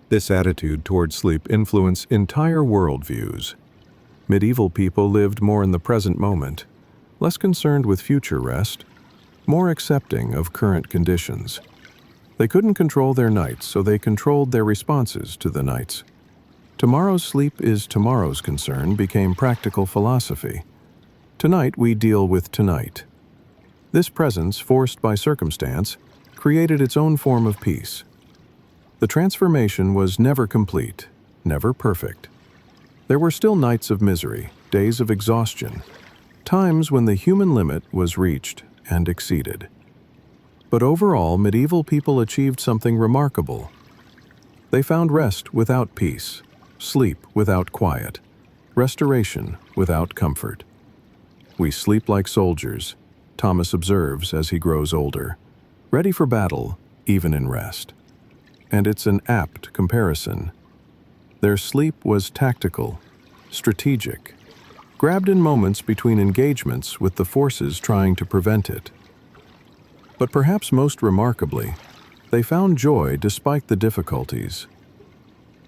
this attitude toward sleep influence entire worldviews. Medieval people lived more in the present moment, less concerned with future rest, more accepting of current conditions. They couldn't control their nights, so they controlled their responses to the nights. Tomorrow's sleep is tomorrow's concern became practical philosophy. Tonight we deal with tonight. This presence, forced by circumstance, created its own form of peace. The transformation was never complete, never perfect. There were still nights of misery, days of exhaustion, times when the human limit was reached and exceeded. But overall, medieval people achieved something remarkable. They found rest without peace, sleep without quiet, restoration without comfort. We sleep like soldiers, Thomas observes as he grows older, ready for battle, even in rest. And it's an apt comparison. Their sleep was tactical, strategic, grabbed in moments between engagements with the forces trying to prevent it. But perhaps most remarkably, they found joy despite the difficulties.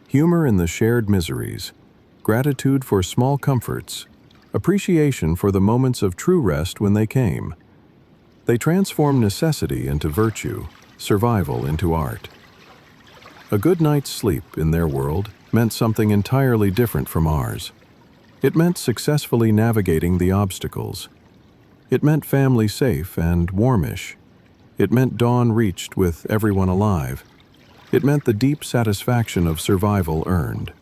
Humor in the shared miseries, gratitude for small comforts, appreciation for the moments of true rest when they came. They transformed necessity into virtue, survival into art. A good night's sleep in their world meant something entirely different from ours. It meant successfully navigating the obstacles. It meant family safe and warmish. It meant dawn reached with everyone alive. It meant the deep satisfaction of survival earned.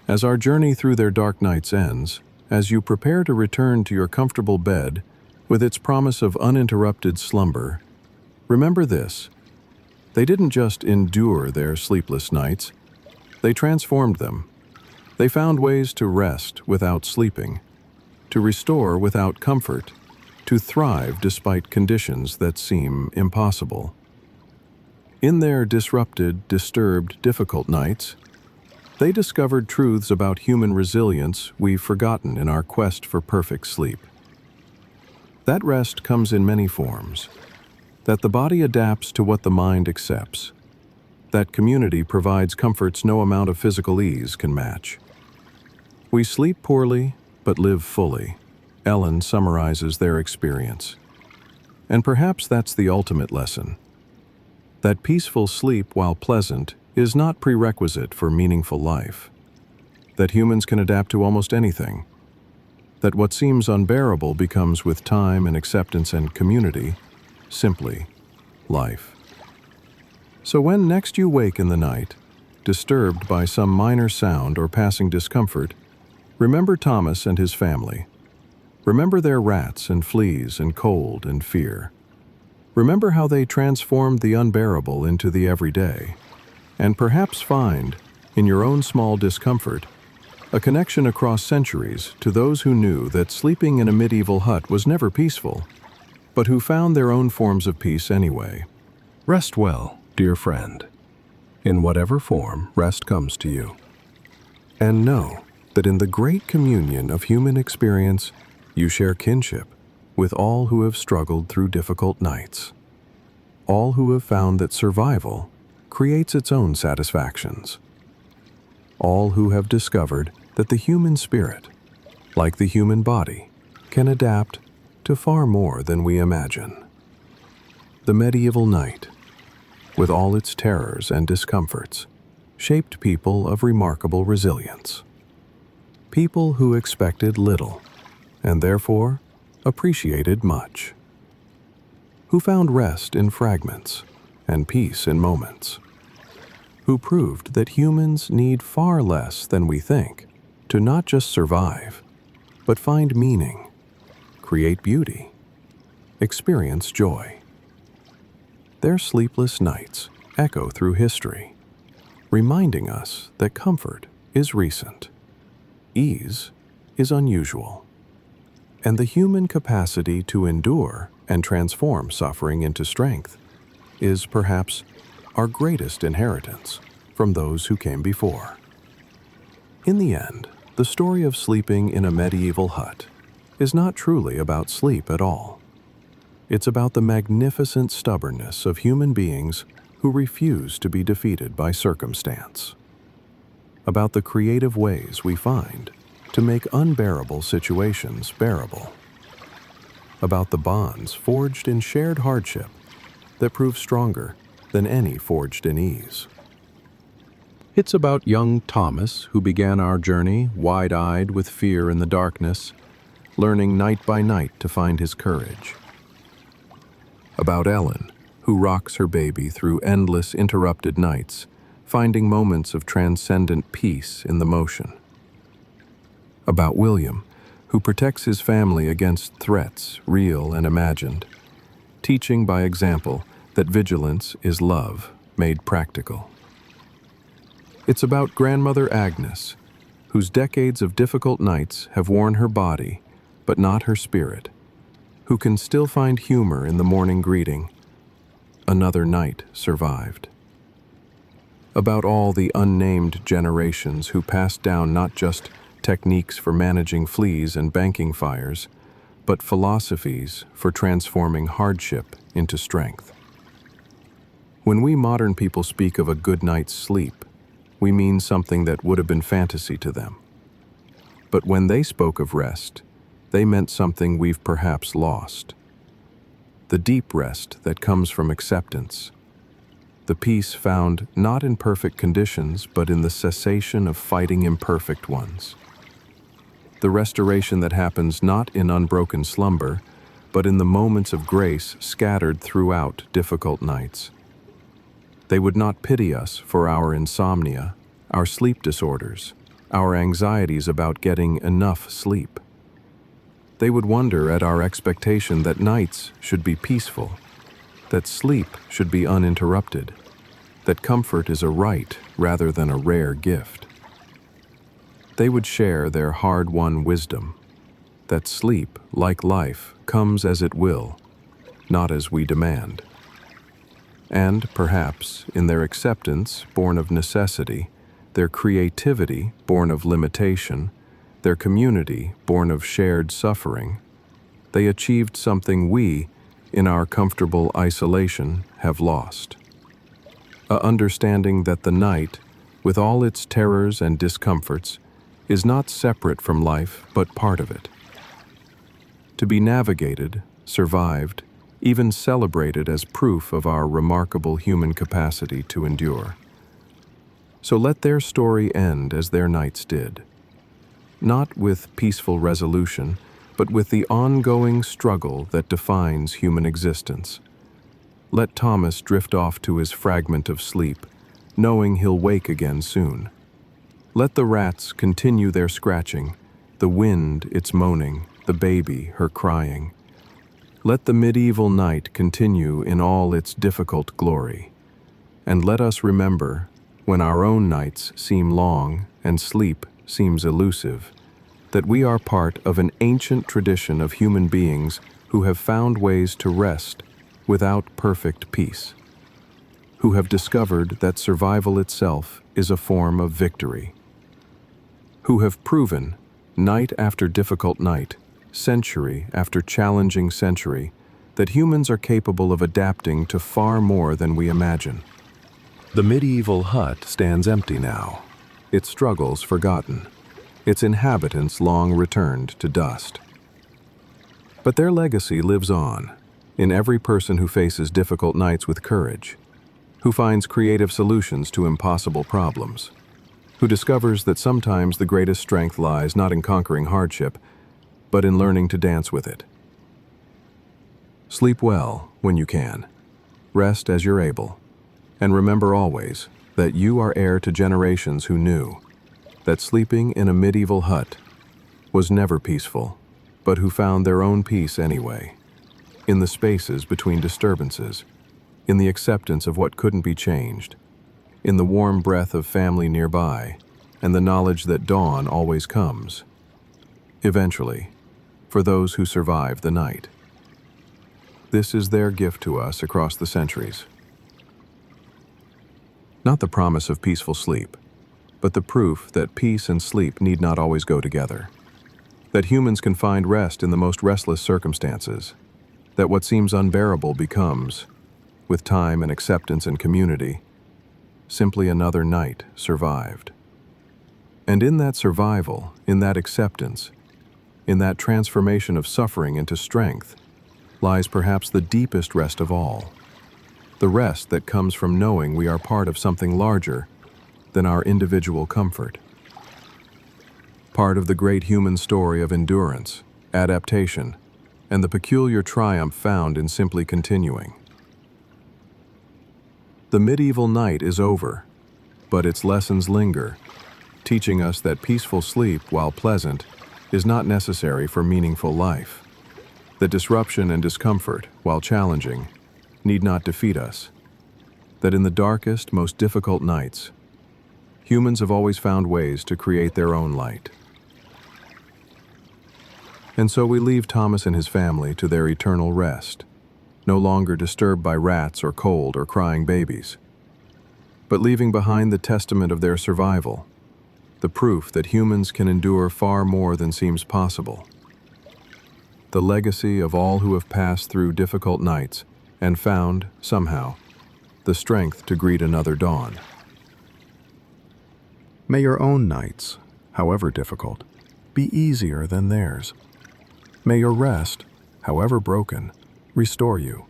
As our journey through their dark nights ends, as you prepare to return to your comfortable bed with its promise of uninterrupted slumber, remember this. They didn't just endure their sleepless nights, they transformed them. They found ways to rest without sleeping, to restore without comfort, to thrive despite conditions that seem impossible. In their disrupted, disturbed, difficult nights, they discovered truths about human resilience we've forgotten in our quest for perfect sleep. That rest comes in many forms. That the body adapts to what the mind accepts. That community provides comforts no amount of physical ease can match. We sleep poorly, but live fully. Ellen summarizes their experience. And perhaps that's the ultimate lesson. That peaceful sleep, while pleasant, is not prerequisite for meaningful life. That humans can adapt to almost anything. That what seems unbearable becomes, with time and acceptance and community, simply life. So when next you wake in the night, disturbed by some minor sound or passing discomfort, remember Thomas and his family. Remember their rats and fleas and cold and fear. Remember how they transformed the unbearable into the everyday. And perhaps find, in your own small discomfort, a connection across centuries to those who knew that sleeping in a medieval hut was never peaceful, but who found their own forms of peace anyway. Rest well, dear friend. In whatever form rest comes to you. And know that in the great communion of human experience, you share kinship with all who have struggled through difficult nights. All who have found that survival creates its own satisfactions. All who have discovered that the human spirit, like the human body, can adapt to far more than we imagine. The medieval night, with all its terrors and discomforts, shaped people of remarkable resilience. People who expected little, and therefore appreciated much. Who found rest in fragments and peace in moments. Who proved that humans need far less than we think to not just survive, but find meaning, create beauty, experience joy. Their sleepless nights echo through history, reminding us that comfort is recent, ease is unusual, and the human capacity to endure and transform suffering into strength is perhaps our greatest inheritance from those who came before. In the end, the story of sleeping in a medieval hut is not truly about sleep at all. It's about the magnificent stubbornness of human beings who refuse to be defeated by circumstance. About the creative ways we find to make unbearable situations bearable. About the bonds forged in shared hardship that prove stronger than any forged in ease. It's about young Thomas, who began our journey wide-eyed with fear in the darkness, learning night by night to find his courage. About Ellen, who rocks her baby through endless interrupted nights, finding moments of transcendent peace in the motion. About William, who protects his family against threats, real and imagined, teaching by example that vigilance is love made practical. It's about grandmother Agnes, whose decades of difficult nights have worn her body, but not her spirit, who can still find humor in the morning greeting, "Another night survived." About all the unnamed generations who passed down not just techniques for managing fleas and banking fires, but philosophies for transforming hardship into strength. When we modern people speak of a good night's sleep, we mean something that would have been fantasy to them. But when they spoke of rest, they meant something we've perhaps lost. The deep rest that comes from acceptance. The peace found not in perfect conditions, but in the cessation of fighting imperfect ones. The restoration that happens not in unbroken slumber, but in the moments of grace scattered throughout difficult nights. They would not pity us for our insomnia, our sleep disorders, our anxieties about getting enough sleep. They would wonder at our expectation that nights should be peaceful, that sleep should be uninterrupted, that comfort is a right rather than a rare gift. They would share their hard-won wisdom, that sleep, like life, comes as it will, not as we demand. And, perhaps, in their acceptance, born of necessity, their creativity, born of limitation, their community, born of shared suffering, they achieved something we, in our comfortable isolation, have lost. A understanding that the night, with all its terrors and discomforts, is not separate from life but part of it. To be navigated, survived, even celebrated as proof of our remarkable human capacity to endure. So let their story end as their nights did. Not with peaceful resolution, but with the ongoing struggle that defines human existence. Let Thomas drift off to his fragment of sleep, knowing he'll wake again soon. Let the rats continue their scratching, the wind its moaning, the baby her crying. Let the medieval night continue in all its difficult glory. And let us remember, when our own nights seem long and sleep seems elusive, that we are part of an ancient tradition of human beings who have found ways to rest without perfect peace, who have discovered that survival itself is a form of victory, who have proven, night after difficult night, century after challenging century, that humans are capable of adapting to far more than we imagine. The medieval hut stands empty now, its struggles forgotten, its inhabitants long returned to dust. But their legacy lives on, in every person who faces difficult nights with courage, who finds creative solutions to impossible problems, who discovers that sometimes the greatest strength lies not in conquering hardship, but in learning to dance with it. Sleep well when you can, rest as you're able, and remember always that you are heir to generations who knew that sleeping in a medieval hut was never peaceful, but who found their own peace anyway, in the spaces between disturbances, in the acceptance of what couldn't be changed, in the warm breath of family nearby, and the knowledge that dawn always comes, eventually, for those who survive the night. This is their gift to us across the centuries. Not the promise of peaceful sleep, but the proof that peace and sleep need not always go together, that humans can find rest in the most restless circumstances, that what seems unbearable becomes, with time and acceptance and community, simply another night survived. And in that survival, in that acceptance, in that transformation of suffering into strength, lies perhaps the deepest rest of all, the rest that comes from knowing we are part of something larger than our individual comfort. Part of the great human story of endurance, adaptation, and the peculiar triumph found in simply continuing. The medieval night is over, but its lessons linger, teaching us that peaceful sleep, while pleasant, is not necessary for meaningful life. That disruption and discomfort, while challenging, need not defeat us. That in the darkest, most difficult nights, humans have always found ways to create their own light. And so we leave Thomas and his family to their eternal rest, no longer disturbed by rats or cold or crying babies, but leaving behind the testament of their survival, the proof that humans can endure far more than seems possible, the legacy of all who have passed through difficult nights and found, somehow, the strength to greet another dawn. May your own nights, however difficult, be easier than theirs. May your rest, however broken, restore you.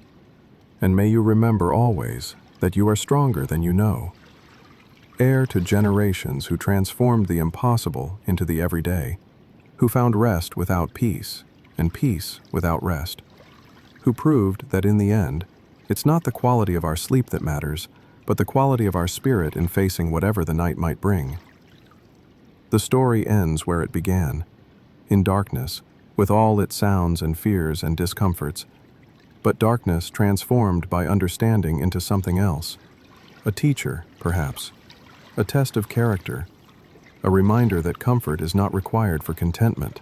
And may you remember always that you are stronger than you know. Heir to generations who transformed the impossible into the everyday, who found rest without peace and peace without rest, who proved that in the end, it's not the quality of our sleep that matters, but the quality of our spirit in facing whatever the night might bring. The story ends where it began, in darkness, with all its sounds and fears and discomforts, but darkness transformed by understanding into something else, A teacher, perhaps. A test of character. A reminder that comfort is not required for contentment.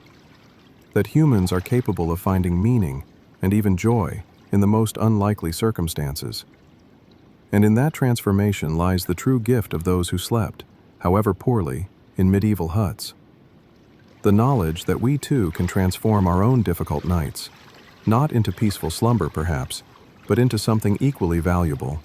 That humans are capable of finding meaning and even joy in the most unlikely circumstances. And in that transformation lies the true gift of those who slept, however poorly, in medieval huts. The knowledge that we too can transform our own difficult nights, not into peaceful slumber perhaps, but into something equally valuable.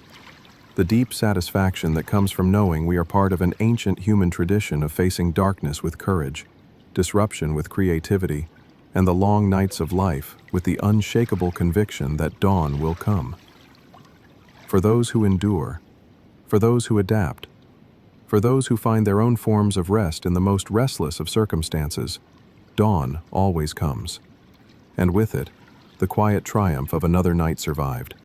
The deep satisfaction that comes from knowing we are part of an ancient human tradition of facing darkness with courage, disruption with creativity, and the long nights of life with the unshakable conviction that dawn will come. For those who endure, for those who adapt, for those who find their own forms of rest in the most restless of circumstances, dawn always comes. And with it, the quiet triumph of another night survived.